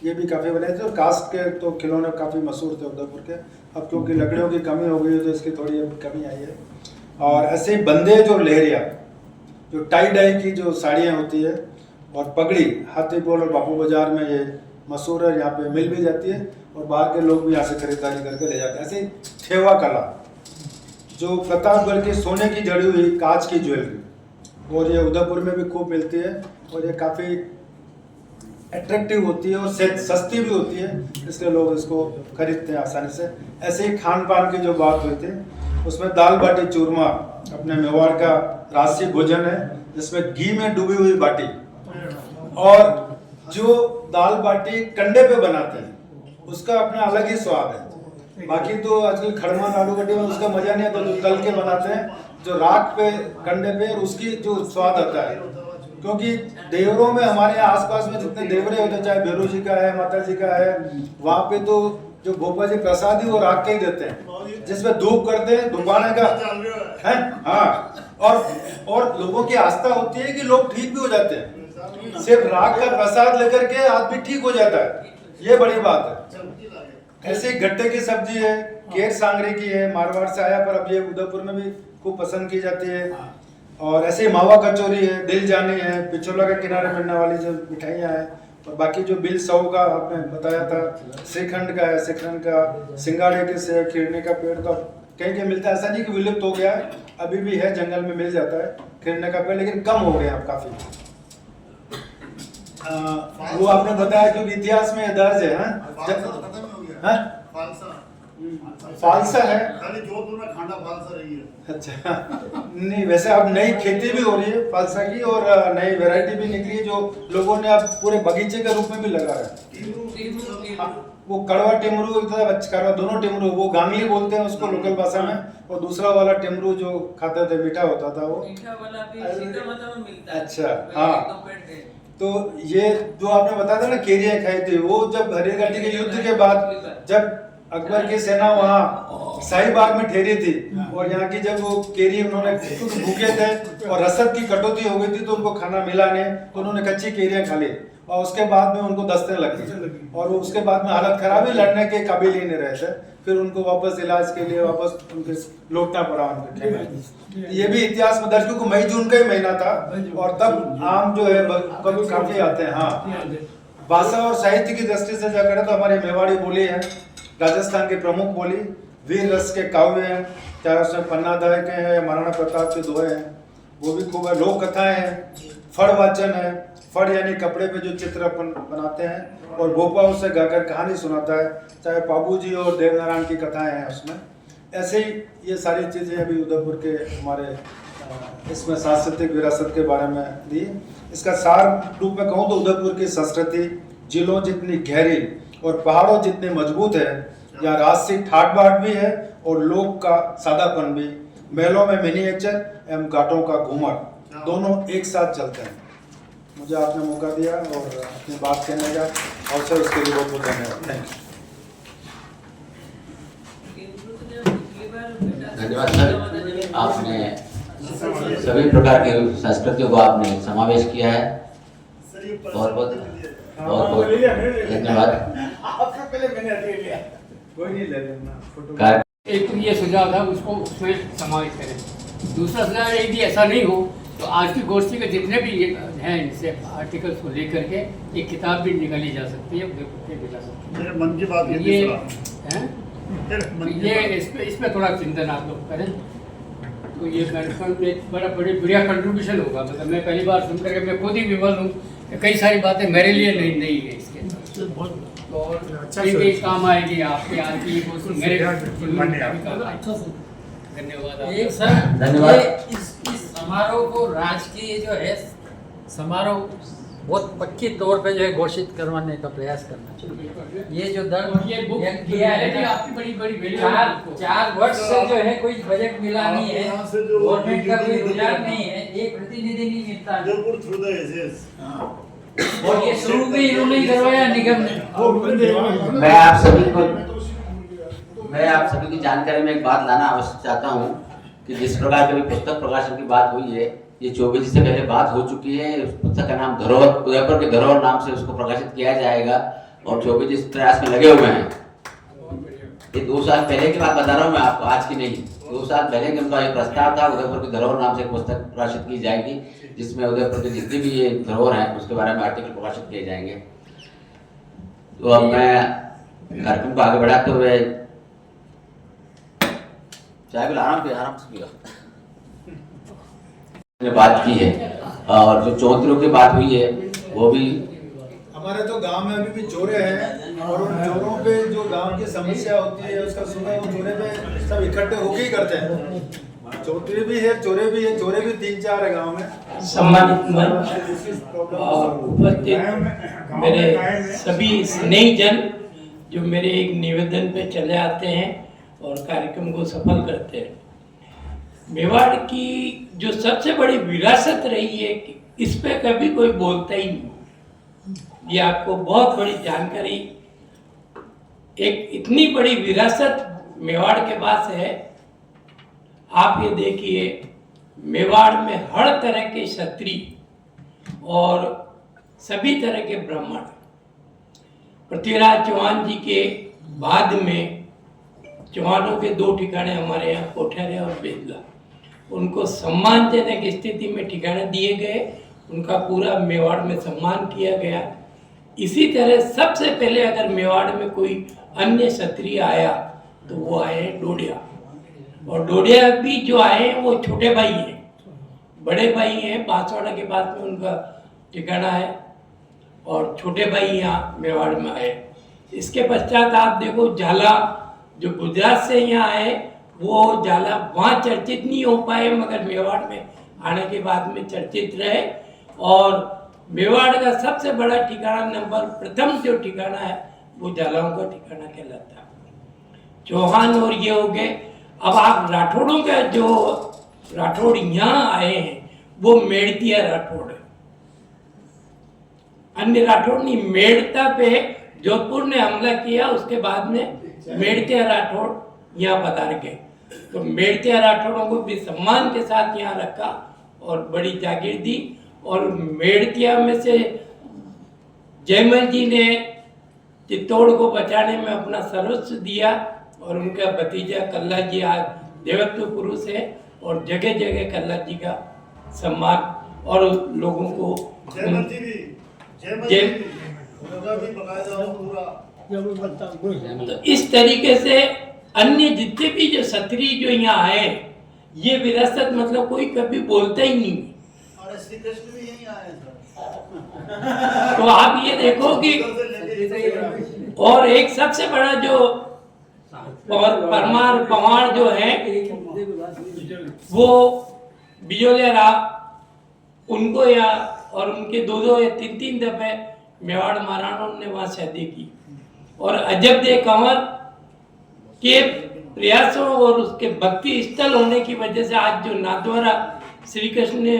ये भी काफ़ी बने थे। और कास्ट के तो खिलौने काफ़ी मशहूर थे उदयपुर के, अब क्योंकि लकड़ियों की कमी हो गई है तो इसकी थोड़ी अब कमी आई है। और ऐसे ही बंदेज और लहरिया, जो टाई डाई की जो साड़ियाँ होती है, और पगड़ी हाथीपोल और बापू बाजार में ये मशहूर है, यहाँ पे मिल भी जाती है और बाहर के लोग भी यहाँ से खरीदारी करके ले जाते हैं। ऐसे ही ठेवा कला, जो प्रतापगढ़ की सोने की जड़ी हुई कांच की ज्वेलरी, और ये उदयपुर में भी खूब मिलती है और ये काफ़ी अट्रैक्टिव होती है और सस्ती भी होती है, इसलिए लोग इसको खरीदते हैं आसानी से। ऐसे ही खान पान की जो बात हुई थी, उसमें दाल बाटी चूरमा अपने मेवाड़ का राष्ट्रीय भोजन है, जिसमें घी में डूबी हुई बाटी, और जो दाल बाटी कंडे पे बनाते हैं उसका अपना अलग ही स्वाद है। बाकी तो आजकल खड़मा आलू गड्ढे में उसका मजा नहीं आता, जो तल के बनाते हैं जो राख पे कंडे पे, और उसकी जो स्वाद आता है, क्योंकि देवरों में हमारे आसपास में जितने देवरे होते हैं, चाहे भैरू जी का है, माता जी का है, वहाँ पे तो जो गोपाल जी प्रसाद ही वो राख के ही देते हैं, जिसमें धूप करते हैं धुपाने का है। हाँ, और लोगों की आस्था होती है कि लोग ठीक भी हो जाते हैं, सिर्फ राख का प्रसाद लेकर के आदमी ठीक हो जाता है, ये बड़ी बात है। ऐसे गट्टे की सब्जी है, केर सांगरी की है, मारवाड़ से आया, पर अब ये उदयपुर में भी खूब पसंद की जाती है। और ऐसे ही मावा कचौरी है, दिल जानी है, पिछोला के किनारे मिलने वाली जो मिठाइयाँ हैं, और बाकी जो बिल सौ का आपने बताया था, श्रीखंड का है, श्रीखंड का, सिंगाड़े के से, खिरने का पेड़ तो कहीं कहीं मिलता है, ऐसा नहीं कि विलुप्त हो गया है, अभी भी है, जंगल में मिल जाता है खिरने का पेड़, लेकिन कम हो गया अब काफी। वो आपने बताया क्योंकि इतिहास में दर्ज है, फालसा है, खाली जोधपुर में खांडा फालसा रही है। अच्छा, नहीं वैसे अब नई खेती भी हो रही है फालसा की, और नई वैरायटी भी निकली है जो लोगों ने अब पूरे बगीचे के रूप में भी लगा है। वो कड़वा टेमरू कड़वा दोनों टेमरू, वो गांगली बोलते हैं उसको लोकल भाषा में, और दूसरा वाला टेमरू जो खाते थे मीठा होता था वो। अच्छा, हाँ, तो ये जो आपने बताया था ना केरियां खाई थी, वो जब हरियाणा के युद्ध के बाद जब अकबर की सेना वहाँ शाहीबाग में ठहरी थी, और यहाँ की जब वो केरी उन्होंने खुद भूखे थे और रसद की कटौती हो गई थी, तो उनको खाना मिला नहीं, तो उन्होंने कच्ची केरियां खा ली, और उसके बाद में उनको दस्तें लगी, और उसके बाद में हालत खराब ही, लड़ने के काबिल ही नहीं रहे थे, फिर उनको वापस इलाज के लिए वापस उनके लौटना पड़ा उनके। ये भी इतिहास में दर्ज, क्योंकि मई जून का ही महीना था, और तब आम जो है कभी काफी आते हैं। हाँ, भाषा और साहित्य की दृष्टि से जाकर तो हमारी मेवाड़ी बोली है, राजस्थान की प्रमुख बोली, वीर रस के काव्य हैं, चाहे उसमें पन्ना दाय के हैं, महाराणा प्रताप के दोहे हैं, वो भी खूब है। लोक कथाएं हैं, फड़ वाचन है, फड़ यानी कपड़े पे जो चित्र अपन बनाते हैं, और भोपा उससे गाकर कहानी सुनाता है, चाहे बाबू जी और देवनारायण की कथाएं हैं उसमें। ऐसे ही ये सारी चीज़ें अभी उदयपुर के हमारे इसमें सांस्कृतिक विरासत के बारे में दी। इसका सार रूप में कहूँ तो उदयपुर की संस्कृति जिलों जितनी गहरी और पहाड़ों जितने मजबूत है, यहाँ राजसी ठाट बाट भी है और लोक का सादापन भी, महलों में मिनिएचर एवं घाटों का घूमर, दोनों एक साथ चलते हैं। मुझे आपने मौका दिया और अपनी बात कहने का अवसर, उसके लिए बहुत बहुत धन्यवाद। Thank you. धन्यवाद सर, आपने सभी प्रकार की संस्कृतियों को आपने समावेश किया है, बहुत बहुत धन्यवाद। आपसे पहले मैंने ले लिया, कोई नहीं ले लेना। एक तो ये सुझाव था, उसको उसमें समावेश करें। दूसरा सुझाव यदि ऐसा नहीं हो तो आज की गोष्ठी के जितने भी हैं इनसे आर्टिकल्स को लेकर के एक किताब भी निकाली जा सकती है, उदयपुर के विरासत। मेरे मन की बात ये इसमें थोड़ा चिंतन आप लोग करें, तो ये एक बड़ा बढ़िया कंट्रीब्यूशन होगा। मतलब मैं पहली बार सुन करके मैं खुद ही विवल हूँ, कई सारी बातें मेरे लिए नहीं है इसके अंदर, तो कई काम आएगी आपके यहाँ की, मेरे धन्यवाद। एक सर, धन्यवाद। इस समारोह को राजकीय जो है समारोह बहुत पक्की तौर पे जो है घोषित करवाने का प्रयास करना चाहिए। ये जो दल ये बुक किया है आपकी बड़ी वैल्यू, 4 वर्ष से जो है कोई बजट मिला नहीं है, गवर्नमेंट का कोई गुजार नहीं है, एक प्रतिनिधि नहीं मिलता, और ये शुरू में इन्होंने करवाया निगम ने। मैं आप सभी की जानकारी में एक बात लाना अवश्य चाहता हूँ कि जिस प्रकार की पुस्तक प्रकाशन की बात हुई है, ये 24 से पहले बात हो चुकी है। उस पुस्तक का नाम धरोहर, उदयपुर के धरोहर नाम से उसको प्रकाशित किया जाएगा, और 24 इस प्रयास में लगे हुए हैं। ये 2 साल पहले की बात बता रहा हूँ मैं आपको, आज की नहीं। 2 साल पहले के उनका एक प्रस्ताव था, उदयपुर की धरोहर नाम से एक पुस्तक प्रकाशित की जाएगी, जिसमें उदयपुर की जितनी भी ये धरोहर है उसके बारे में आर्टिकल प्रकाशित किए जाएंगे। तो अब मैं कार्यक्रम को आगे बढ़ाते हुए चाय पिला आराम से पिया बात की है, और जो चौधरी की बात हुई है वो भी हमारे तो गांव में अभी भी चोरे हैं, और उन चोरों पे जो गांव की समस्या होती है उसका सुना, वो चोरे पे सब इकट्ठे होके ही करते हैं। चौधरी भी है, चोरे भी है, चोरे भी 3-4 है गांव में। सम्मानित मंच और उपस्थित मेरे सभी स्नेहीजन जो मेरे एक निवेदन पे चले आते हैं और कार्यक्रम को सफल करते हैं। मेवाड़ की जो सबसे बड़ी विरासत रही है, इस पे कभी कोई बोलता ही नहीं। ये आपको बहुत बड़ी जानकारी, एक इतनी बड़ी विरासत मेवाड़ के पास है। आप ये देखिए, मेवाड़ में हर तरह के क्षत्रिय और सभी तरह के ब्राह्मण, पृथ्वीराज चौहान जी के बाद में चौहानों के 2 ठिकाने हमारे यहाँ कोठर और बेदला, उनको सम्मानजनक स्थिति में ठिकाने दिए गए, उनका पूरा मेवाड़ में सम्मान किया गया। इसी तरह सबसे पहले अगर मेवाड़ में कोई अन्य क्षत्रिय आया तो वो आए डोडिया, और डोडिया भी जो आए वो छोटे भाई हैं, बड़े भाई हैं, बांसवाड़ा के पास में उनका ठिकाना है, और छोटे भाई यहाँ मेवाड़ में आए। इसके पश्चात आप देखो झाला जो गुजरात से यहाँ आए, वो झाला वहाँ चर्चित नहीं हो पाए, मगर मेवाड़ में आने के बाद में चर्चित रहे। और मेवाड़ का सबसे बड़ा ठिकाना, नंबर प्रथम जो ठिकाना है वो झालाओं का ठिकाना कहलाता है। चौहान और ये हो गए। अब आप राठौड़ों का जो राठौड़ यहाँ आए हैं वो मेड़तिया राठौड़ है, अन्य राठौड़ नहीं। मेड़ता पे जोधपुर ने हमला किया, उसके बाद में मेड़तिया राठौड़ यहाँ पधार गए। तो मेड़तिया राठौड़ों को भी सम्मान के साथ यहाँ रखा और बड़ी जागीर दी। और मेड़तिया में से जयमल जी ने चित्तौड़ को बचाने में अपना सर्वस्व दिया, और उनका भतीजा कल्ला जी आज देवत्व पुरुष है, और जगह जगह कल्ला जी का सम्मान और लोगों को तो इस तरीके से अन्य जितने भी जो क्षत्रिय जो यहाँ आए, ये विरासत मतलब कोई कभी बोलता ही नहीं। और श्री कृष्ण भी यहीं आए तो आप ये देखो कि, और एक सबसे बड़ा जो परमार पवार जो है वो बिजोलिया राव, उनको या और उनके 2 या 3 दफे मेवाड़ महाराणाओं ने वहाँ शादी की। और अजब दे कंवर के प्रयासों और उसके भक्ति स्थल होने की वजह से आज जो नाथद्वारा श्री कृष्ण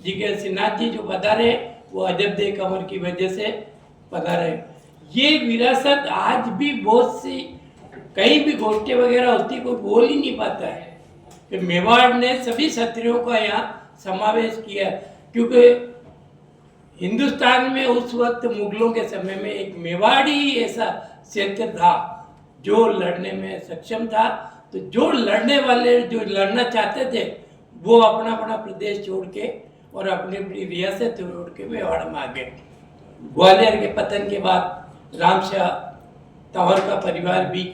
जी के श्रीनाथ जी जो पधारे, वो अजब दे कंवर की वजह से पधारे। ये विरासत आज भी बहुत सी कहीं भी गोष्ठी वगैरह होती, कोई बोल ही नहीं पाता है कि मेवाड़ ने सभी क्षत्रियों का यहाँ समावेश किया। क्योंकि हिंदुस्तान में उस वक्त मुगलों के समय में एक मेवाड़ी ऐसा क्षेत्र था जो लड़ने में सक्षम था। तो जो लड़ने वाले जो लड़ना चाहते थे वो अपना अपना प्रदेश छोड़ के और अपनी अपनी रियासत छोड़ के मेवाड़ में आ गए। ग्वालियर के पतन के बाद रामशाह तंवर का परिवार भी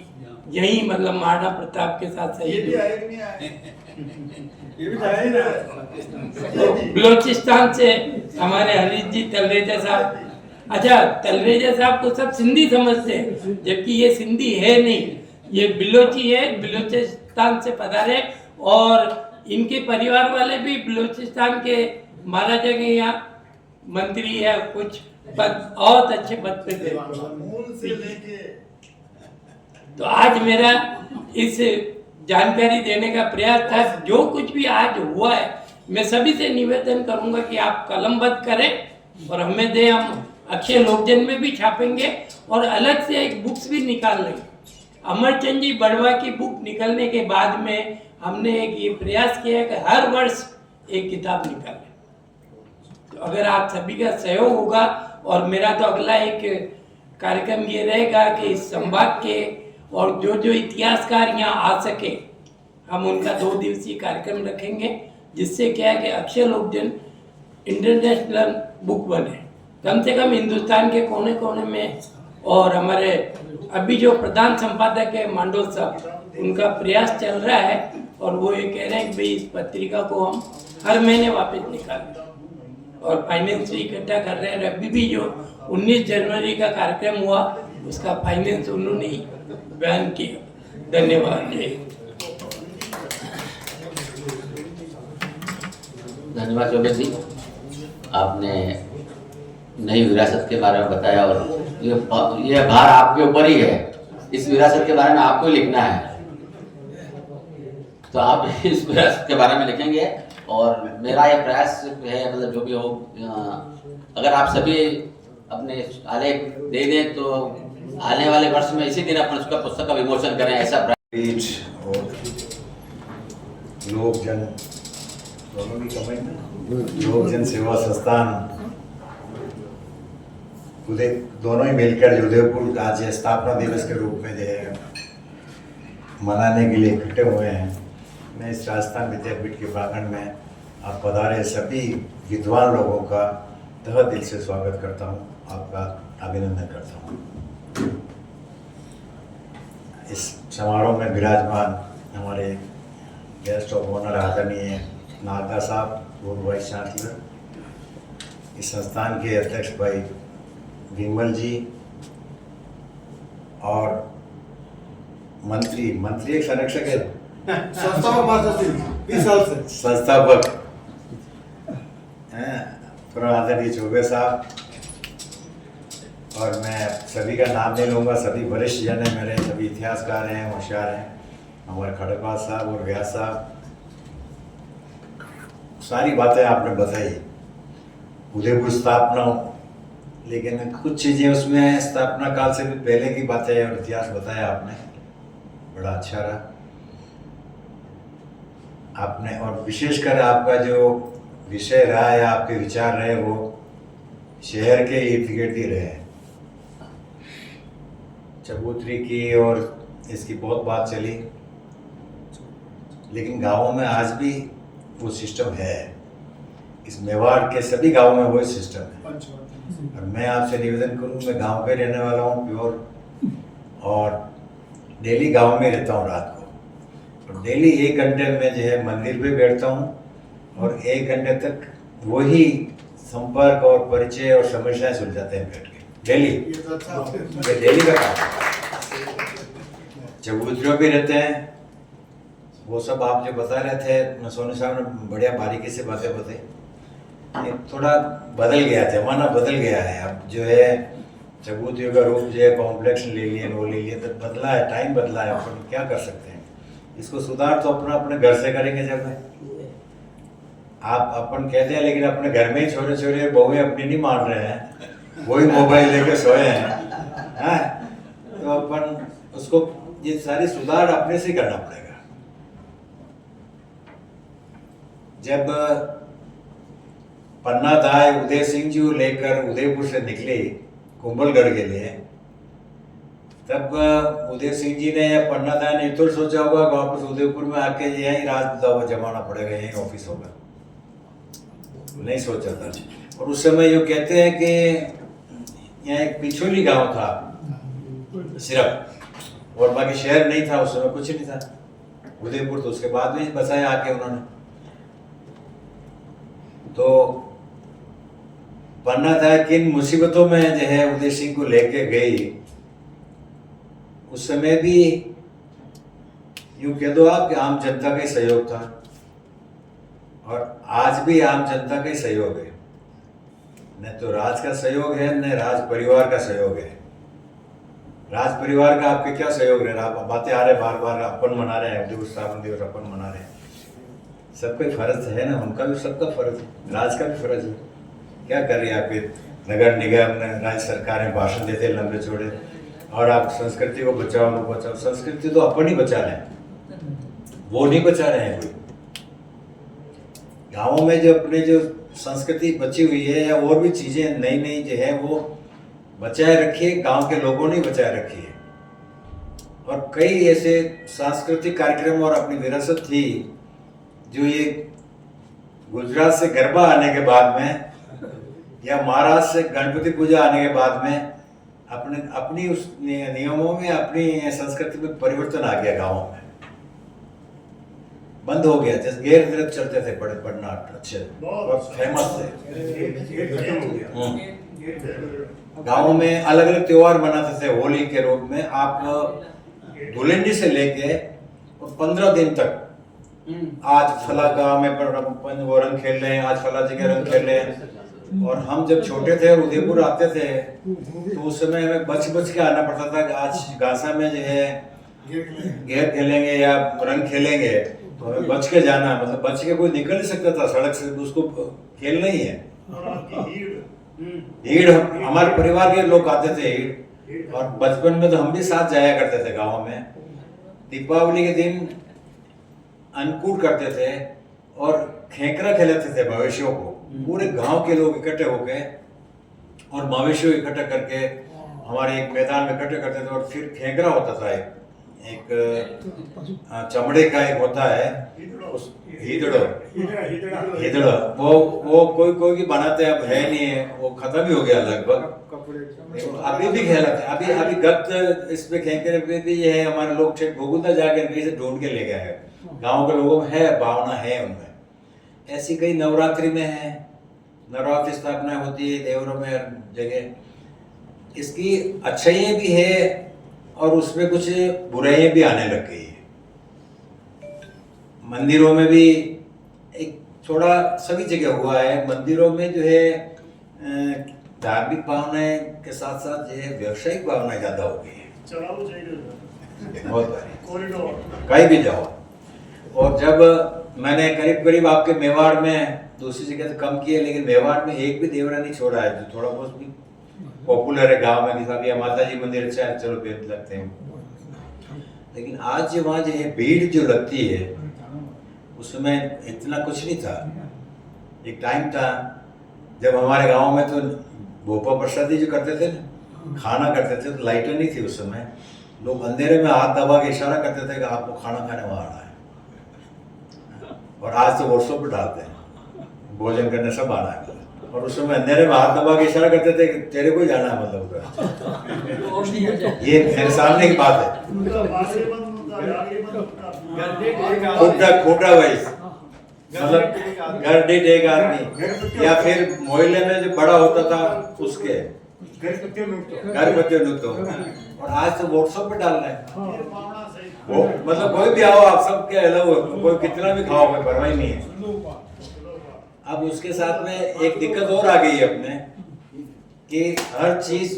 यही मतलब महाराणा प्रताप के साथ शहीद बलोचिस्तान से हमारे हरीश जी तलरेजा साहब, अच्छा तलरेजा साहब को सब सिंधी समझते हैं, जबकि ये सिंधी है नहीं, ये बिलोची है, बलोचिस्तान से पधारे। और इनके परिवार वाले भी बलोचिस्तान के महाराजा के यहाँ मंत्री या कुछ पद, बहुत अच्छे पद पे थे। तो आज मेरा इस जानकारी देने का प्रयास था। जो कुछ भी आज हुआ है, मैं सभी से निवेदन करूंगा कि आप कलमबद्ध करें और हमें दें, हम अक्षय लोकजन में भी छापेंगे और अलग से एक बुक्स भी निकाल लेंगे। अमरचंद जी बड़वा की बुक निकलने के बाद में हमने एक ये प्रयास किया कि हर वर्ष एक किताब निकालें। तो अगर आप सभी का सहयोग होगा, और मेरा तो अगला एक कार्यक्रम ये रहेगा कि इस संभाग के और जो जो इतिहासकार यहाँ आ सके हम उनका 2 दिवसीय कार्यक्रम रखेंगे, जिससे क्या है कि अक्षय लोकजन इंटरनेशनल बुक बने, कम से कम हिंदुस्तान के कोने कोने में। और हमारे अभी जो प्रधान संपादक है मांडोल साहब, उनका प्रयास चल रहा है और वो ये कह रहे हैं कि भाई इस पत्रिका को हम हर महीने वापस निकालें और फाइनेंस इकट्ठा कर रहे हैं। अभी भी जो 19 जनवरी का कार्यक्रम हुआ उसका फाइनेंस उन्होंने ही बयान किया। धन्यवाद। जय हिंद। धन्यवाद चौबे जी, आपने नई विरासत के बारे में बताया और ये भार आपके ऊपर ही है, इस विरासत के बारे में आपको ही लिखना है, तो आप इस विरासत के बारे में लिखेंगे। और मेरा यह प्रयास है, मतलब जो भी हो, अगर आप सभी अपने आलेख दे दें तो आने वाले वर्ष में इसी दिन अपन उसका पुस्तक का विमोचन करें, ऐसा प्रयास। और लोकजन दोनों की कमाई में लोकजन सेवा संस्थान दोनों ही मिलकर उदयपुर आज स्थापना दिवस के रूप में जो है मनाने के लिए इकट्ठे हुए हैं। मैं इस राजस्थान विद्यापीठ के प्रांगण में आप पधारे सभी विद्वान लोगों का तहे दिल से स्वागत करता हूं, आपका अभिनंदन करता हूं। इस समारोह में विराजमान हमारे गेस्ट ऑफ ऑनर आदरणीय नागा साहब, पूर्व वाइस चांसलर, इस संस्थान के अध्यक्ष भाई विमल जी और मंत्री एक संरक्षक है, संस्थापक हैं आदरणीय चौबे साहब, और मैं सभी का नाम नहीं लूँगा, सभी वरिष्ठ जन हैं मेरे, सभी इतिहासकार हैं, होशियार हैं, हमारे खड़गवाल साहब और व्यास साहब। सारी बातें आपने बताई, उदयपुर स्थापना, लेकिन कुछ चीज़ें उसमें स्थापना काल से भी पहले की बातें और इतिहास बताया आपने, बड़ा अच्छा रहा आपने। और विशेषकर आपका जो विषय रहा या आपके विचार रहे वो शहर के इर्द गिर्द ही रहे। चबूतरी की और इसकी बहुत बात चली, लेकिन गांवों में आज भी वो सिस्टम है, इस मेवाड़ के सभी गांवों में वही सिस्टम है। और मैं आपसे निवेदन करूं, मैं गांव पे रहने वाला हूं प्योर, और डेली गांव में रहता हूं रात को, और डेली 1 घंटे में जो है मंदिर पे बैठता हूं और 1 घंटे तक वही संपर्क और परिचय और समस्याएं सुलझाते हैं बैठ के डेली। ये डेली का काम। चबूतरियों पे रहते हैं, वो सब आप जो बता रहे थे, सोनी साहब ने बढ़िया बारीकी से बातें बताई। थोड़ा बदल गया, जमाना बदल गया है, अब जो है चबूतरियों का रूप जो है कॉम्प्लेक्स ले लिए, वो ले लिए, तो बदला है, टाइम बदला है, अपन क्या कर सकते हैं। इसको सुधार तो अपने घर से करेंगे। जब आप अपन कहते हैं, लेकिन अपने घर में ही छोटे छोटे बहुएं अपनी नहीं मान रहे हैं, वही मोबाइल लेके सोए हैं, तो अपन उसको ये सारी सुधार अपने से करना पड़ेगा। जब पन्ना दाई उदय सिंह जी लेकर उदयपुर से निकले कुंभलगढ़ के लिए, तब उदय सिंह जी ने या पन्ना दाई ने तो सोचा होगा वापस उदयपुर में आके यहीं राज जमाना पड़ेगा, यहीं ऑफिस होगा, नहीं सोचा था। और उस समय ये कहते हैं कि यहाँ एक पिछोली गांव था सिर्फ, और बाकी शहर नहीं था, उस समय कुछ नहीं था। उदयपुर तो उसके बाद में बसाया आके उन्होंने। तो पन्ना था किन मुसीबतों में जो है उदय सिंह को लेके गई, उस समय भी यूं कह दो आप कि आम जनता का ही सहयोग था, और आज भी आम जनता का ही सहयोग है। न तो राज का सहयोग है, न राज परिवार का सहयोग है। राज परिवार का आपके क्या सहयोग रहे, आप बातें आ रहे बार बार, अपन मना रहे हैं दिवस, स्थापना दिवस अपन मना रहे हैं, सबका फर्ज है ना, उनका भी सबका फर्ज है, राज का भी फर्ज है। क्या कर रही है आपके नगर निगम, राज्य सरकारें भाषण देते हैं लंबे चौड़े, और आप संस्कृति को बचाओ न बचाओ, संस्कृति तो अपन ही बचा रहे हैं, वो नहीं बचा रहे हैं कोई। गाँवों में जो अपने जो संस्कृति बची हुई है या और भी चीज़ें नई नई जो है वो बचाए रखी है, गाँव के लोगों ने बचाए रखी है। और कई ऐसे सांस्कृतिक कार्यक्रम और अपनी विरासत थी जो ये गुजरात से गरबा आने के बाद में या महाराष्ट्र से गणपति पूजा आने के बाद में अपनी उस नियमों में, अपनी संस्कृति में परिवर्तन आ गया। गाँव में बंद हो गया। जैसे गैर नृत्य चलते थे बड़े पढ़ना अच्छे बहुत फेमस थे। गाँव में अलग अलग त्योहार मनाते थे। होली के रूप में आप धुलेंडी से लेके 15 दिन तक आज फला गाँव में वो रंग खेल रहे हैं, आज फला जगह रंग खेल रहे हैं। और हम जब छोटे थे और उदयपुर आते थे तो उस समय हमें बच के आना पड़ता था कि आज गासा में जो है घेर खेलेंगे या रंग खेलेंगे तो हमें बच के जाना, मतलब बच के कोई निकल नहीं सकता था सड़क से, उसको खेलना ही है। ईड़ हमारे परिवार के लोग आते थे ईड़, और बचपन में तो हम भी साथ जाया करते थे गाँव में। दीपावली के दिन अन्नकूट करते थे और खेकरा खेलते थे मवेशियों को। पूरे गांव के लोग इकट्ठे होके और मवेशियों इकट्ठा करके हमारे एक मैदान में इकट्ठे करते थे। और फिर खेकरा होता था, एक चमड़े का एक होता है हिदड़ो, वो कोई भी बनाते अब है नहीं है, वो खत्म ही हो गया लगभग। अभी भी खेलते हैं, अभी गत इसमें खेकरे पे भी ये है। हमारे लोग गोकुलता जाकर कहीं से ढूंढ के ले गए हैं। गाँव के लोगों में है, भावना है उनमें। ऐसी कई नवरात्रि में है, नवरात्रि स्थापना होती है देवरों में हर जगह। इसकी अच्छाइयाँ भी है और उसमें कुछ बुराइयाँ भी आने लग गई है। मंदिरों में भी एक थोड़ा सभी जगह हुआ है। मंदिरों में जो है धार्मिक भावनाएं के साथ साथ जो है व्यावसायिक भावनाएं ज़्यादा हो गई है। बहुत कहीं भी जाओ। और जब मैंने करीब आपके मेवाड़ में, दूसरी जगह तो कम किए, लेकिन मेवाड़ में एक भी देवरा नहीं छोड़ा है जो थोड़ा बहुत भी पॉपुलर है गांव में। जैसा माता जी मंदिर अच्छा है, चलो बेद लगते हैं। लेकिन आज जो वहाँ जो है भीड़ जो लगती है उसमें इतना कुछ नहीं था। एक टाइम था जब हमारे गाँव में तो भोपा प्रसादी जो करते थे ना, खाना करते थे, तो लाइटें नहीं थी उस समय। लोग अंधेरे में हाथ दबा के इशारा करते थे कि आपको खाना खाने वहाँ आना है। और आज तो व्हाट्सएप पर डालते हैं भोजन करने सब आना है। और उस समय अंधेरे में हाथ दबा के इशारा करते थे कि तेरे को जाना है, मतलब ये मेरे सामने की बात है। खोटा वाइस मतलब घर डेट एक आदमी, या फिर मोहल्ले में जो बड़ा होता था उसके घर बच्चे लुप्त हो। और आज तो व्हाट्सएप पे डाल रहे हैं। वो मतलब कोई भी आओ, आप सब क्या अलाउ है, कोई कितना भी खाओ, कोई परवाही नहीं है। अब उसके साथ में एक दिक्कत और आ गई है अपने कि हर चीज,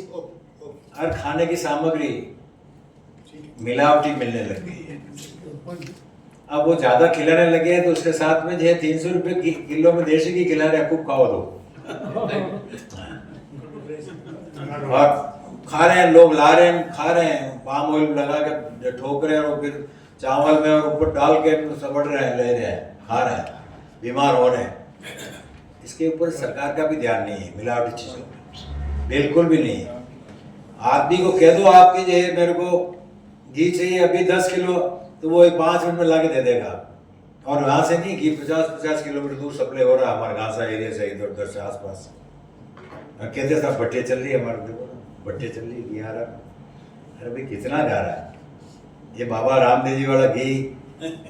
हर खाने की सामग्री मिलावटी मिलने लग गई है। अब वो ज्यादा खिलाने लगे हैं तो उसके साथ में जो है 300 रुपए किलो में देसी घी खिला रहे हैं, खूब खाओ दो। और खा रहे हैं लोग, ला रहे हैं, खा रहे हैं, पाम ऑयल लगा के ठोक रहे हैं और फिर चावल में और ऊपर डाल के सबड़ रहे हैं, ले रहे हैं, खा रहे हैं, बीमार हो रहे हैं। इसके ऊपर सरकार का भी ध्यान नहीं है। मिलावटी चीजों में बिल्कुल भी नहीं है। आदमी को कह दो आपकी जो है मेरे को घी चाहिए अभी 10 किलो, तो वो 5 मिनट में ला के दे देगा। और वहाँ से नहीं, घी 50 किलोमीटर दूर सप्लाई हो रहा है हमारे घासा एरिया से, इधर उधर से आस पास। कहते साहब भट्टे चल रही है, हमारे भट्टे चल रही है, घी आ रहा। अरे भाई कितना गा रहा है ये बाबा रामदेव जी वाला घी,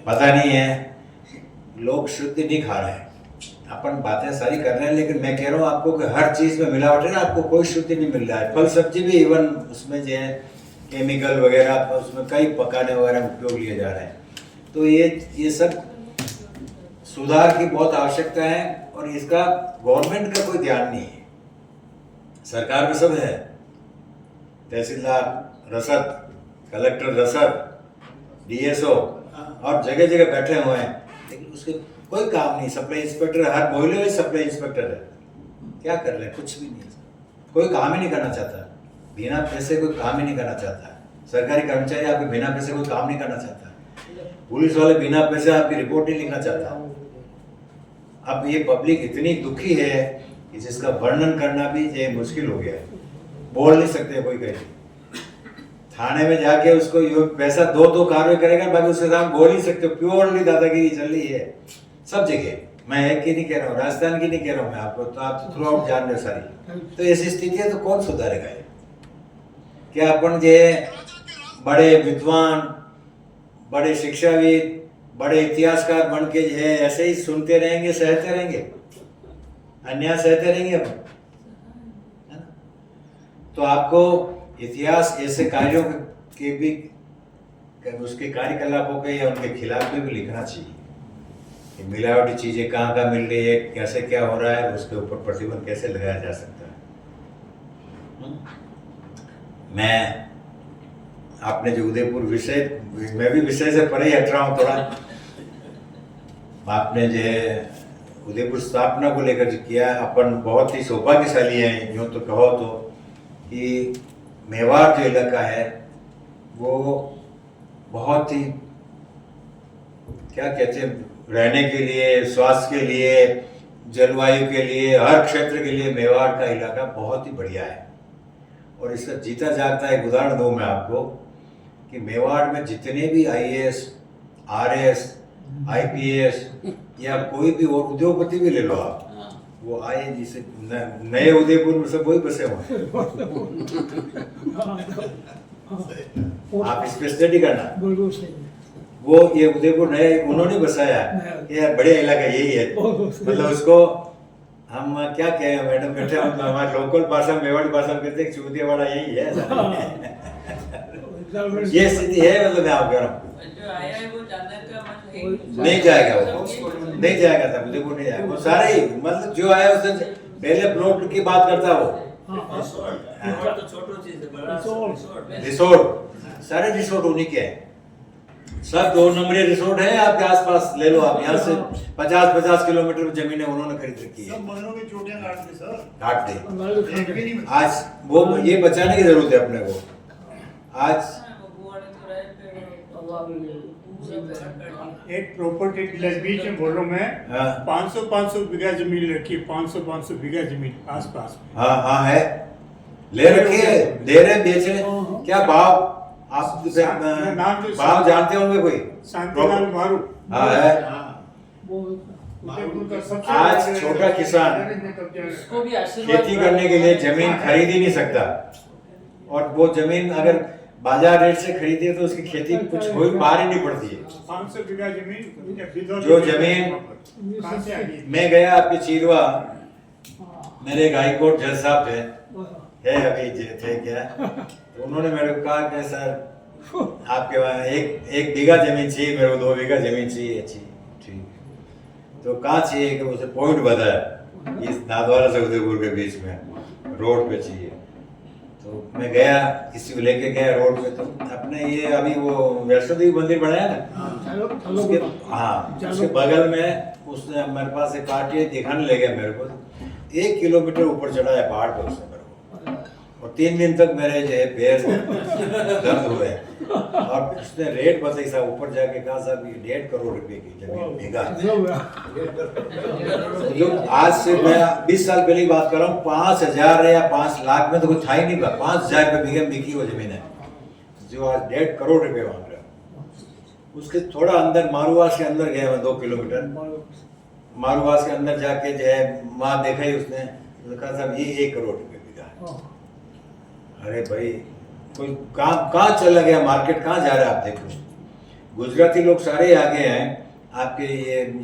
पता नहीं है। लोग शुद्ध नहीं खा रहे हैं। अपन बातें सारी कर रहे हैं, लेकिन मैं कह रहा हूँ आपको कि हर चीज में मिलावट है ना, आपको कोई शुद्ध नहीं मिल रहा है। फल सब्जी भी इवन उसमें जो है केमिकल वगैरह, उसमें कई पकाने वगैरह उपयोग लिए जा रहे हैं। तो ये सब सुधार की बहुत आवश्यकता है और इसका गवर्नमेंट का कोई ध्यान नहीं है। सरकार में सब है, तहसीलदार रसद, कलेक्टर रसद, डीएसओ और जगह जगह बैठे हुए हैं, लेकिन उसके कोई काम नहीं। सप्लाई इंस्पेक्टर, हर मोहल्ले में सप्लाई इंस्पेक्टर है, क्या कर रहे हैं? कुछ भी नहीं, कोई काम ही नहीं करना चाहता। बिना पैसे कोई काम ही नहीं करना चाहता। सरकारी कर्मचारी आपके बिना पैसे कोई काम नहीं करना चाहता। पुलिस वाले बिना पैसे आपकी रिपोर्ट नहीं लिखना चाहता। अब ये पब्लिक इतनी दुखी है कि जिसका वर्णन करना भी ये मुश्किल हो गया है। बोल नहीं सकते कोई कहीं। थाने में जाके उसको पैसा दो तो कार्रवाई करेगा, बाकी उसके साथ बोल ही सकते हो। प्योरली दादागिरी चल रही है सब जगह। मैं एक की नहीं कह रहा हूँ, राजस्थान की नहीं कह रहा हूँ मैं आपको, तो आप थ्रू आउट जान रहे हो सारी। तो ऐसी स्थिति है तो कौन सुधारेगा ये? क्या अपन ये बड़े विद्वान, बड़े शिक्षाविद, बड़े इतिहासकार बन के जो है ऐसे ही सुनते रहेंगे, सहते रहेंगे, अन्याय सहते रहेंगे अपन, है ना? तो आपको इतिहास ऐसे कार्यों के भी, उसके कार्यकलापों के या उनके खिलाफ में भी लिखना चाहिए कि मिलावटी चीजें कहाँ कहाँ मिल रही है, कैसे क्या हो रहा है, उसके ऊपर प्रतिबंध कैसे लगाया जा सकता है। मैं आपने जो उदयपुर विषय, मैं भी विषय से परे हट रहा हूँ थोड़ा। आपने जो है उदयपुर स्थापना को लेकर जो किया, अपन बहुत ही सौभाग्यशाली हैं यूँ तो कहो तो, कि मेवाड़ जो इलाका है वो बहुत ही क्या कहते हैं, रहने के लिए, स्वास्थ्य के लिए, जलवायु के लिए, हर क्षेत्र के लिए मेवाड़ का इलाका बहुत ही बढ़िया है। और इसका जीता जागता एक उदाहरण दूँ मैं आपको कि मेवाड़ में जितने भी IAS, RS, IPS या कोई भी और उद्योगपति भी ले लो आप, वो आए जिसे नए उदयपुर में सब वही बसे हुए। आप इस पे स्टडी करना, वो ये उदयपुर नए उन्होंने बसाया, ये बढ़िया इलाका यही है। मतलब उसको हम क्या कहें मैडम, बेटे हम हमारे लोकल भाषा मेवाड़ी भाषा में कहते हैं चूतियावाड़ा यही है। ये स्थिति है, मतलब मैं आपको कह रहा हूँ नहीं जाएगा, वो नहीं जाएगा था, उदयपुर नहीं जाएगा वो सारे ही, मतलब जो आया उसने पहले प्लॉट की बात करता वो रिसोर्ट, सारे रिसोर्ट उन्हीं के हैं, सब 2 नंबरी रिसोर्ट है आपके आसपास। ले लो आप, यहाँ से 50-50 किलोमीटर में जमीनें उन्होंने खरीद रखी है। काट दी। आज वो ये बचाने की जरूरत है अपने को। आज एक प्रॉपर्टी बीच में बोल रहा हूँ मैं, 500 बीघा जमीन रखी है, 500 बीघा जमीन आसपास। हाँ है, ले रखी है, दे रहे बेच रहे। क्या भाव आप भाव जानते होंगे कोई? शांतिलाल मारू। हाँ है। आज छोटा किसान खेती करने के लिए जमीन खरीद ही नहीं सकता, और वो जमीन अगर बाजार रेट से खरीदे तो उसकी खेती कुछ हो पार ही नहीं पड़ती है। 500 बीघा जमीन, जो जमीन मैं गया आपके चीरवा, मेरे एक हाईकोर्ट जज साहब थे अभी थे क्या, तो उन्होंने मेरे को कहा कि सर आपके वहाँ एक बीघा जमीन चाहिए, मेरे को 2 बीघा जमीन चाहिए। अच्छी ठीक, तो कहाँ चाहिए कि उसे पॉइंट बताया, इस नाथद्वारा से उदयपुर के बीच में रोड पे चाहिए। तो मैं गया, किसी को लेके गया रोड पे, तो अपने ये अभी वो वैष्णो देवी मंदिर बनाया ना, उसके उसके बगल में उसने मेरे पास एक पार्टी दिखाने ले गया मेरे को, 1 किलोमीटर ऊपर चढ़ा है पहाड़ पर उसने मेरे को, और 3 दिन तक मेरे जो है पैर दर्द हुए। और उसने रेट बताई साहब, ऊपर जाके कहा साहब ये 1.5 करोड़ रुपए की जमीन बीघा। जो आज से मैं 20 साल पहले की बात कर रहा हूँ, 5,000 या 5 लाख में तो कुछ था ही नहीं, 5,000 रुपए बीघा बिकी वो जमीन है, जो आज 1.5 करोड़ रुपए मांग रहे हो। उसके थोड़ा अंदर मारूवास के अंदर गया मैं 2 किलोमीटर, मारूवास के अंदर जाके जो है वहाँ देखा ही उसने, कहा साहब ये 1 करोड़ रुपए बीघा है। अरे भाई कोई कहाँ चला गया, मार्केट कहाँ जा रहा है आप देखो। गुजराती लोग सारे आगे हैं आपके,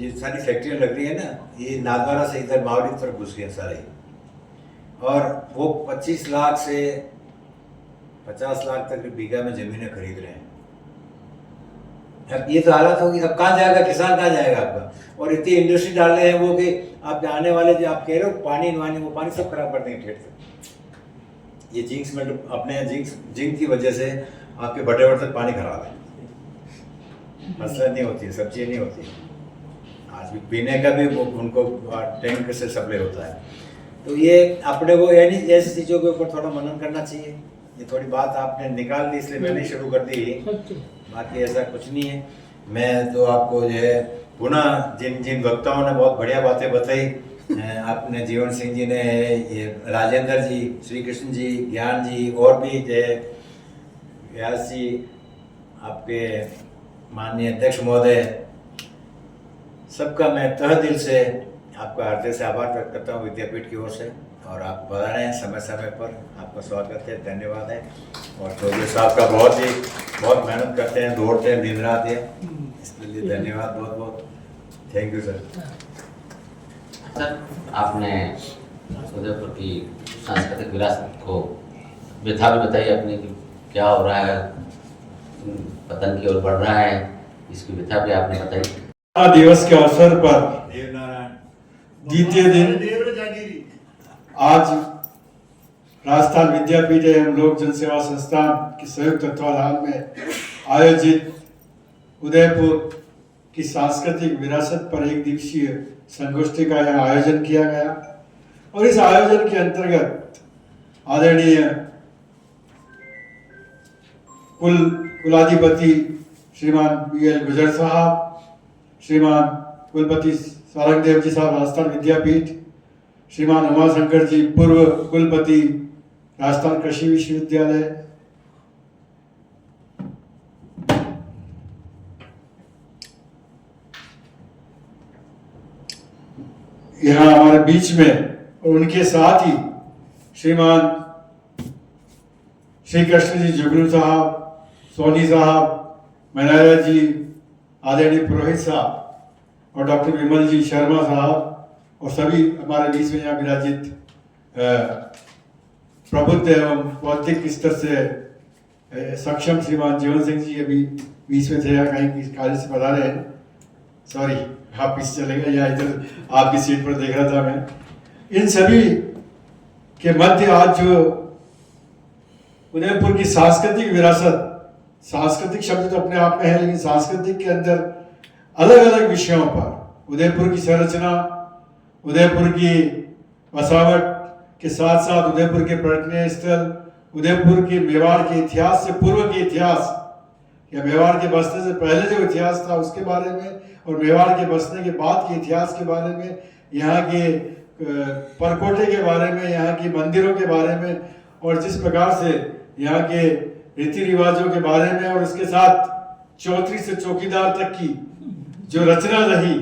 ये सारी फैक्ट्रियाँ लग रही है ना, ये नाथद्वारा से इधर मावड़ी की तरफ घुस गए सारे, और वो 25 लाख से 50 लाख तक बीघा में जमीनें खरीद रहे हैं। अब ये तो हालत होगी, अब कहाँ जाएगा किसान, कहाँ जाएगा आपका। और इतनी इंडस्ट्री डाल रहे हैं वो कि आप आने वाले जो आप कह रहे हो पानी वो पानी सब खराब कर देंगे ठेठ से। ये जिंक्स में अपने जिंक की वजह से आपके बड़े तक पानी खराब है, मसला नहीं होती है, सब्जी नहीं होती है। आज भी पीने का भी उनको टैंक से सप्लाई होता है। तो ये अपने को यानी ऐसी चीज़ों के ऊपर थोड़ा मनन करना चाहिए। ये थोड़ी बात आपने निकाल दी इसलिए मैंने शुरू कर दी, बाकी ऐसा कुछ नहीं है। मैं तो आपको जो है पुनः जिन वक्ताओं ने बहुत बढ़िया बातें बताई, आपने जीवन सिंह जी ने, ये राजेंद्र जी, श्री कृष्ण जी, ज्ञान जी, और भी जो व्यास जी, आपके माननीय अध्यक्ष महोदय, सबका मैं तहे दिल से आपका हृदय से आभार व्यक्त करता हूँ विद्यापीठ की ओर से। और आप बता रहे हैं समय समय पर, आपका स्वागत है, धन्यवाद है। और चौधरी साहब का बहुत मेहनत करते हैं, दौड़ते हैं दिन रात, इसके लिए धन्यवाद, बहुत बहुत थैंक यू सर। सर, आपने उदयपुर की सांस्कृतिक विरासत को व्यथा भी बताई अपनी कि क्या हो रहा है, पतन की ओर बढ़ रहा है, इसकी व्यथा भी आपने बताई। दिवस के अवसर पर द्वितीय दिन आज राजस्थान विद्यापीठ एवं लोक जनसेवा संस्थान के संयुक्त तत्वाधान में आयोजित उदयपुर की सांस्कृतिक विरासत पर एक दिवसीय संगोष्ठी का यहाँ आयोजन किया गया। और इस आयोजन के अंतर्गत आदरणीय कुलाधिपति श्रीमान BL गुजर साहब, श्रीमान कुलपति सारंगदेव जी साहब राजस्थान विद्यापीठ, श्रीमान उमाशंकर जी पूर्व कुलपति राजस्थान कृषि विश्वविद्यालय, यहाँ हमारे बीच में, और उनके साथ ही श्रीमान श्री कृष्ण जी जुगनू साहब, सोनी साहब, मनाया जी, आदरणीय पुरोहित साहब और डॉक्टर विमल जी शर्मा साहब और सभी हमारे बीच में यहाँ विराजित प्रबुद्ध एवं बौद्धिक स्तर से सक्षम श्रीमान जीवन सिंह जी अभी बीच में थे, या कहीं किस कार्य से बता रहे हैं, सॉरी आप पीछे चले गए, या इधर आपकी सीट पर देख रहा था मैं। इन सभी के मध्य आज जो उदयपुर की सांस्कृतिक विरासत, सांस्कृतिक शब्द तो अपने आप में है, लेकिन सांस्कृतिक के अंदर अलग अलग विषयों पर उदयपुर की संरचना, उदयपुर की बसावट के साथ साथ उदयपुर के पर्यटनीय स्थल, उदयपुर के मेवाड़ के इतिहास से पूर्व के इतिहास, या मेवाड़ के बसने से पहले जो इतिहास था उसके बारे में, और मेवाड़ के बसने के बाद के इतिहास के बारे में, यहाँ के परकोटे के बारे में, यहाँ की मंदिरों के बारे में, और जिस प्रकार से यहाँ के रीति रिवाजों के बारे में, और इसके साथ चौधरी से चौकीदार तक की जो रचना रही,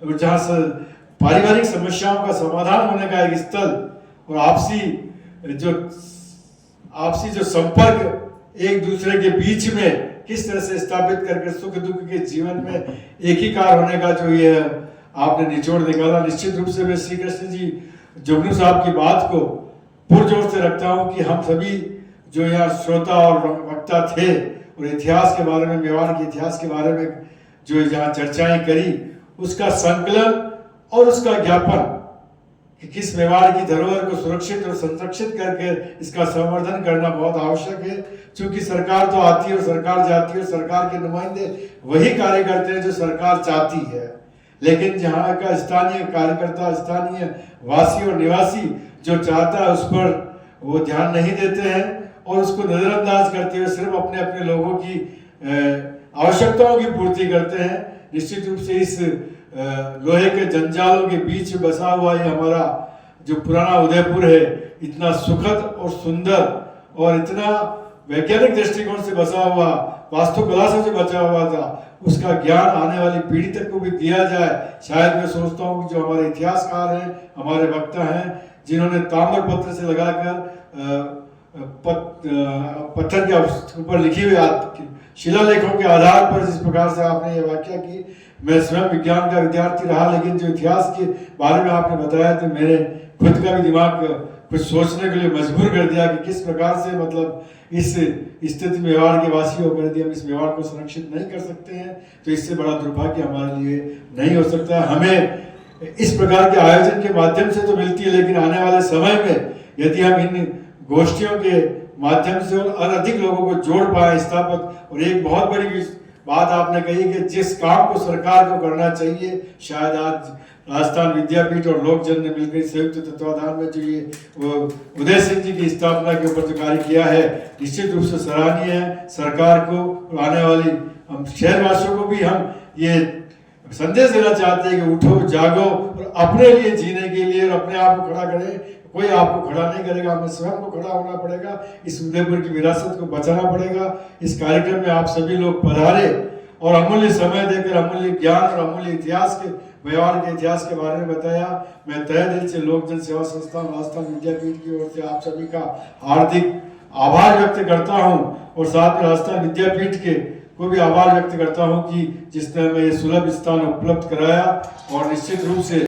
और जहाँ से पारिवारिक समस्याओं का समाधान होने का एक स्थल, और आपसी जो संपर्क एक दूसरे के बीच में किस तरह से स्थापित करके सुख दुख के जीवन में एकीकार होने का जो ये आपने निचोड़ निकाला, निश्चित रूप से मैं श्री कृष्ण जी जुगनू साहब की बात को पुरजोर से रखता हूँ कि हम सभी जो यहाँ श्रोता और वक्ता थे, और इतिहास के बारे में, मेवाड़ के इतिहास के बारे में जो यहाँ चर्चाएं करी, उसका संकलन और उसका ज्ञापन कि किस मेवाड़ की धरोहर को सुरक्षित और संरक्षित करके इसका संवर्धन करना बहुत आवश्यक है। क्योंकि सरकार तो आती है और सरकार जाती है, और सरकार के नुमाइंदे वही कार्य करते हैं जो सरकार चाहती है, लेकिन जहाँ का स्थानीय कार्यकर्ता, स्थानीय वासी और निवासी जो चाहता है उस पर वो ध्यान नहीं देते हैं, और उसको नजरअंदाज करते हुए सिर्फ अपने अपने लोगों की आवश्यकताओं की पूर्ति करते हैं। निश्चित रूप से इस लोहे के जंजालों के बीच बसा हुआ ये हमारा जो पुराना उदयपुर है, इतना सुखद और सुंदर और इतना वैज्ञानिक दृष्टिकोण से बसा हुआ, वास्तुकला से जो बचा हुआ था, उसका ज्ञान आने वाली पीढ़ी तक को भी दिया जाए। शायद मैं सोचता हूँ कि जो हमारे इतिहासकार हैं, हमारे वक्ता हैं, जिन्होंने ताम्र पत्र से लगाकर पत्थर के ऊपर लिखी हुई शिलालेखों के आधार पर जिस प्रकार से आपने ये व्याख्या की, मैं स्वयं विज्ञान का विद्यार्थी रहा, लेकिन जो इतिहास के बारे में आपने बताया तो मेरे खुद का भी दिमाग कुछ सोचने के लिए मजबूर कर दिया कि किस प्रकार से मतलब इस स्थिति मेवाड़ के वासी होकर यदि हम इस मेवाड़ को संरक्षित नहीं कर सकते हैं तो इससे बड़ा दुर्भाग्य हमारे लिए नहीं हो सकता। हमें इस प्रकार के आयोजन के माध्यम से तो मिलती है, लेकिन आने वाले समय में यदि हम इन गोष्ठियों के माध्यम से और अधिक लोगों को जोड़ पाए, स्थापित, और एक बहुत बड़ी बात आपने कही कि जिस काम को सरकार को करना चाहिए, शायद आज राजस्थान विद्यापीठ और लोकजन ने मिलकर संयुक्त तत्वाधान में जो ये उदय सिंह जी की स्थापना के ऊपर जो कार्य किया है, निश्चित रूप से सराहनीय है। सरकार को और आने वाली हम शहरवासियों को भी हम ये संदेश देना चाहते हैं कि उठो, जागो और अपने लिए जीने के लिए और अपने आप को खड़ा करें। कोई आपको खड़ा नहीं करेगा, हमें स्वयं को खड़ा होना पड़ेगा। इस उदयपुर की विरासत को बचाना पड़ेगा। इस कार्यक्रम में आप सभी लोग पधारे और अमूल्य समय देकर अमूल्य ज्ञान और अमूल्य इतिहास के, व्यवहार के इतिहास के बारे में बताया। मैं तहे दिल से लोक जन सेवा संस्थान राजस्थान विद्यापीठ की ओर से आप सभी का हार्दिक आभार व्यक्त करता हूं और साथ में राजस्थान विद्यापीठ के को भी आभार व्यक्त करता हूं कि जिसने हमें ये सुलभ स्थान उपलब्ध कराया और निश्चित रूप से